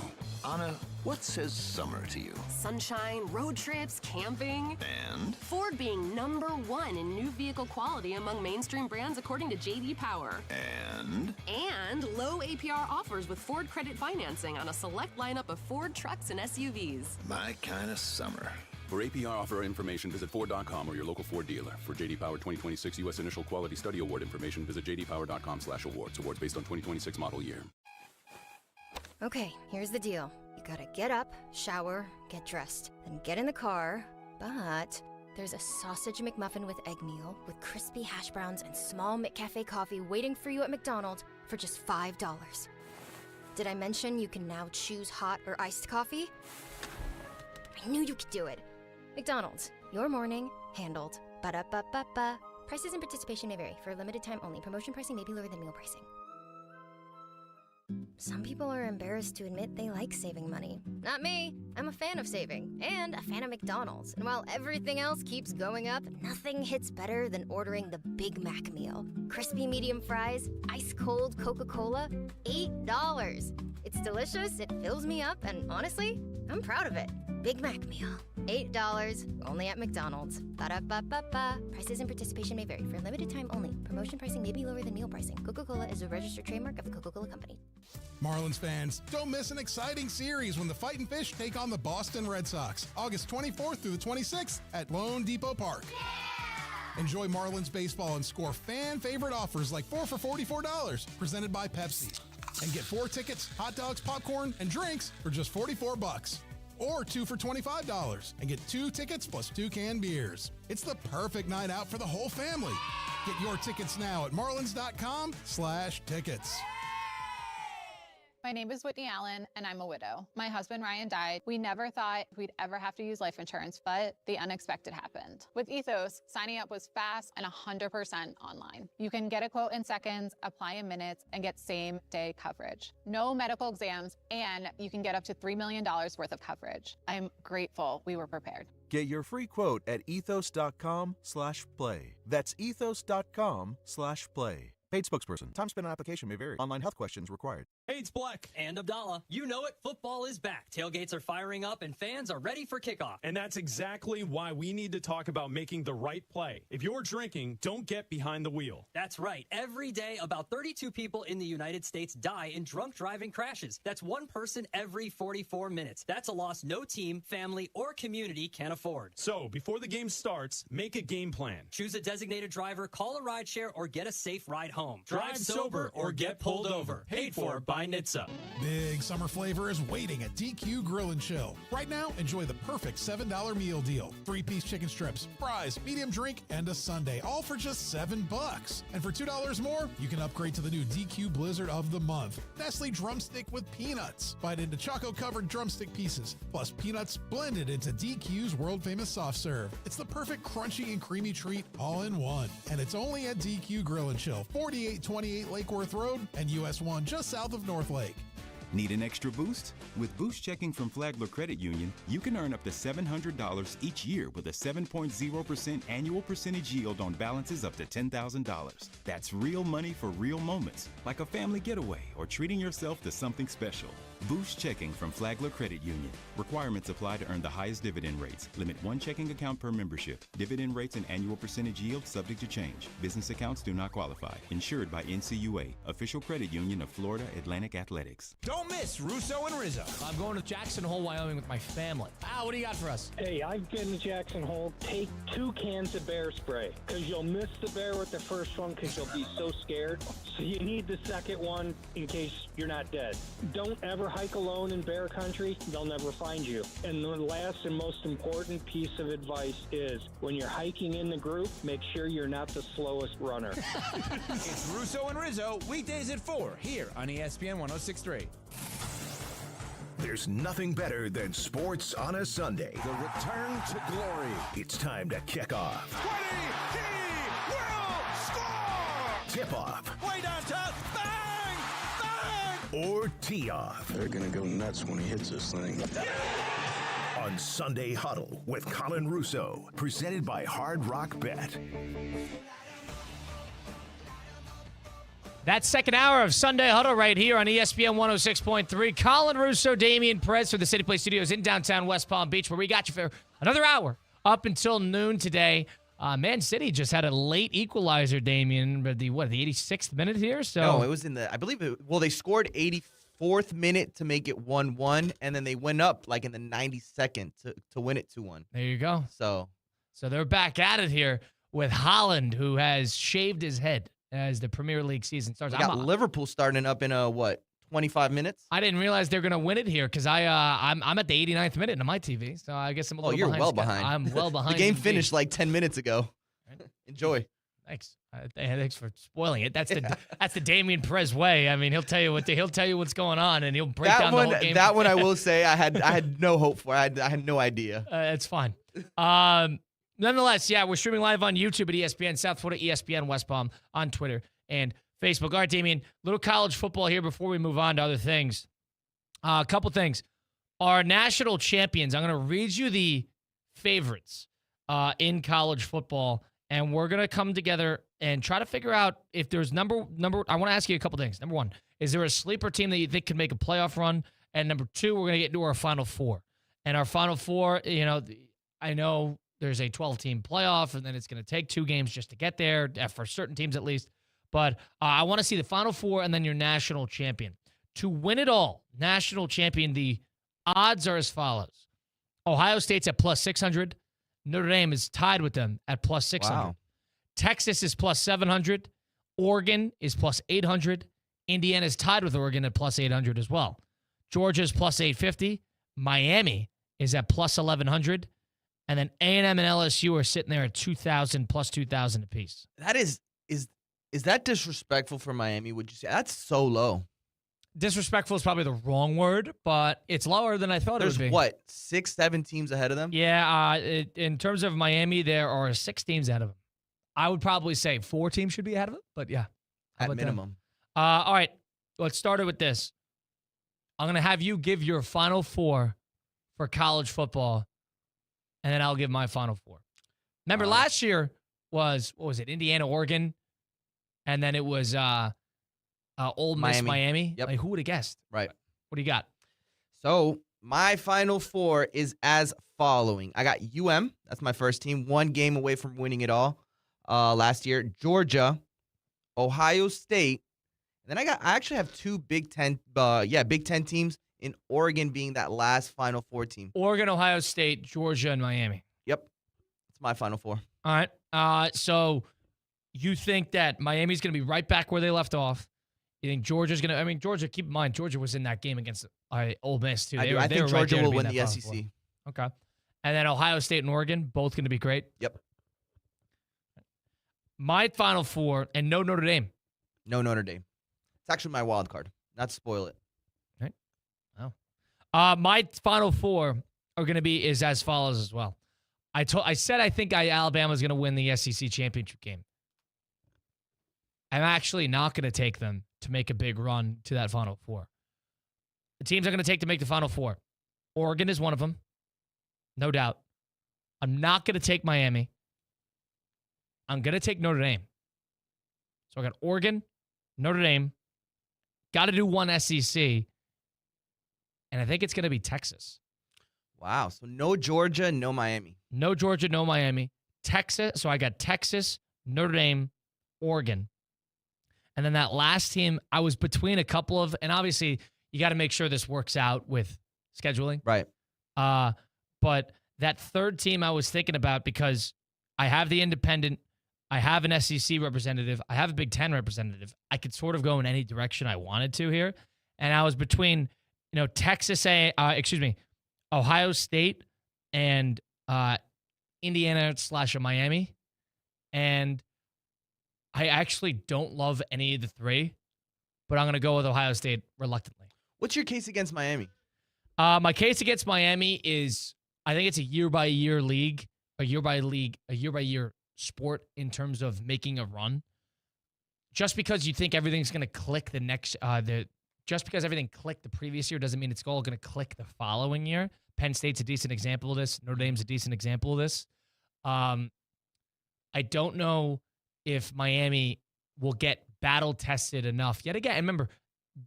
S17: Anna, what says summer to you?
S18: Sunshine, road trips, camping.
S17: And?
S18: Ford being #1 in new vehicle quality among mainstream brands according to J.D. Power.
S17: And?
S18: And low APR offers with Ford credit financing on a select lineup of Ford trucks and SUVs.
S17: My kind of summer.
S16: For APR offer information, visit Ford.com or your local Ford dealer. For J.D. Power 2026 U.S. Initial Quality Study Award information, visit jdpower.com/awards. Awards based on 2026 model year.
S22: Okay, here's the deal. You gotta get up, shower, get dressed, then get in the car, but there's a sausage McMuffin with egg meal, with crispy hash browns and small McCafe coffee waiting for you at McDonald's for just $5. Did I mention you can now choose hot or iced coffee? I knew you could do it. McDonald's, your morning, handled. Ba-da-ba-ba-ba. Prices and participation may vary. For a limited time only. Promotion pricing may be lower than meal pricing. Some people are embarrassed to admit they like saving money. Not me. I'm a fan of saving, and a fan of McDonald's. And while everything else keeps going up, nothing hits better than ordering the Big Mac meal. Crispy medium fries, ice-cold Coca-Cola, $8. It's delicious, it fills me up, and honestly, I'm proud of it. Big Mac meal, $8, only at McDonald's. Ba-da-ba-ba-ba. Prices and participation may vary. For a limited time only. Promotion pricing may be lower than meal pricing. Coca-Cola is a registered trademark of the Coca-Cola Company.
S11: Marlins fans, don't miss an exciting series when the Fightin' Fish take on the Boston Red Sox, August 24th through the 26th at Lone Depot Park. Enjoy Marlins baseball and score fan-favorite offers like 4 for $44, presented by Pepsi. And get 4 tickets, hot dogs, popcorn, and drinks for just $44. Or 2 for $25 and get 2 tickets plus 2 canned beers. It's the perfect night out for the whole family. Get your tickets now at marlins.com/tickets.
S24: My name is Whitney Allen, and I'm a widow. My husband, Ryan, died. We never thought we'd ever have to use life insurance, but the unexpected happened. With Ethos, signing up was fast and 100% online. You can get a quote in seconds, apply in minutes, and get same-day coverage. No medical exams, and you can get up to $3 million worth of coverage. I'm grateful we were prepared.
S25: Get your free quote at ethos.com/play. That's ethos.com/play.
S3: Paid spokesperson. Time spent on application may vary. Online health questions required.
S9: Hey, it's Black. And Abdallah. You know it. Football is back. Tailgates are firing up and fans are ready for kickoff.
S10: And that's exactly why we need to talk about making the right play. If you're drinking, don't get behind the wheel.
S9: That's right. Every day, about 32 people in the United States die in drunk driving crashes. That's one person every 44 minutes. That's a loss no team, family, or community can afford.
S10: So, before the game starts, make a game plan.
S9: Choose a designated driver, call a rideshare, or get a safe ride home. Drive sober or get pulled over. Paid for by NHTSA.
S11: Big summer flavor is waiting at DQ Grill and Chill. Right now, enjoy the perfect $7 meal deal. 3-piece chicken strips, fries, medium drink, and a sundae, all for just $7. And for $2 more, you can upgrade to the new DQ Blizzard of the Month. Nestle drumstick with peanuts. Bite into choco-covered drumstick pieces, plus peanuts blended into DQ's world-famous soft serve. It's the perfect crunchy and creamy treat all in one. And it's only at DQ Grill and Chill, 4828 Lake Worth Road and US 1 just south of North Lake.
S19: Need an extra boost? With Boost Checking from Flagler Credit Union, you can earn up to $700 each year with a 7.0% annual percentage yield on balances up to $10,000. That's real money for real moments, like a family getaway or treating yourself to something special. Boost Checking from Flagler Credit Union. Requirements apply to earn the highest dividend rates. Limit one checking account per membership. Dividend rates and annual percentage yield subject to change. Business accounts do not qualify. Insured by NCUA, official credit union of Florida Atlantic Athletics.
S2: Don't miss Russo and Rizzo. I'm going to Jackson Hole, Wyoming with my family. What do you got for us?
S12: Hey, I've been to Jackson Hole. Take 2 cans of bear spray because you'll miss the bear with the first one because you'll be so scared. So you need the second one in case you're not dead. Don't ever hike alone in bear country. They'll never find you. And the last and most important piece of advice is when you're hiking in the group, make sure you're not the slowest runner.
S5: It's Russo and Rizzo, weekdays at 4 here on ESPN 106.3.
S4: There's nothing better than sports on a Sunday.
S17: The return to glory.
S4: It's time to kick off.
S17: 20, he will score!
S4: Tip off.
S17: Way down top, bang! Bang!
S4: Or tee off.
S17: They're gonna go nuts when he hits this thing.
S4: On Sunday Huddle with Colin Russo. Presented by Hard Rock Bet.
S7: That second hour of Sunday Huddle right here on ESPN 106.3. Colin Russo, Damian Perez for the City Play Studios in downtown West Palm Beach, where we got you for another hour up until noon today. Man City just had a late equalizer, Damian, but the 86th minute here? So
S8: no, it was in the, I believe, they scored 84th minute to make it 1-1, and then they went up like in the 92nd to win it 2-1.
S7: There you go.
S8: So
S7: they're back at it here with Haaland, who has shaved his head as the Premier League season starts.
S8: We got Liverpool starting up in 25 minutes?
S7: I didn't realize they're going to win it here because I'm at the 89th minute on my TV, so I guess I'm a little behind.
S8: Oh, you're well behind.
S7: I'm well behind.
S8: The game finished like 10 minutes ago. Right. Enjoy.
S7: Thanks. Thanks for spoiling it. That's the Damian Perez way. I mean, he'll tell you what's going on, and he'll break down the whole game.
S8: That one I will say I had no hope for. I had no idea.
S7: It's fine. Nonetheless, yeah, we're streaming live on YouTube at ESPN South Florida, ESPN West Palm, on Twitter and Facebook. All right, Damian, little college football here before we move on to other things. A couple things. Our national champions, I'm going to read you the favorites in college football, and we're going to come together and try to figure out if there's number. I want to ask you a couple things. Number one, is there a sleeper team that you think can make a playoff run? And number two, we're going to get into our Final Four. And our Final Four, I know there's a 12-team playoff, and then it's going to take 2 games just to get there, for certain teams at least. But I want to see the Final Four and then your national champion. To win it all, national champion, the odds are as follows. Ohio State's at plus 600. Notre Dame is tied with them at plus 600.
S8: Wow.
S7: Texas is plus 700. Oregon is plus 800. Indiana is tied with Oregon at plus 800 as well. Georgia's plus 850. Miami is at plus 1,100. And then A&M and LSU are sitting there at 2,000 plus 2,000 apiece.
S8: That is that disrespectful for Miami, would you say? That's so low.
S7: Disrespectful is probably the wrong word, but it's lower than I thought it would be.
S8: There's what, 6-7 teams ahead of them?
S7: Yeah, in terms of Miami, there are 6 teams ahead of them. I would probably say 4 teams should be ahead of them, but yeah.
S8: At minimum.
S7: All right, let's start it with this. I'm going to have you give your Final Four for college football, and then I'll give my Final Four. Remember, last year was, Indiana, Oregon, and then it was Ole Miss, Miami.
S8: Yep.
S7: Like, who would have guessed?
S8: Right.
S7: What do you got?
S8: So my Final Four is as following. I got UM. That's my first team. 1 game away from winning it all last year. Georgia, Ohio State. And then I actually have 2 Big Ten teams, in Oregon being that last Final Four team.
S7: Oregon, Ohio State, Georgia, and Miami.
S8: Yep. It's my Final Four.
S7: All right. So you think that Miami's going to be right back where they left off? You think Georgia's going to – I mean, Georgia, keep in mind, Georgia was in that game against Ole Miss, too.
S8: I think Georgia will win the SEC.
S7: Okay. And then Ohio State and Oregon, both going to be great?
S8: Yep.
S7: My Final Four, and no Notre Dame.
S8: No Notre Dame. It's actually my wild card. Not to spoil it.
S7: Right. Oh. My Final Four are going to be is as follows as well. I said I think Alabama's going to win the SEC championship game. I'm actually not going to take them to make a big run to that Final Four. The teams I'm going to take to make the Final Four. Oregon is one of them. No doubt. I'm not going to take Miami. I'm going to take Notre Dame. So I got Oregon, Notre Dame. Got to do one SEC. And I think it's going to be Texas.
S8: Wow. So no Georgia, no Miami.
S7: No Georgia, no Miami. Texas. So I got Texas, Notre Dame, Oregon. And then that last team, I was between a couple of, and obviously you got to make sure this works out with scheduling.
S8: Right.
S7: But that third team I was thinking about because I have the independent, I have an SEC representative, I have a Big Ten representative. I could sort of go in any direction I wanted to here. And I was between, Ohio State and Indiana/Miami. And I actually don't love any of the three, but I'm going to go with Ohio State reluctantly.
S8: What's your case against Miami?
S7: My case against Miami is I think it's a year-by-year league, a year-by-year sport in terms of making a run. Just because you think everything's going to click just because everything clicked the previous year doesn't mean it's all going to click the following year. Penn State's a decent example of this. Notre Dame's a decent example of this. I don't know if Miami will get battle-tested enough. Yet again, remember,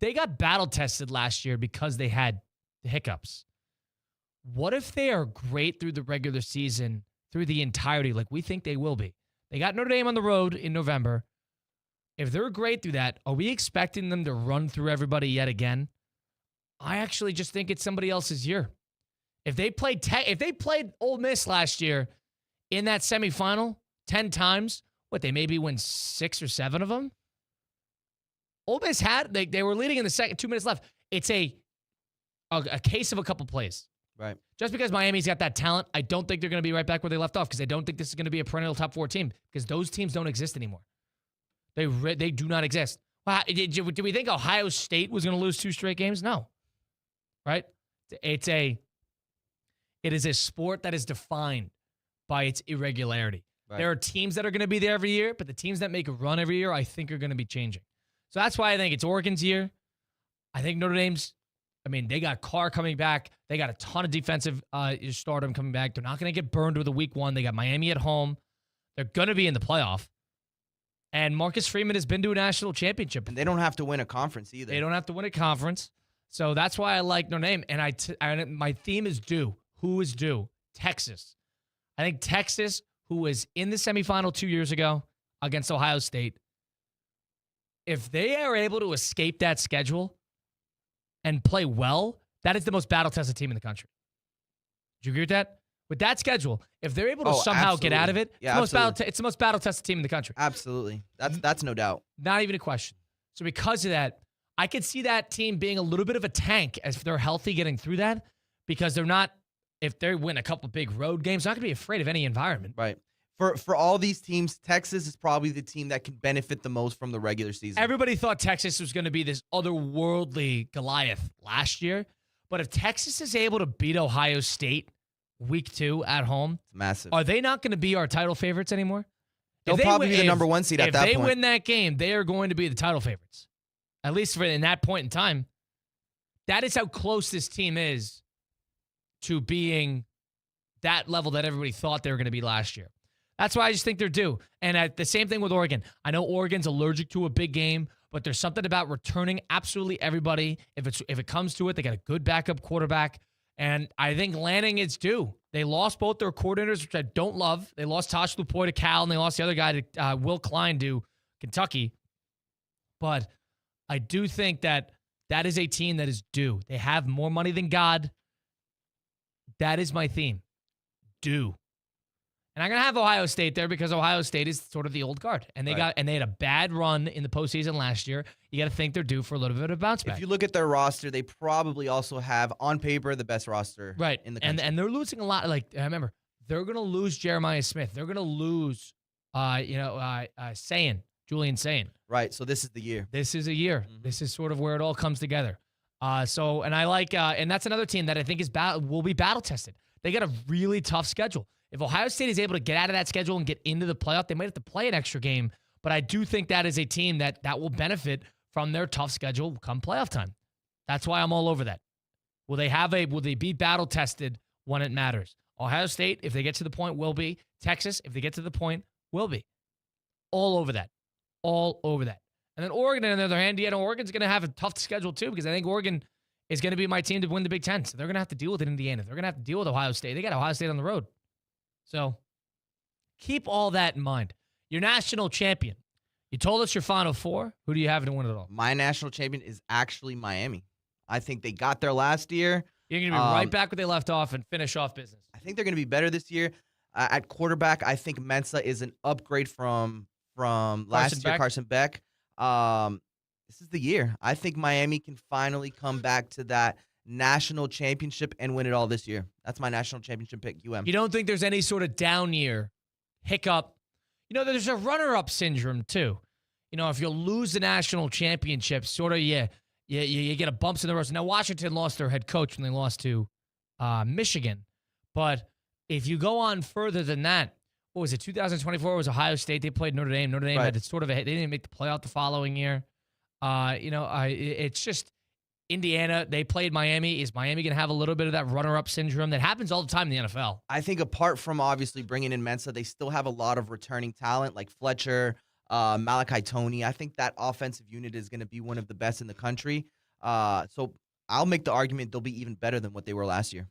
S7: they got battle-tested last year because they had the hiccups. What if they are great through the regular season, through the entirety, like we think they will be? They got Notre Dame on the road in November. If they're great through that, are we expecting them to run through everybody yet again? I actually just think it's somebody else's year. If they played Ole Miss last year in that semifinal 10 times, they maybe win 6 or 7 of them? Ole Miss they were leading in the second, 2 minutes left. It's a case of a couple plays.
S8: Right.
S7: Just because Miami's got that talent, I don't think they're going to be right back where they left off because I don't think this is going to be a perennial top 4 team because those teams don't exist anymore. They do not exist. Well, did we think Ohio State was going to lose 2 straight games? No. Right? It is a sport that is defined by its irregularity. Right. There are teams that are going to be there every year, but the teams that make a run every year, I think, are going to be changing. So that's why I think it's Oregon's year. I think Notre Dame's, they got Carr coming back. They got a ton of defensive stardom coming back. They're not going to get burned with a week 1. They got Miami at home. They're going to be in the playoff. And Marcus Freeman has been to a national championship.
S8: And they don't have to win a conference either.
S7: They don't have to win a conference. So that's why I like Notre Dame. And my theme is due. Who is due? Texas. I think Texas, who was in the semifinal 2 years ago against Ohio State, if they are able to escape that schedule and play well, that is the most battle-tested team in the country. Do you agree with that? With that schedule, if they're able to somehow get out of it, it's the most battle-tested team in the country.
S8: Absolutely. That's no doubt.
S7: Not even a question. So because of that, I could see that team being a little bit of a tank as if they're healthy getting through that because they're not, if they win a couple big road games, they're not going to be afraid of any environment.
S8: Right. For all these teams, Texas is probably the team that can benefit the most from the regular season.
S7: Everybody thought Texas was going to be this otherworldly Goliath last year. But if Texas is able to beat Ohio State week 2 at home,
S8: it's massive.
S7: Are they not going to be our title favorites anymore?
S8: They'll probably be the number 1 seed at that point.
S7: If they win that game, they are going to be the title favorites. At least in that point in time. That is how close this team is to being that level that everybody thought they were going to be last year. That's why I just think they're due. And the same thing with Oregon. I know Oregon's allergic to a big game, but there's something about returning absolutely everybody. If it comes to it, they got a good backup quarterback. And I think Lanning is due. They lost both their coordinators, which I don't love. They lost Tosh Lupoy to Cal, and they lost the other guy to Will Klein to Kentucky. But I do think that is a team that is due. They have more money than God. That is my theme. Due. And I'm going to have Ohio State there because Ohio State is sort of the old guard. And they they had a bad run in the postseason last year. You got to think they're due for a little bit of a bounce back.
S8: If you look at their roster, they probably also have, on paper, the best roster in the country.
S7: And they're losing a lot. Like, I remember, they're going to lose Jeremiah Smith. They're going to lose, Julian Sayin.
S8: Right, so this is the year.
S7: This is a year. Mm-hmm. This is sort of where it all comes together. And I like, and that's another team that I think will be battle-tested. They got a really tough schedule. If Ohio State is able to get out of that schedule and get into the playoff, they might have to play an extra game. But I do think that is a team that will benefit from their tough schedule come playoff time. That's why I'm all over that. Will they be battle tested when it matters? Ohio State, if they get to the point, will be. Texas, if they get to the point, will be. All over that. All over that. And then Oregon, on the other hand, Oregon's going to have a tough schedule too because I think Oregon is going to be my team to win the Big Ten. So they're going to have to deal with Indiana. They're going to have to deal with Ohio State. They got Ohio State on the road. So keep all that in mind. Your national champion. You told us your Final Four. Who do you have to win it all?
S8: My national champion is actually Miami. I think they got there last year.
S7: You're going to be right back where they left off and finish off business.
S8: I think they're going to be better this year. At quarterback, I think Mensa is an upgrade from last year, Carson Beck. This is the year. I think Miami can finally come back to that national championship and win it all this year. That's my national championship pick, UM.
S7: You don't think there's any sort of down year, hiccup? There's a runner-up syndrome, too. If you lose the national championship, sort of, you get a bumps in the road. Now, Washington lost their head coach when they lost to Michigan. But if you go on further than that, what was it, 2024 was Ohio State. They played Notre Dame. Notre Dame had sort of they didn't make the playoff the following year. It's just Indiana. They played Miami. Is Miami going to have a little bit of that runner-up syndrome that happens all the time in the NFL?
S8: I think apart from obviously bringing in Mensa, they still have a lot of returning talent like Fletcher, Malachi Toney. I think that offensive unit is going to be one of the best in the country. So I'll make the argument they'll be even better than what they were last year.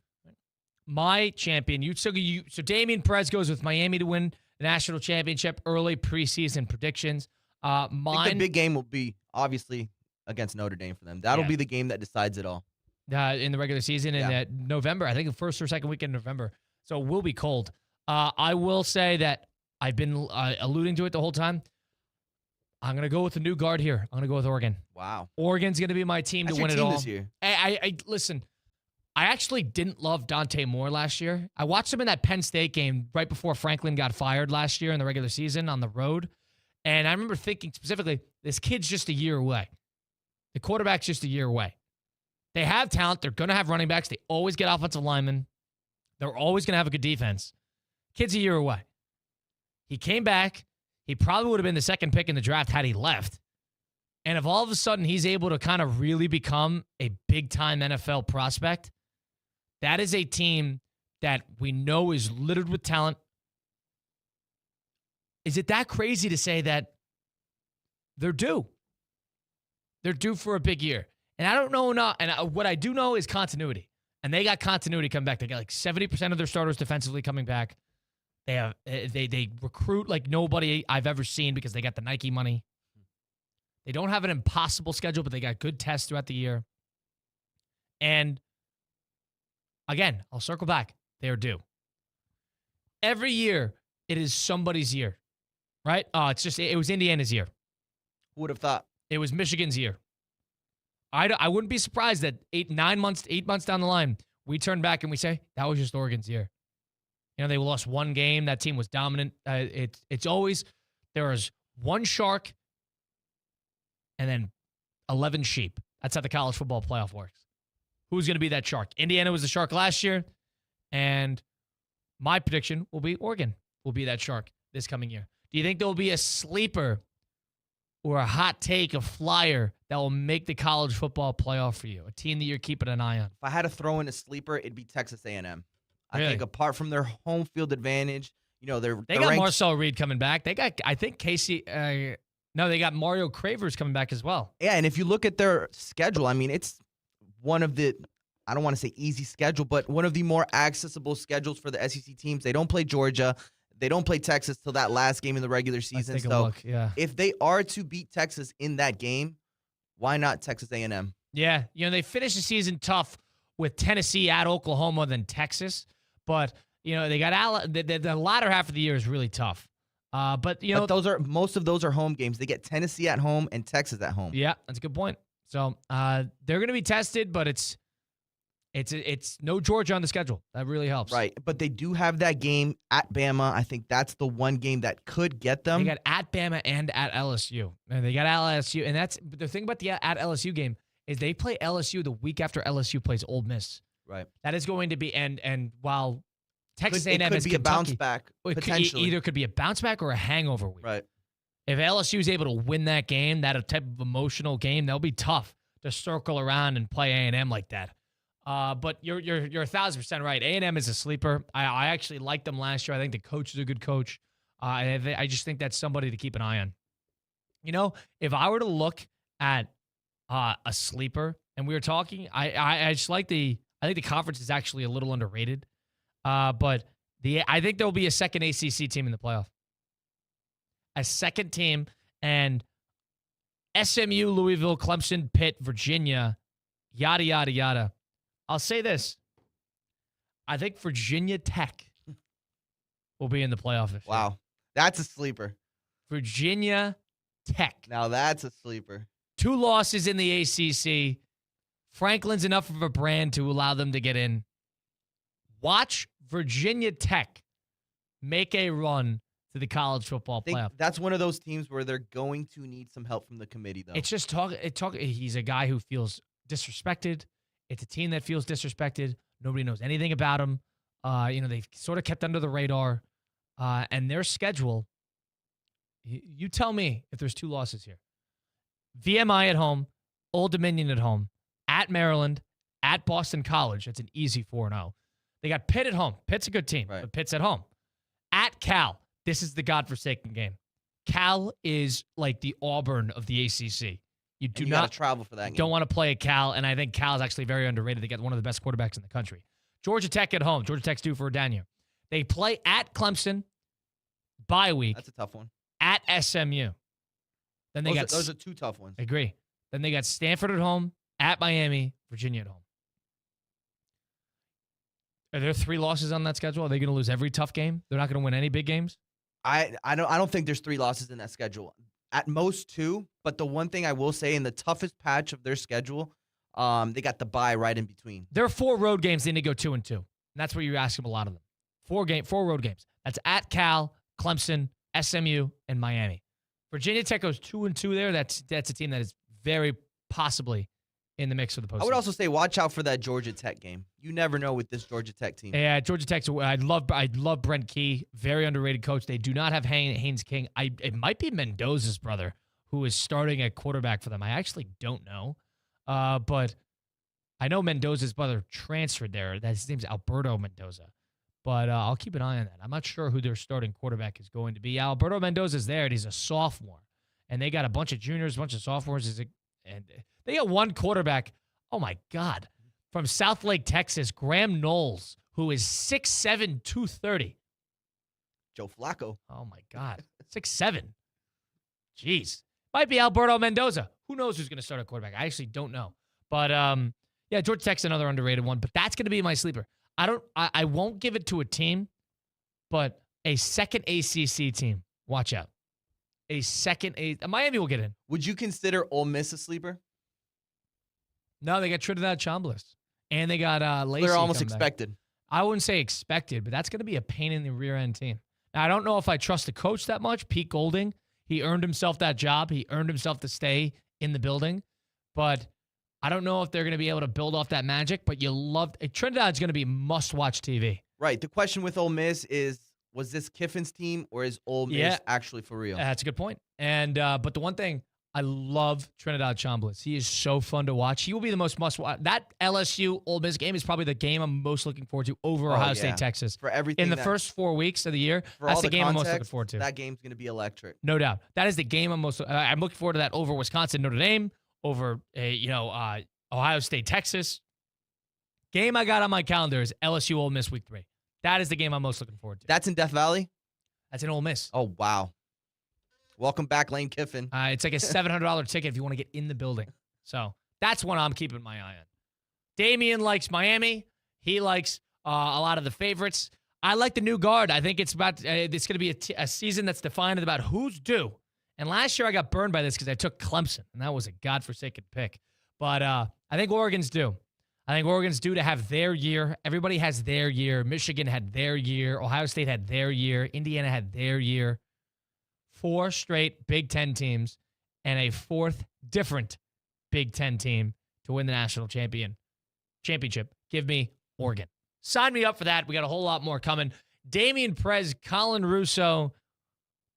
S7: My champion, so Damian Perez goes with Miami to win the national championship. Early preseason predictions.
S8: I think the big game will be obviously against Notre Dame for them. That'll be the game that decides it all.
S7: In the regular season in November, I think the first or second weekend in November. So it will be cold. I will say that I've been alluding to it the whole time. I'm going to go with the new guard here. I'm going to go with Oregon.
S8: Wow.
S7: Oregon's going to be my team
S8: That's
S7: to win
S8: your
S7: it
S8: team
S7: all.
S8: This year.
S7: Listen, I actually didn't love Dante Moore last year. I watched him in that Penn State game right before Franklin got fired last year in the regular season on the road. And I remember thinking specifically, this kid's just a year away. The quarterback's just a year away. They have talent. They're going to have running backs. They always get offensive linemen. They're always going to have a good defense. Kid's a year away. He came back. He probably would have been the second pick in the draft had he left. And if all of a sudden he's able to kind of really become a big-time NFL prospect, that is a team that we know is littered with talent. Is it that crazy to say that they're due? They're due for a big year. And I don't know enough. And what I do know is continuity. And they got continuity coming back. They got like 70% of their starters defensively coming back. They recruit like nobody I've ever seen because they got the Nike money. They don't have an impossible schedule, but they got good tests throughout the year. And again, I'll circle back. They're due. Every year, it is somebody's year, right? It was Indiana's year.
S8: Who would have thought?
S7: It was Michigan's year. I wouldn't be surprised that 8 months down the line, we turn back and we say, that was just Oregon's year. They lost one game. That team was dominant. It's always, there is one shark and then 11 sheep. That's how the college football playoff works. Who's going to be that shark? Indiana was the shark last year, and my prediction will be Oregon will be that shark this coming year. Do you think there will be a sleeper or a hot take, a flyer that will make the college football playoff for you? A team that you're keeping an eye on?
S8: If I had to throw in a sleeper, it'd be Texas A&M. I
S7: Really?
S8: think apart from their home field advantage, They
S7: got
S8: ranked,
S7: Marcel Reed coming back. They got, I think, Casey. No, they got Mario Cravers coming back as well.
S8: Yeah, and if you look at their schedule, I mean, it's one of the, I don't want to say easy schedule, but one of the more accessible schedules for the SEC teams. They don't play Georgia. They don't play Texas till that last game in the regular season.
S7: Let's take a look. Yeah.
S8: If they are to beat Texas in that game, why not Texas A&M?
S7: Yeah, they finished the season tough with Tennessee at Oklahoma than Texas, but they got the latter half of the year is really tough. But
S8: most of those are home games. They get Tennessee at home and Texas at home.
S7: Yeah, that's a good point. So they're going to be tested, but it's no Georgia on the schedule. That really helps.
S8: Right, but they do have that game at Bama. I think that's the one game that could get them.
S7: They got at Bama and at LSU. And they got at LSU. And that's the thing about the at LSU game is they play LSU the week after LSU plays Ole Miss.
S8: Right.
S7: That is going to be, and while Texas A&M
S8: could
S7: is
S8: be
S7: Kentucky,
S8: a bounce back, potentially.
S7: Either could be a bounce back or a hangover week.
S8: Right.
S7: If LSU is able to win that game, that type of emotional game, that'll be tough to circle around and play A&M like that. But you're 1,000% right. A&M is a sleeper. I actually liked them last year. I think the coach is a good coach. I just think that's somebody to keep an eye on. If I were to look at a sleeper, and we were talking, I just like I think the conference is actually a little underrated. But I think there will be a second ACC team in the playoff. A second team, and SMU, Louisville, Clemson, Pitt, Virginia, yada, yada, yada. I'll say this. I think Virginia Tech will be in the playoff this year.
S8: Wow. That's a sleeper.
S7: Virginia Tech.
S8: Now that's a sleeper.
S7: 2 losses in the ACC. Franklin's enough of a brand to allow them to get in. Watch Virginia Tech make a run to the college football playoff.
S8: That's one of those teams where they're going to need some help from the committee, though.
S7: It's just talk. He's a guy who feels disrespected. It's a team that feels disrespected. Nobody knows anything about him. They've sort of kept under the radar. And their schedule, you tell me if there's 2 losses here. VMI at home, Old Dominion at home, at Maryland, at Boston College. That's an easy 4-0. They got Pitt at home. Pitt's a good team,
S8: right.
S7: But Pitt's at home. At Cal, this is the godforsaken game. Cal is like the Auburn of the ACC. You
S8: got to travel for that game.
S7: Don't want to play at Cal, and I think Cal is actually very underrated. They got one of the best quarterbacks in the country. Georgia Tech at home. Georgia Tech's due for a down year. They play at Clemson, bye week.
S8: That's a tough one.
S7: At SMU. Then
S8: those are 2 tough ones.
S7: I agree. Then they got Stanford at home, at Miami, Virginia at home. Are there 3 losses on that schedule? Are they going to lose every tough game? They're not going to win any big games?
S8: I don't think there's 3 losses in that schedule. At most 2, but the one thing I will say in the toughest patch of their schedule, they got the bye right in between.
S7: There are 4 road games. They need to go 2-2. And that's where you ask them a lot of them. 4 road games. That's at Cal, Clemson, SMU, and Miami. Virginia Tech goes 2-2 there. That's a team that is very possibly in the mix for the postseason.
S8: I would also say watch out for that Georgia Tech game. You never know with this Georgia Tech team.
S7: Yeah, Georgia Tech's. I love Brent Key, very underrated coach. They do not have Haynes King. It might be Mendoza's brother who is starting at quarterback for them. I actually don't know, but I know Mendoza's brother transferred there. His name's Alberto Mendoza, but I'll keep an eye on that. I'm not sure who their starting quarterback is going to be. Alberto Mendoza's there, and he's a sophomore, and they got a bunch of juniors, a bunch of sophomores, and they got one quarterback. Oh my God. From South Lake, Texas, Graham Knowles, who is 6'7", 230.
S8: Joe Flacco.
S7: Oh, my God. 6'7". Jeez. Might be Alberto Mendoza. Who knows who's going to start a quarterback? I actually don't know. But, yeah, Georgia Tech's another underrated one. But that's going to be my sleeper. I won't give it to a team, but a second ACC team. Watch out. Miami will get in.
S8: Would you consider Ole Miss a sleeper?
S7: No, they got Trinidad Chambliss. And they got Lacey.
S8: They're almost expected.
S7: I wouldn't say expected, but that's going to be a pain in the rear end team. Now, I don't know if I trust the coach that much, Pete Golding. He earned himself that job. He earned himself to stay in the building. But I don't know if they're going to be able to build off that magic. But Trinidad's going to be must-watch TV.
S8: Right. The question with Ole Miss is, was this Kiffin's team or is Ole Miss actually for real?
S7: That's a good point. And but the one thing, I love Trinidad Chambliss. He is so fun to watch. He will be the most must-watch. That LSU Ole Miss game is probably the game I'm most looking forward to over Ohio State, Texas.
S8: For everything
S7: in the first 4 weeks of the year, that's the game I'm most looking forward to.
S8: That game's going to be electric.
S7: No doubt. That is the game I'm looking forward to. That over Wisconsin, Notre Dame, over Ohio State, Texas. Game I got on my calendar is LSU Ole Miss Week 3. That is the game I'm most looking forward to.
S8: That's in Death Valley?
S7: That's in Ole Miss.
S8: Oh, wow. Welcome back, Lane Kiffin.
S7: It's like a $700 ticket if you want to get in the building. So that's one I'm keeping my eye on. Damian likes Miami. He likes a lot of the favorites. I like the new guard. I think it's going to be a season that's defined about who's due. And last year I got burned by this because I took Clemson, and that was a godforsaken pick. But I think Oregon's due. I think Oregon's due to have their year. Everybody has their year. Michigan had their year. Ohio State had their year. Indiana had their year. 4 straight Big Ten teams and a 4th different Big Ten team to win the national championship. Give me Oregon. Sign me up for that. We got a whole lot more coming. Damian Prez, Colin Russo.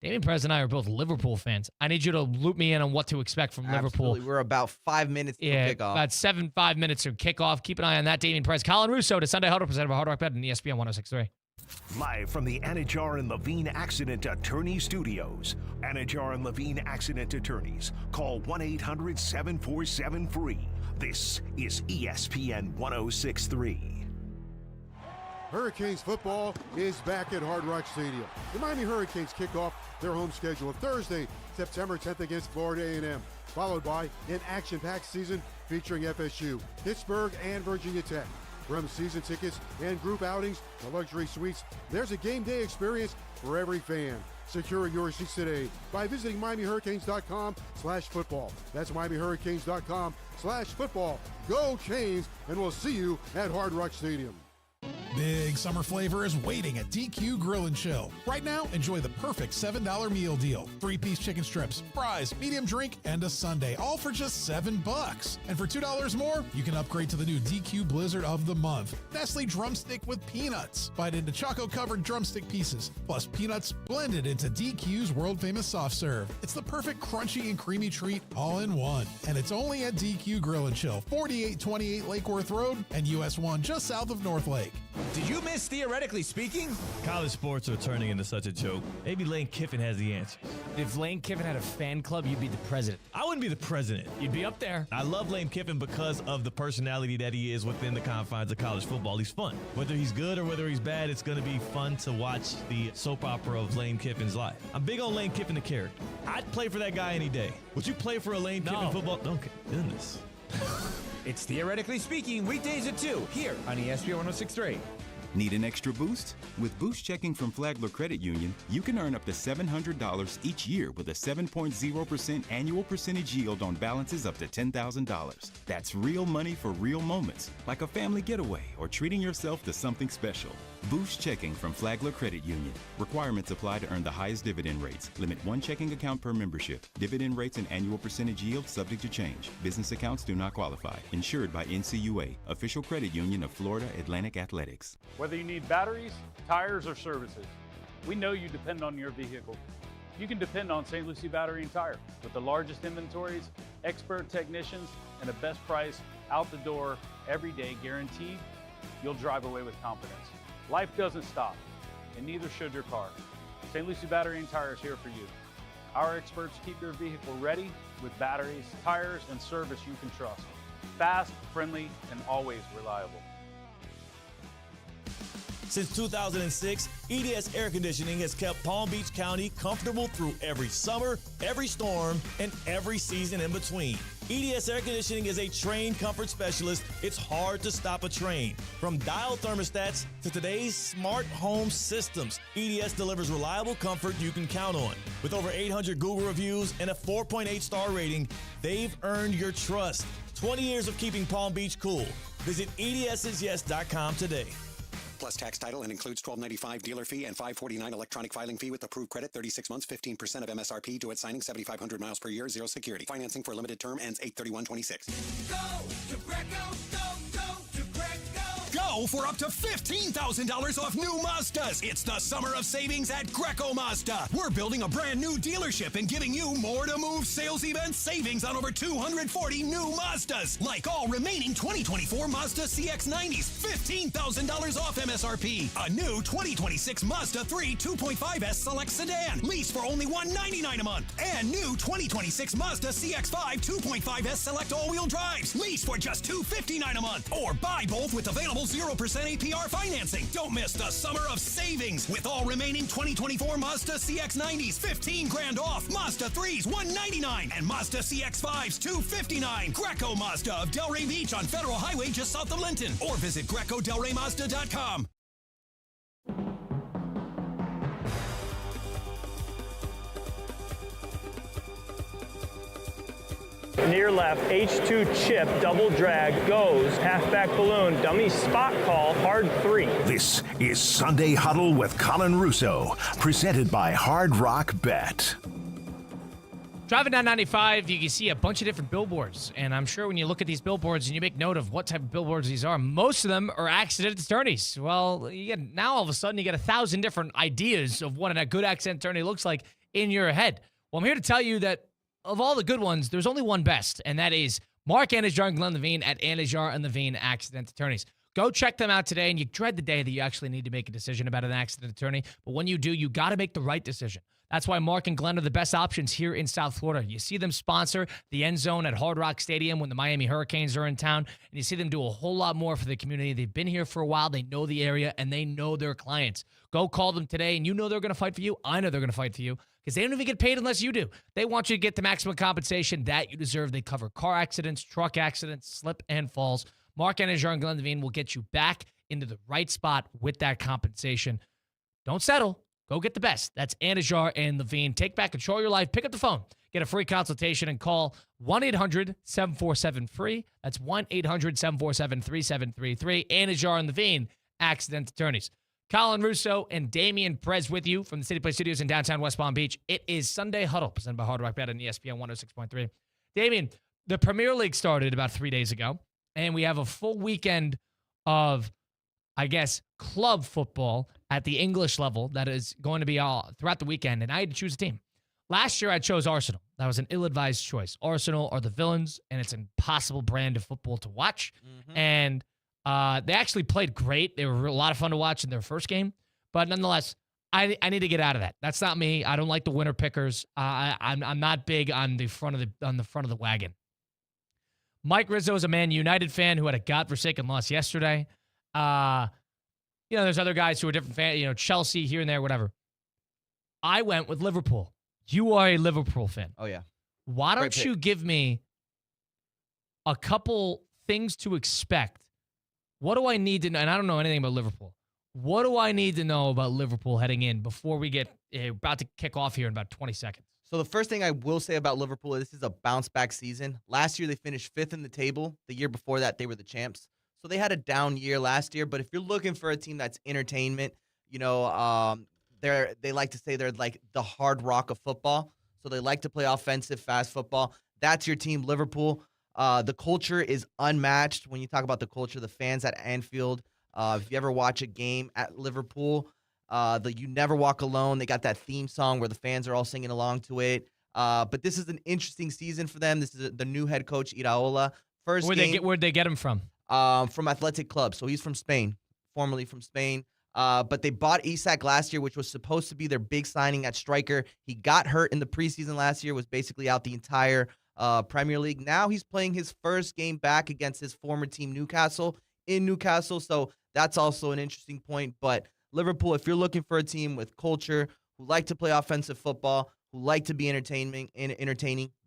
S7: Damian Prez and I are both Liverpool fans. I need you to loop me in on what to expect from Liverpool.
S8: We're about 5 minutes to kickoff.
S7: About 5 minutes to kickoff. Keep an eye on that. Damian Prez, Colin Russo to Sunday Huddle, presented by Hard Rock Bet and ESPN 106.3.
S4: Live from the Anajar and Levine Accident Attorney Studios. Anajar and Levine Accident Attorneys. Call 1-800-747-FREE. This is ESPN 106.3.
S1: Hurricanes football is back at Hard Rock Stadium. The Miami Hurricanes kick off their home schedule Thursday, September 10th against Florida A&M, followed by an action-packed season featuring FSU, Pittsburgh, and Virginia Tech. From season tickets and group outings to luxury suites, there's a game day experience for every fan. Secure your seats today by visiting MiamiHurricanes.com/football. That's MiamiHurricanes.com/football. Go Canes, and we'll see you at Hard Rock Stadium.
S11: Big summer flavor is waiting at DQ Grill & Chill. Right now, enjoy the perfect $7 meal deal. 3-piece chicken strips, fries, medium drink, and a sundae, all for just $7. And for $2 more, you can upgrade to the new DQ Blizzard of the Month. Nestle drumstick with peanuts. Bite into choco-covered drumstick pieces, plus peanuts blended into DQ's world-famous soft serve. It's the perfect crunchy and creamy treat all in one. And it's only at DQ Grill & Chill, 4828 Lake Worth Road and US 1 just south of North Lake.
S5: Did you miss Theoretically Speaking?
S2: College sports are turning into such a joke. Maybe Lane Kiffin has the answers.
S7: If Lane Kiffin had a fan club, you'd be the president.
S2: I wouldn't be the president.
S7: You'd be up there.
S2: I love Lane Kiffin because of the personality that he is within the confines of college football. He's fun. Whether he's good or whether he's bad, it's going to be fun to watch the soap opera of Lane Kiffin's life. I'm big on Lane Kiffin, the character. I'd play for that guy any day. Would you play for a Lane Kiffin football? Okay, goodness.
S5: It's Theoretically Speaking, weekdays at 2, here on ESPN 106.3.
S19: Need an extra boost? With Boost Checking from Flagler Credit Union, you can earn up to $700 each year with a 7.0% annual percentage yield on balances up to $10,000. That's real money for real moments, like a family getaway or treating yourself to something special. Boost Checking from Flagler Credit Union. Requirements apply to earn the highest dividend rates. Limit 1 checking account per membership. Dividend rates and annual percentage yield subject to change. Business accounts do not qualify. Insured by NCUA, official credit union of Florida Atlantic Athletics.
S14: Whether you need batteries, tires, or services, we know you depend on your vehicle. You can depend on St. Lucie Battery and Tire with the largest inventories, expert technicians, and the best price out the door every day guaranteed. You'll drive away with confidence. Life doesn't stop, and neither should your car. St. Lucie Battery and Tire is here for you. Our experts keep your vehicle ready with batteries, tires, and service you can trust. Fast, friendly, and always reliable.
S2: Since 2006, EDS Air Conditioning has kept Palm Beach County comfortable through every summer, every storm, and every season in between. EDS Air Conditioning is a trained comfort specialist. It's hard to stop a train. From dial thermostats to today's smart home systems, EDS delivers reliable comfort you can count on. With over 800 Google reviews and a 4.8 star rating, they've earned your trust. 20 years of keeping Palm Beach cool. Visit EDSisyes.com today.
S15: Plus tax title and includes $12.95 dealer fee and $5.49 electronic filing fee with approved credit, 36 months, 15% of MSRP due at signing, 7,500 miles per year, 0 security. Financing for a limited term ends 8/31/26.
S17: Go to Greco, go to Greco.
S2: Go
S6: Go for up to $15,000 off new Mazdas. It's the summer of savings at Greco Mazda. We're building a brand new dealership and giving you more to move sales event savings on over 240 new Mazdas. Like all remaining 2024 Mazda CX-90s, $15,000 off MSRP. A new 2026 Mazda 3 2.5S Select Sedan, lease for only $199 a month. And new 2026 Mazda CX-5 2.5S Select all-wheel drives, lease for just $259 a month. Or buy both with available 0% APR financing. Don't miss the summer of savings with all remaining 2024 Mazda CX-90s, $15,000 off. Mazda 3s, $199, and Mazda CX-5s, $259. Greco Mazda of Delray Beach on Federal Highway just south of Linton. Or visit GrecoDelrayMazda.com.
S20: Near left, H2 chip, double drag, goes, halfback balloon, dummy spot call, hard 3.
S4: This is Sunday Huddle with Colin Russo, presented by Hard Rock Bet.
S7: Driving down 95, you can see a bunch of different billboards. And I'm sure when you look at these billboards and you make note of what type of billboards these are, most of them are accident attorneys. Well, now all of a sudden you get 1,000 different ideas of what a good accident attorney looks like in your head. Well, I'm here to tell you that of all the good ones, there's only one best, and that is Mark Anajar and Glenn Levine at Anajar and Levine Accident Attorneys. Go check them out today, and you dread the day that you actually need to make a decision about an accident attorney. But when you do, you got to make the right decision. That's why Mark and Glenn are the best options here in South Florida. You see them sponsor the End Zone at Hard Rock Stadium when the Miami Hurricanes are in town, and you see them do a whole lot more for the community. They've been here for a while. They know the area, and they know their clients. Go call them today, and you know they're going to fight for you. I know they're going to fight for you because they don't even get paid unless you do. They want you to get the maximum compensation that you deserve. They cover car accidents, truck accidents, slip and falls. Mark Anajar and Glenn Levine will get you back into the right spot with that compensation. Don't settle. Go get the best. That's Anajar and Levine. Take back control of your life. Pick up the phone. Get a free consultation and call 1-800-747-FREE. That's 1-800-747-3733. Anajar and Levine, Accident Attorneys. Colin Russo and Damian Perez with you from the City Play Studios in downtown West Palm Beach. It is Sunday Huddle, presented by Hard Rock Bet on ESPN 106.3. Damian, the Premier League started about 3 days ago, and we have a full weekend of, I guess, club football at the English level that is going to be all throughout the weekend, and I had to choose a team. Last year, I chose Arsenal. That was an ill-advised choice. Arsenal are the villains, and it's an impossible brand of football to watch. And they actually played great. They were a lot of fun to watch in their first game. But nonetheless, I need to get out of that. That's not me. I don't like the winner pickers. I'm not big on the front of the wagon. Mike Rizzo is a Man United fan who had a godforsaken loss yesterday. There's other guys who are different fans, Chelsea here and there, whatever. I went with Liverpool. You are a Liverpool fan.
S8: Oh, yeah.
S7: Why don't you give me a couple things to expect? What do I need to know? And I don't know anything about Liverpool. What do I need to know about Liverpool heading in before we get about to kick off here in about 20 seconds?
S8: So the first thing I will say about Liverpool is this is a bounce-back season. Last year, they finished 5th in the table. The year before that, they were the champs. So they had a down year last year. But if you're looking for a team that's entertainment, they like to say they're like the Hard Rock of football. So they like to play offensive, fast football. That's your team, Liverpool. The culture is unmatched. When you talk about the culture, the fans at Anfield, if you ever watch a game at Liverpool, You Never Walk Alone, they got that theme song where the fans are all singing along to it. But this is an interesting season for them. This is the new head coach, Iraola.
S7: Where'd they get him from?
S8: From Athletic Club. So he's from Spain, formerly from Spain. But they bought Isak last year, which was supposed to be their big signing at striker. He got hurt in the preseason last year, was basically out the entire Premier League. Now he's playing his first game back against his former team, Newcastle, in Newcastle. So that's also an interesting point. But Liverpool, if you're looking for a team with culture, who like to play offensive football, who like to be entertaining,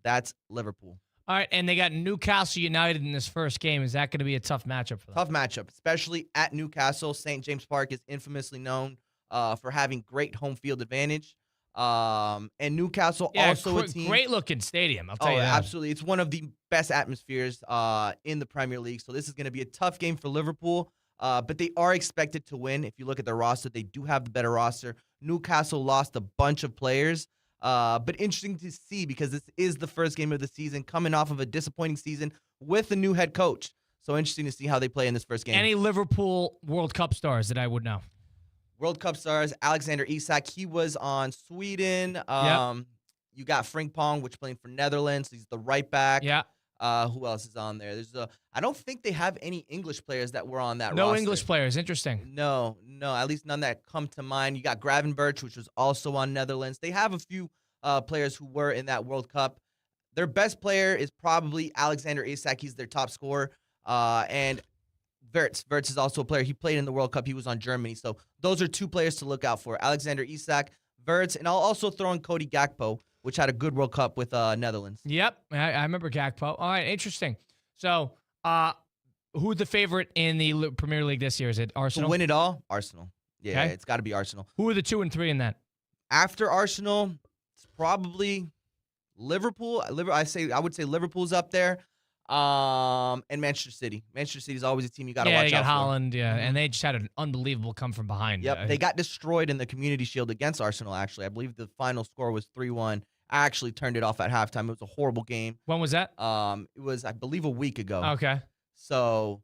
S8: that's Liverpool.
S7: All right, and they got Newcastle United in this first game. Is that going to be a tough matchup for them?
S8: Tough matchup, especially at Newcastle. St. James Park is infamously known for having great home field advantage. And Newcastle also a team.
S7: Great-looking stadium, I'll tell you that.
S8: Absolutely. It's one of the best atmospheres in the Premier League. So this is going to be a tough game for Liverpool. But they are expected to win. If you look at their roster, they do have the better roster. Newcastle lost a bunch of players. But interesting to see because this is the first game of the season coming off of a disappointing season with a new head coach. So interesting to see how they play in this first game.
S7: Any Liverpool World Cup stars that I would know?
S8: World Cup stars, Alexander Isak. He was on Sweden. You got Frimpong, which playing for Netherlands. He's the right back.
S7: Yeah.
S8: Who else is on there? I don't think they have any English players that were on that
S7: No
S8: roster.
S7: English players. Interesting.
S8: No, at least none that come to mind. You got Gravenberch, which was also on Netherlands. They have a few players who were in that World Cup. Their best player is probably Alexander Isak. He's their top scorer. And Wirtz is also a player. He played in the World Cup. He was on Germany. So those are two players to look out for. Alexander Isak, Wirtz, and I'll also throw in Cody Gakpo, which had a good World Cup with Netherlands.
S7: Yep, I remember Gakpo. All right, interesting. So, who's the favorite in the Premier League this year? Is it Arsenal?
S8: To win it all, Arsenal. Yeah,
S7: Okay.
S8: it's got to be Arsenal.
S7: Who are the 2 and 3 in that?
S8: After Arsenal, it's probably Liverpool. I would say Liverpool's up there. And Manchester City. Manchester City is always a team you got to watch out for.
S7: Yeah, you got Holland, and they just had an unbelievable come from behind.
S8: Yep, they got destroyed in the Community Shield against Arsenal, actually. I believe the final score was 3-1. I actually turned it off at halftime. It was a horrible game.
S7: When was that?
S8: It was, I believe, a week ago.
S7: Okay.
S8: So,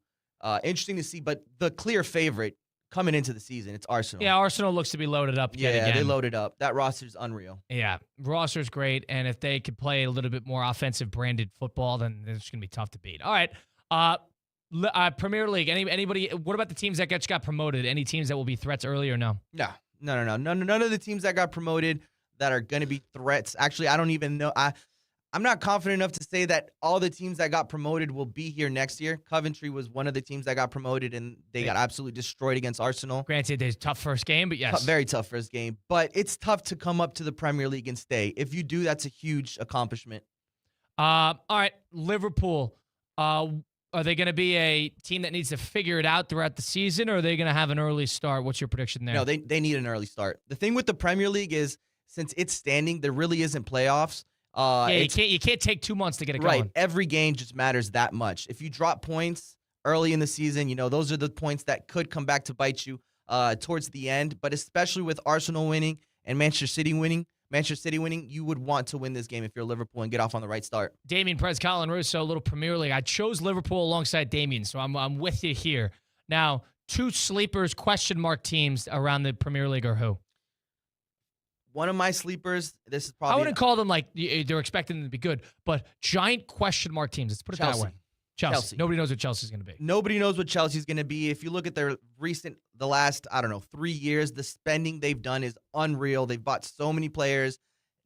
S8: interesting to see. But the clear favorite coming into the season, it's Arsenal.
S7: Yeah, Arsenal looks to be loaded up yet again.
S8: Yeah, they loaded up. That roster's unreal.
S7: Yeah, roster's great, and if they could play a little bit more offensive branded football, then it's going to be tough to beat. All right, Premier League. Anybody? What about the teams that got promoted? Any teams that will be threats early or no?
S8: No. None of the teams that got promoted that are going to be threats. Actually, I don't even know. I'm not confident enough to say that all the teams that got promoted will be here next year. Coventry was one of the teams that got promoted, and they got absolutely destroyed against Arsenal.
S7: Granted, there's a tough first game, but yes.
S8: Very tough first game. But it's tough to come up to the Premier League and stay. If you do, that's a huge accomplishment.
S7: All right, Liverpool. Are they going to be a team that needs to figure it out throughout the season, or are they going to have an early start? What's your prediction there?
S8: No, they need an early start. The thing with the Premier League is, since it's standing, there really isn't playoffs.
S7: You can't take 2 months to get it going.
S8: Right. Every game just matters that much. If you drop points early in the season, those are the points that could come back to bite you towards the end. But especially with Arsenal winning and Manchester City winning, you would want to win this game if you're Liverpool and get off on the right start.
S7: Damien Perez, Colin Russo, a little Premier League. I chose Liverpool alongside Damien, so I'm with you here. Now, 2 sleepers, question mark teams around the Premier League are who?
S8: One of my sleepers, this is probably...
S7: I wouldn't call them like they're expecting them to be good, but giant question mark teams. Let's put it that way. Chelsea. Nobody knows what Chelsea's going to be.
S8: Nobody knows what Chelsea's going to be. If you look at the last, 3 years, the spending they've done is unreal. They've bought so many players.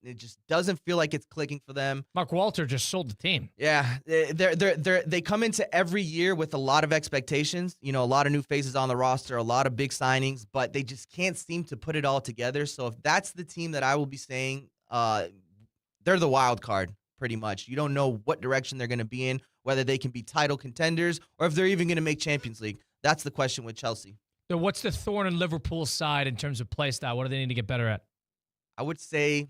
S8: It just doesn't feel like it's clicking for them.
S7: Mark Walter just sold the team.
S8: Yeah, they come into every year with a lot of expectations. A lot of new faces on the roster, a lot of big signings, but they just can't seem to put it all together. So if that's the team that I will be saying, they're the wild card, pretty much. You don't know what direction they're going to be in, whether they can be title contenders or if they're even going to make Champions League. That's the question with Chelsea.
S7: So what's the thorn in Liverpool's side in terms of play style? What do they need to get better at?
S8: I would say,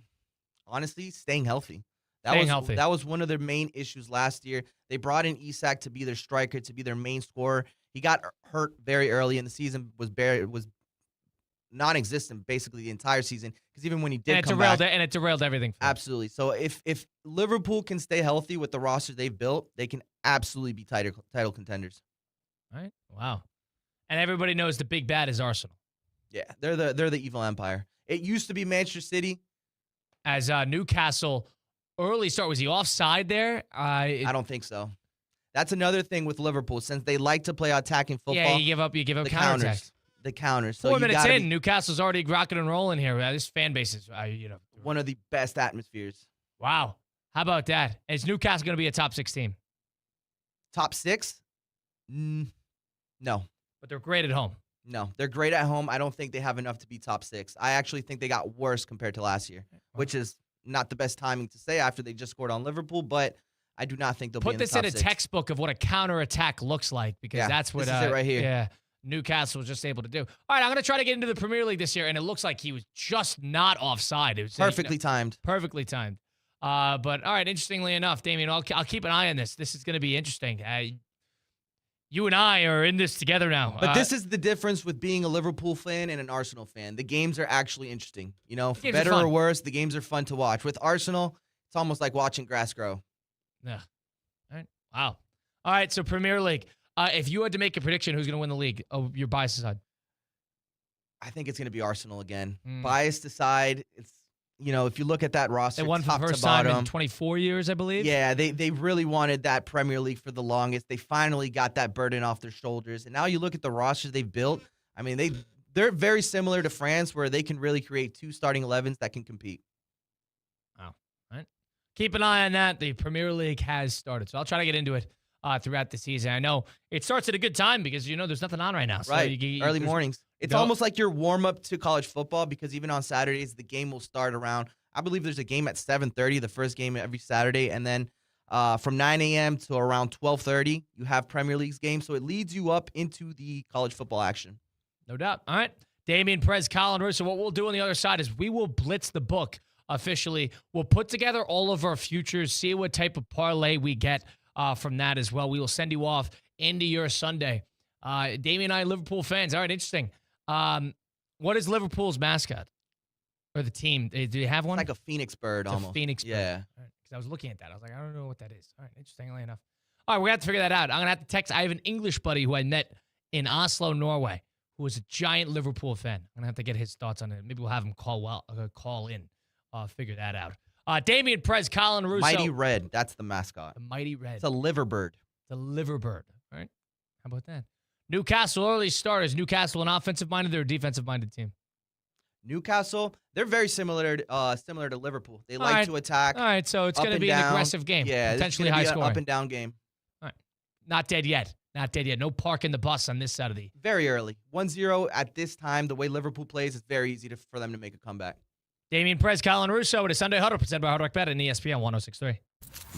S8: honestly, staying healthy.
S7: Healthy.
S8: That was one of their main issues last year. They brought in Isak to be their striker, to be their main scorer. He got hurt very early in the season, was non-existent basically the entire season, because even when he did come back...
S7: And it derailed everything.
S8: Absolutely. So if Liverpool can stay healthy with the roster they've built, they can absolutely be title contenders.
S7: All right. Wow. And everybody knows the big bad is Arsenal.
S8: Yeah, they're the evil empire. It used to be Manchester City.
S7: As Newcastle early start, was he offside there?
S8: I don't think so. That's another thing with Liverpool, since they like to play attacking football.
S7: Yeah, you give up counterattacks.
S8: The counters.
S7: 4 minutes in, Newcastle's already rocking and rolling here. This fan base is,
S8: one of the best atmospheres.
S7: Wow. How about that? Is Newcastle going to be a top 6 team?
S8: Top 6? No.
S7: But they're great at home.
S8: No, they're great at home. I don't think they have enough to be top 6. I actually think they got worse compared to last year, which is not the best timing to say after they just scored on Liverpool, but I do not think they'll be in the top 6.
S7: Put this in a textbook of what a counterattack looks like, because that's what
S8: this is it right here.
S7: Yeah, Newcastle was just able to do. All right, I'm going to try to get into the Premier League this year, and it looks like he was just not offside. It was
S8: perfectly timed.
S7: Perfectly timed. But all right, interestingly enough, Damien, I'll keep an eye on this. This is going to be interesting. You and I are in this together now.
S8: But this is the difference with being a Liverpool fan and an Arsenal fan. The games are actually interesting. Better or worse, the games are fun to watch. With Arsenal, it's almost like watching grass grow.
S7: Yeah. All right. Wow. All right, so Premier League. If you had to make a prediction, who's going to win the league? Oh, your bias aside.
S8: I think it's going to be Arsenal again. Biased aside, it's, if you look at that roster,
S7: They won for
S8: top
S7: the
S8: to
S7: first time
S8: bottom,
S7: in 24 years, I believe.
S8: Yeah, they really wanted that Premier League for the longest. They finally got that burden off their shoulders. And now you look at the rosters they've built. I mean, they're very similar to France, where they can really create 2 starting 11s that can compete.
S7: Wow. All right. Keep an eye on that. The Premier League has started, so I'll try to get into it throughout the season. I know it starts at a good time because, there's nothing on right now. So
S8: Right, early mornings. It's almost like your warm-up to college football, because even on Saturdays, the game will start around, I believe there's a game at 7:30, the first game every Saturday, and then from 9 a.m. to around 12:30, you have Premier League's game, so it leads you up into the college football action.
S7: No doubt. All right. Damian Perez, Colin Russo. What we'll do on the other side is we will blitz the book officially. We'll put together all of our futures, see what type of parlay we get from that as well. We will send you off into your Sunday. Damian and I, Liverpool fans. All right, interesting. What is Liverpool's mascot or the team? Do they have one?
S8: It's like a phoenix bird almost.
S7: A phoenix bird.
S8: Yeah.
S7: Because I was looking at that. I was like, I don't know what that is. All right, interestingly enough. All right, we're going to have to figure that out. I'm going to have to text. I have an English buddy who I met in Oslo, Norway, who is a giant Liverpool fan. I'm going to have to get his thoughts on it. Maybe we'll have him call in, figure that out. Damian Perez, Colin Russo.
S8: Mighty Red, that's the mascot.
S7: The Mighty Red.
S8: It's a liver bird.
S7: The liver bird. All right. How about that? Newcastle early starters. Newcastle an offensive-minded or a defensive-minded team?
S8: Newcastle, they're very similar to Liverpool. They like to attack.
S7: All right, so it's going to be an aggressive game.
S8: Yeah,
S7: potentially high scoring.
S8: Up and down game.
S7: All right. Not dead yet. No parking the bus on this side of the.
S8: Very early. 1-0 at this time. The way Liverpool plays, it's very easy for them to make a comeback.
S7: Damian Perez, Colin Russo with a Sunday Huddle presented by Hard Rock Bet and ESPN 106.3.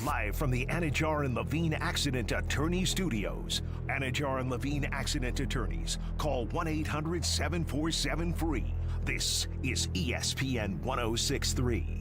S4: Live from the Anajar and Levine Accident Attorney Studios. Anajar and Levine Accident Attorneys. Call 1-800-747-FREE. This is ESPN 106.3.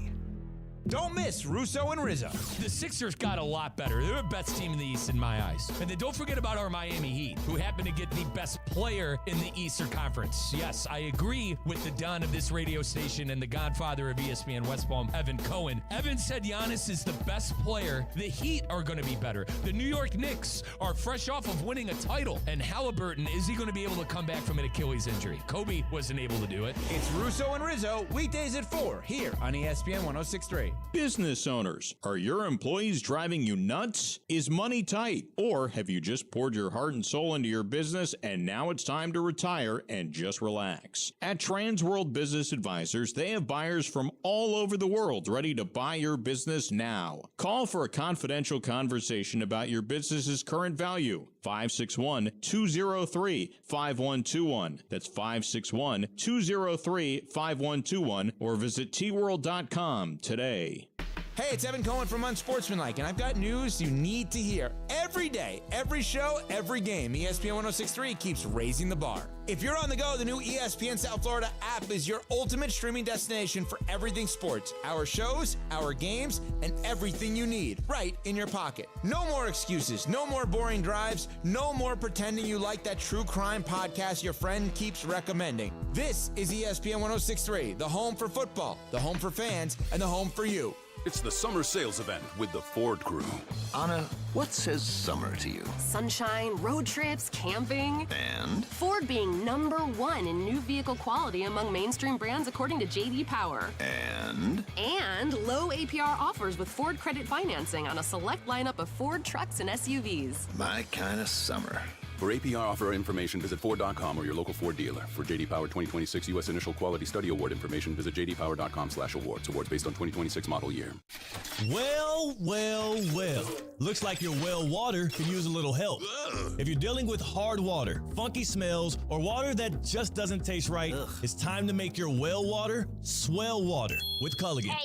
S13: Don't miss Russo and Rizzo. The Sixers got a lot better. They're the best team in the East in my eyes. And then don't forget about our Miami Heat, who happen to get the best player in the Eastern Conference. Yes, I agree with the Don of this radio station and the godfather of ESPN West Palm, Evan Cohen. Evan said Giannis is the best player. The Heat are going to be better. The New York Knicks are fresh off of winning a title. And Halliburton, is he going to be able to come back from an Achilles injury? Kobe wasn't able to do it.
S5: It's Russo and Rizzo, weekdays at 4, here on ESPN 106.3.
S18: Business owners, are your employees driving you nuts? Is money tight? Or have you just poured your heart and soul into your business and now it's time to retire and just relax? At Transworld Business Advisors, they have buyers from all over the world ready to buy your business now. Call for a confidential conversation about your business's current value. 561-203-5121. That's 561-203-5121 or visit tworld.com today.
S5: Hey, it's Evan Cohen from Unsportsmanlike, and I've got news you need to hear. Every day, every show, every game, ESPN 106.3 keeps raising the bar. If you're on the go, the new ESPN South Florida app is your ultimate streaming destination for everything sports. Our shows, our games, and everything you need right in your pocket. No more excuses, no more boring drives, no more pretending you like that true crime podcast your friend keeps recommending. This is ESPN 106.3, the home for football, the home for fans, and the home for you.
S16: It's the summer sales event with the Ford Crew.
S21: Anna, what says summer to you?
S23: Sunshine, road trips, camping.
S21: And?
S23: Ford being #1 in new vehicle quality among mainstream brands according to J.D. Power.
S21: And?
S23: And low APR offers with Ford credit financing on a select lineup of Ford trucks and SUVs.
S21: My kind of summer.
S16: For APR offer information, visit Ford.com or your local Ford dealer. For J.D. Power 2026 U.S. Initial Quality Study Award information, visit jdpower.com/awards. Awards based on 2026 model year.
S2: Well. Looks like your well water could use a little help. If you're dealing with hard water, funky smells, or water that just doesn't taste right, it's time to make your well water swell water with Culligan.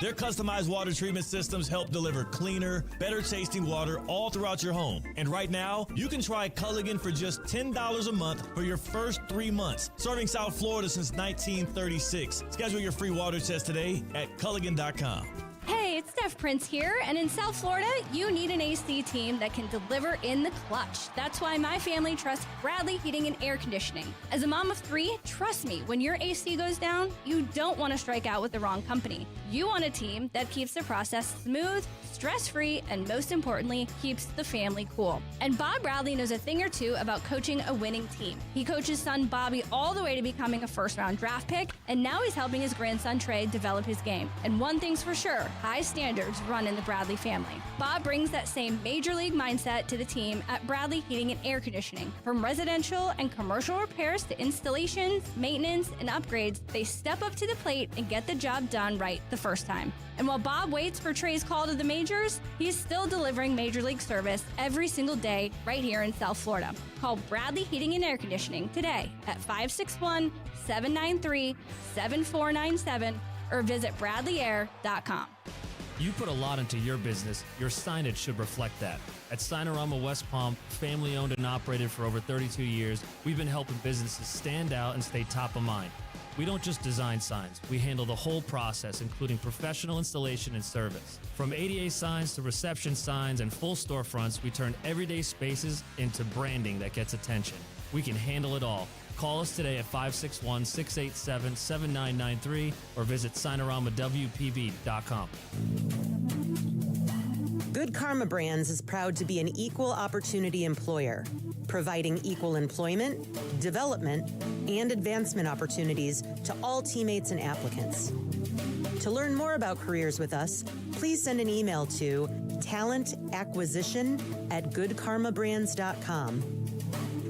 S2: Their customized water treatment systems help deliver cleaner, better tasting water all throughout your home. And right now, you can try Culligan for just $10 a month for your first 3 months. Serving South Florida since 1936. Schedule your free water test today at Culligan.com.
S25: Hey, it's Steph
S3: Steph Prince here, and in South Florida, you need an AC team that can deliver in the clutch. That's why my family trusts Bradley Heating and Air Conditioning. As a mom of 3, trust me, when your AC goes down, you don't want to strike out with the wrong company. You want a team that keeps the process smooth, stress-free, and most importantly, keeps the family cool. And Bob Bradley knows a thing or two about coaching a winning team. He coached his son Bobby all the way to becoming a first-round draft pick, and now he's helping his grandson Trey develop his game. And one thing's for sure, high standards run in the Bradley family. Bob brings that same major league mindset to the team at Bradley Heating and Air Conditioning. From residential and commercial repairs to installations, maintenance, and upgrades, they step up to the plate and get the job done right the first time. And while Bob waits for Trey's call to the majors, he's still delivering major league service every single day right here in South Florida. Call Bradley Heating and Air Conditioning today at 561-793-7497 or visit bradleyair.com.
S10: You put a lot into your business. Your signage should reflect that. At Signorama West Palm, family owned and operated for over 32 years, we've been helping businesses stand out and stay top of mind. We don't just design signs. We handle the whole process, including professional installation and service. From ADA signs to reception signs and full storefronts, we turn everyday spaces into branding that gets attention. We can handle it all. Call us today at 561-687-7993 or visit signoramawpb.com.
S22: Good Karma Brands is proud to be an equal opportunity employer, providing equal employment, development, and advancement opportunities to all teammates and applicants. To learn more about careers with us, please send an email to talentacquisition@goodkarmabrands.com.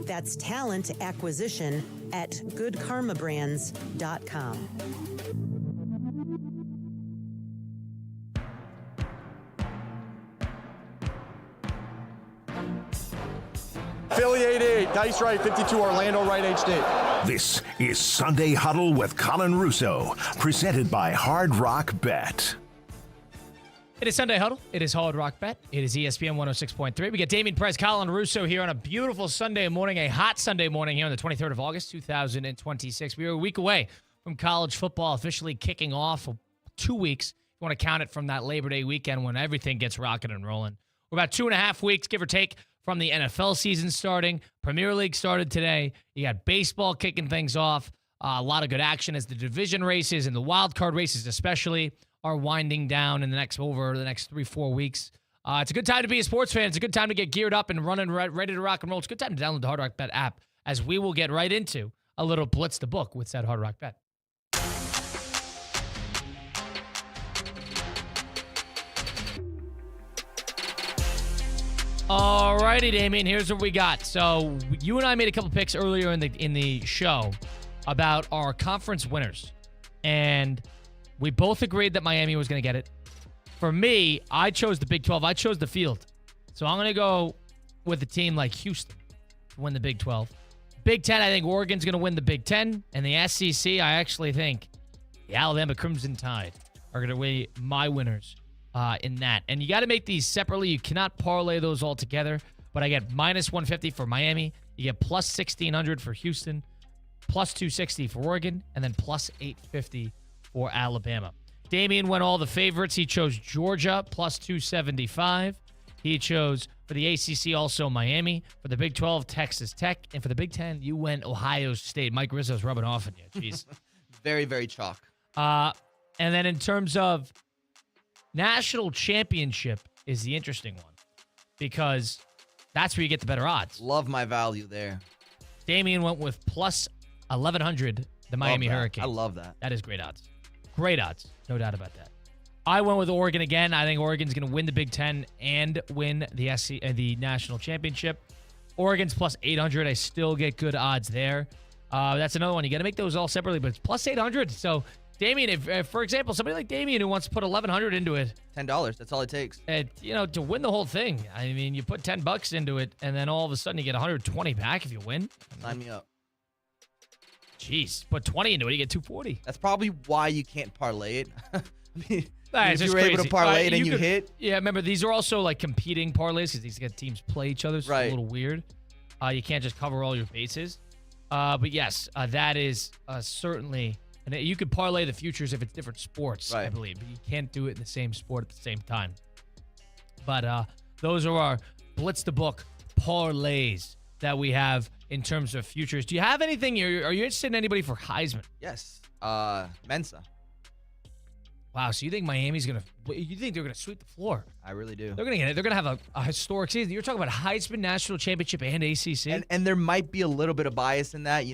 S22: That's talentacquisition@goodkarmabrands.com.
S24: Philly 88, Dice right, 52 Orlando right HD.
S4: This is Sunday Huddle with Colin Russo, presented by Hard Rock Bet.
S7: It is Sunday Huddle. It is Hard Rock Bet. It is ESPN 106.3. We get Damian Perez, Colin Russo here on a beautiful Sunday morning, a hot Sunday morning here on the 23rd of August, 2026. We are a week away from college football officially kicking off. 2 weeks, if you want to count it from that Labor Day weekend when everything gets rocking and rolling. We're about 2.5 weeks, give or take, from the NFL season starting. Premier League started today. You got baseball kicking things off. A lot of good action as the division races and the wild card races especially are winding down in the next 3-4 weeks. It's a good time to be a sports fan. It's a good time to get geared up and running, ready to rock and roll. It's a good time to download the Hard Rock Bet app as we will get right into a little Blitz the Book with said Hard Rock Bet. All righty, Damien, here's what we got. So you and I made a couple picks earlier in the show about our conference winners, and we both agreed that Miami was going to get it. For me, I chose the Big 12. I chose the field. So I'm going to go with a team like Houston to win the Big 12. Big 10, I think Oregon's going to win the Big 10. And the SEC, I actually think the Alabama Crimson Tide are going to be my winners in that. And you got to make these separately. You cannot parlay those all together. But I get minus 150 for Miami. You get plus 1,600 for Houston, plus 260 for Oregon, and then plus 850 for Alabama. Damian went all the favorites. He chose Georgia, plus 275. He chose, for the ACC, also Miami. For the Big 12, Texas Tech. And for the Big 10, you went Ohio State. Mike Rizzo's rubbing off on you. Jeez.
S8: Very, very chalk.
S7: And then in terms of national championship is the interesting one because that's where you get the better odds.
S8: Love my value there.
S7: Damian went with plus 1,100, the Miami Hurricanes.
S8: I love that.
S7: That is great odds. Great odds. No doubt about that. I went with Oregon again. I think Oregon's going to win the Big Ten and win the national championship. Oregon's plus 800. I still get good odds there. That's another one. You got to make those all separately, but it's plus 800. So, Damian, if for example, somebody like Damian who wants to put 1,100 into it.
S8: $10. That's all it takes.
S7: To win the whole thing. I mean, you put $10 into it, and then all of a sudden you get 120 back if you win.
S8: Sign me up.
S7: Jeez, put 20 into it, you get 240.
S8: That's probably why you can't parlay it. I mean,
S7: if
S8: you were able to parlay it and you hit.
S7: Yeah, remember, these are also like competing parlays because these teams play each other, so it's a little weird. You can't just cover all your bases. But yes, that is certainly And you could parlay the futures if it's different sports, I
S8: Right.
S7: believe. But you can't do it in the same sport at the same time. But those are our Blitz the Book parlays that we have in terms of futures. Do you have anything? Are you interested in anybody for Heisman?
S8: Yes. Mensa.
S7: Wow, so you think Miami's going to – you think they're going to sweep the floor?
S8: I really do.
S7: They're going to get it. They're going to have a historic season. You're talking about Heisman, National Championship, and ACC?
S8: And there might be a little bit of bias in that,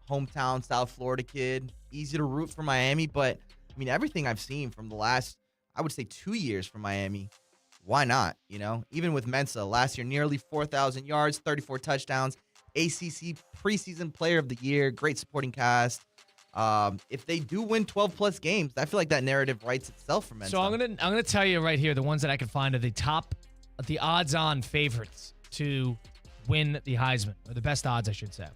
S8: hometown South Florida kid. Easy to root for Miami, but, I mean, everything I've seen from the last, I would say 2 years from Miami, why not, Even with Mensa, last year, nearly 4,000 yards, 34 touchdowns, ACC preseason player of the year, great supporting cast. If they do win 12-plus games, I feel like that narrative writes itself for Mensa.
S7: So I'm gonna tell you right here, the ones that I can find are the odds-on favorites to win the Heisman, or the best odds, I should say.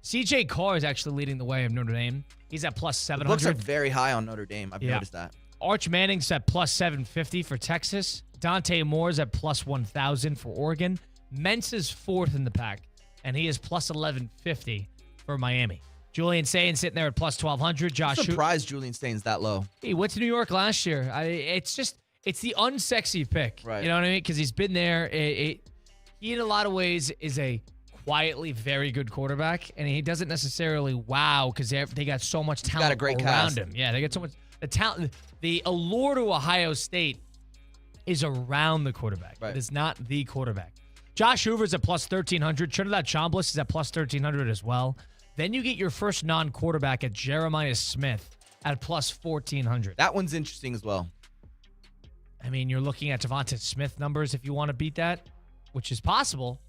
S7: C.J. Carr is actually leading the way of Notre Dame. He's at plus 700.
S8: The books are very high on Notre Dame. I've noticed that.
S7: Arch Manning's at plus 750 for Texas. Dante Moore's at plus 1,000 for Oregon. Mensa's fourth in the pack, and he is plus 1,150 for Miami. Julian Sayin sitting there at plus 1,200. Josh,
S8: I'm surprised Julian Sain's that low.
S7: He went to New York last year. It's the unsexy pick.
S8: Right.
S7: You know what I mean? Because he's been there. He, in a lot of ways, is a quietly very good quarterback, and he doesn't necessarily wow because they got so much talent
S8: got a great
S7: around
S8: cast.
S7: him. Yeah, they got so much the talent. The allure to Ohio State is around the quarterback.
S8: Right.
S7: It is not the quarterback. Josh Hoover's at plus 1,300. Trinidad Chambliss is at plus 1,300 as well. Then you get your first non-quarterback at Jeremiah Smith at plus 1,400.
S8: That one's interesting as well.
S7: I mean, you're looking at Devonta Smith numbers if you want to beat that, which is possible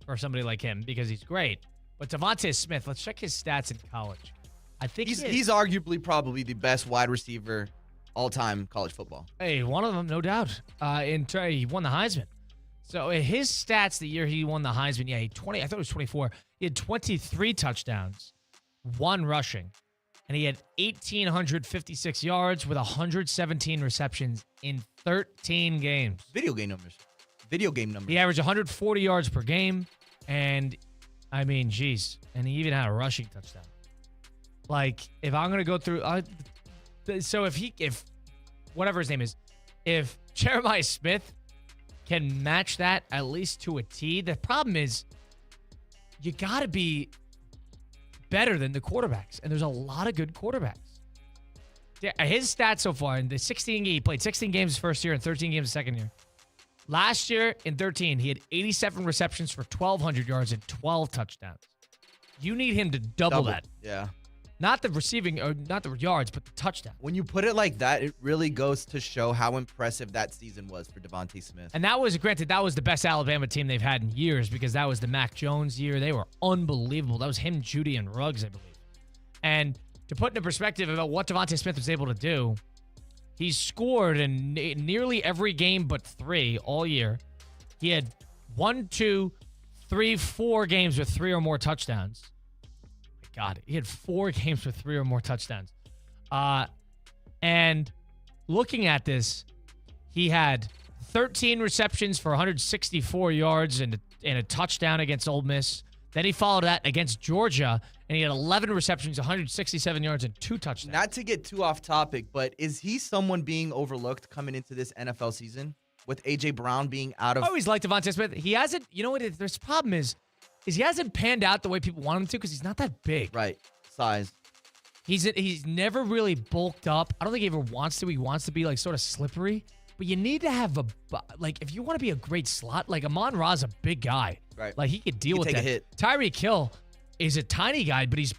S7: for somebody like him because he's great. But Devonta Smith, let's check his stats in college. I think
S8: He's arguably probably the best wide receiver all-time in college football.
S7: Hey, one of them, no doubt. He won the Heisman. So his stats the year he won the Heisman, I thought it was 24. He had 23 touchdowns, 1 rushing, and he had 1,856 yards with 117 receptions in 13 games.
S8: Video game numbers.
S7: He averaged 140 yards per game, and I mean, geez, and he even had a rushing touchdown. Like, if I'm going to go through, so if whatever his name is, if Jeremiah Smith can match that at least to a T, the problem is you got to be better than the quarterbacks, and there's a lot of good quarterbacks. His stats so far in the 16 he played 16 games his first year and 13 games his second year. Last year in 13, he had 87 receptions for 1,200 yards and 12 touchdowns. You need him to double that.
S8: Yeah.
S7: Not the receiving, or not the yards, but the touchdown.
S8: When you put it like that, it really goes to show how impressive that season was for Devonta Smith.
S7: And that was, granted, that was the best Alabama team they've had in years because that was the Mac Jones year. They were unbelievable. That was him, Judy, and Ruggs, I believe. And to put into perspective about what Devonta Smith was able to do, he scored in nearly every game but 3 all year. He had 1, 2, 3, 4 games with 3 or more touchdowns. God, he had 4 games with 3 or more touchdowns. And looking at this, he had 13 receptions for 164 yards and a touchdown against Ole Miss. Then he followed that against Georgia, and he had 11 receptions, 167 yards, and 2 touchdowns.
S8: Not to get too off topic, but is he someone being overlooked coming into this NFL season with A.J. Brown being out of...
S7: I always liked Devonta Smith. He hasn't, you know what, this problem is he hasn't panned out the way people want him to because he's not that big.
S8: Right. Size.
S7: He's never really bulked up. I don't think he ever wants to. He wants to be like sort of slippery. But you need to have if you want to be a great slot, like Amon Ra's a big guy.
S8: Right.
S7: Like he could deal with
S8: take
S7: that.
S8: a hit.
S7: Tyreek Hill is a tiny guy, but he's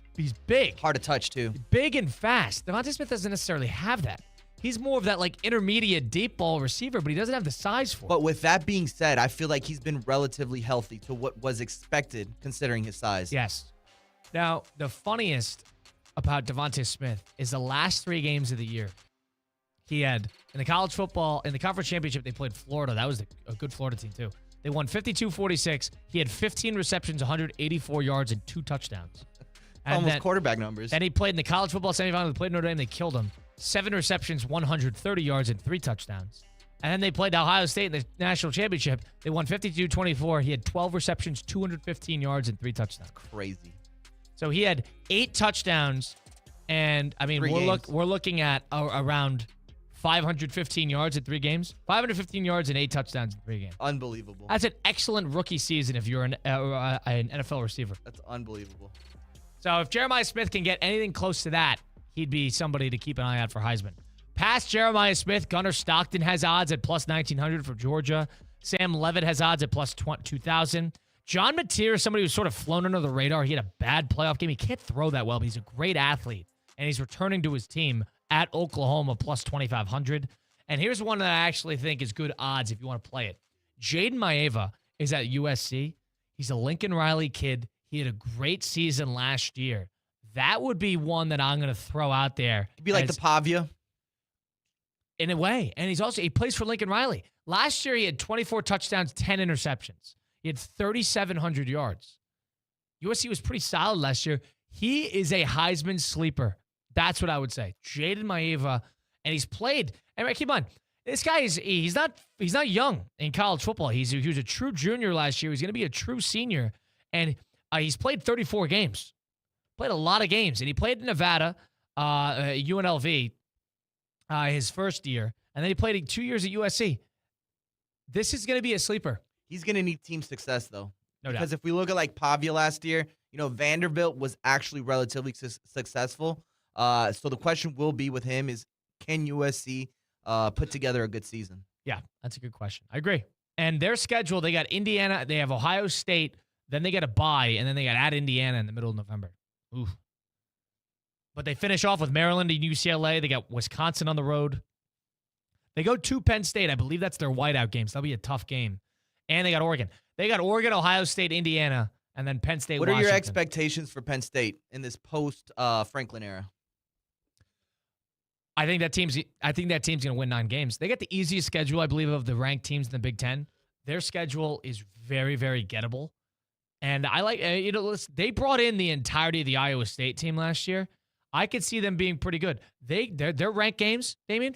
S7: big.
S8: Hard to touch too.
S7: Big and fast. Devonta Smith doesn't necessarily have that. He's more of that like intermediate deep ball receiver, but he doesn't have the size for it.
S8: But with that being said, I feel like he's been relatively healthy to what was expected considering his size.
S7: Yes. Now, the funniest about Devonta Smith is the last 3 games of the year. He had, in the college football, in the conference championship, they played Florida. That was a good Florida team, too. They won 52-46. He had 15 receptions, 184 yards, and 2 touchdowns. And
S8: almost quarterback numbers.
S7: Then he played in the college football semifinal. They played Notre Dame. They killed him. 7 receptions, 130 yards, and 3 touchdowns. And then they played Ohio State in the national championship. They won 52-24. He had 12 receptions, 215 yards, and 3 touchdowns.
S8: Crazy.
S7: So he had 8 touchdowns And, I mean, we're looking at around 515 yards in 3 games. 515 yards and 8 touchdowns in 3 games.
S8: Unbelievable.
S7: That's an excellent rookie season if you're an NFL receiver.
S8: That's unbelievable.
S7: So if Jeremiah Smith can get anything close to that, he'd be somebody to keep an eye out for Heisman. Past Jeremiah Smith, Gunnar Stockton has odds at plus 1,900 for Georgia. Sam Levitt has odds at plus 2,000. John Mateer is somebody who's sort of flown under the radar. He had a bad playoff game. He can't throw that well, but he's a great athlete. And he's returning to his team at Oklahoma plus 2,500. And here's one that I actually think is good odds if you want to play it. Jaden Maeva is at USC. He's a Lincoln Riley kid. He had a great season last year. That would be one that I'm going to throw out there.
S8: It'd be like the Pavia.
S7: In a way. And he plays for Lincoln Riley. Last year, he had 24 touchdowns, 10 interceptions. He had 3,700 yards. USC was pretty solid last year. He is a Heisman sleeper. That's what I would say. Jaden Maeva, and he's played. And keep on, this guy he's not young in college football. He was a true junior last year. He's going to be a true senior, and he's played 34 games. Played a lot of games, and he played in Nevada, UNLV, his first year, and then he played 2 years at USC. This is going to be a sleeper.
S8: He's going to need team success, though.
S7: No doubt.
S8: Because if we look at like Pavia last year, Vanderbilt was actually relatively successful. So the question will be with him is, can USC put together a good season?
S7: Yeah, that's a good question. I agree. And their schedule, they got Indiana, they have Ohio State, then they got a bye, and then they got at Indiana in the middle of November. Oof. But they finish off with Maryland and UCLA. They got Wisconsin on the road. They go to Penn State. I believe that's their whiteout game, so that'll be a tough game. And they got Oregon. They got Oregon, Ohio State, Indiana, and then Penn State,
S8: Washington.
S7: What
S8: are your expectations for Penn State in this post-Franklin era?
S7: I think that team's going to win 9 games. They got the easiest schedule, I believe, of the ranked teams in the Big Ten. Their schedule is very, very gettable. And I like, they brought in the entirety of the Iowa State team last year. I could see them being pretty good. Their ranked games, Damien,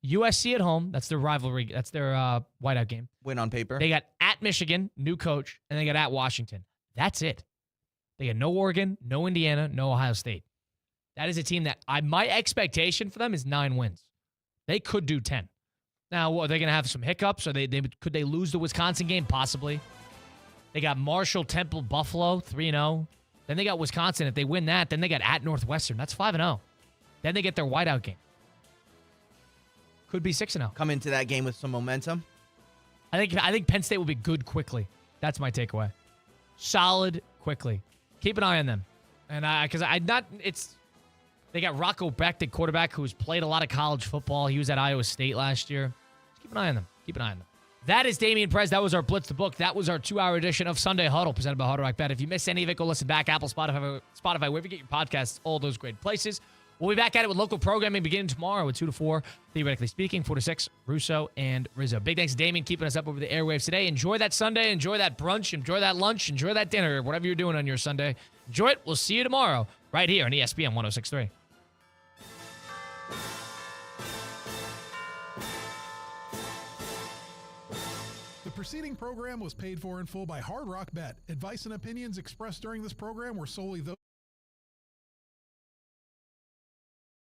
S7: USC at home. That's their rivalry. That's their whiteout game.
S8: Win on paper.
S7: They got at Michigan, new coach, and they got at Washington. That's it. They got no Oregon, no Indiana, no Ohio State. That is a team that my expectation for them is 9 wins. They could do 10. Now, are they going to have some hiccups? Or could they lose the Wisconsin game? Possibly. They got Marshall, Temple, Buffalo, 3-0. Then they got Wisconsin. If they win that, then they got at Northwestern. That's 5-0. Then they get their whiteout game. Could be 6-0.
S8: Come into that game with some momentum.
S7: I think Penn State will be good quickly. That's my takeaway. Solid quickly. Keep an eye on them. And they got Rocco Becht at quarterback, who's played a lot of college football. He was at Iowa State last year. Just keep an eye on them. Keep an eye on them. That is Damian Perez. That was our Blitz the Book. That was our 2-hour edition of Sunday Huddle, presented by Hard Rock Bet. If you missed any of it, go listen back. Apple, Spotify, wherever you get your podcasts, all those great places. We'll be back at it with local programming beginning tomorrow at 2 to 4, theoretically speaking, 4 to 6, Russo and Rizzo. Big thanks to Damien keeping us up over the airwaves today. Enjoy that Sunday. Enjoy that brunch. Enjoy that lunch. Enjoy that dinner. Whatever you're doing on your Sunday. Enjoy it. We'll see you tomorrow right here on ESPN 106.3.
S1: The preceding program was paid for in full by Hard Rock Bet. Advice and opinions expressed during this program were solely those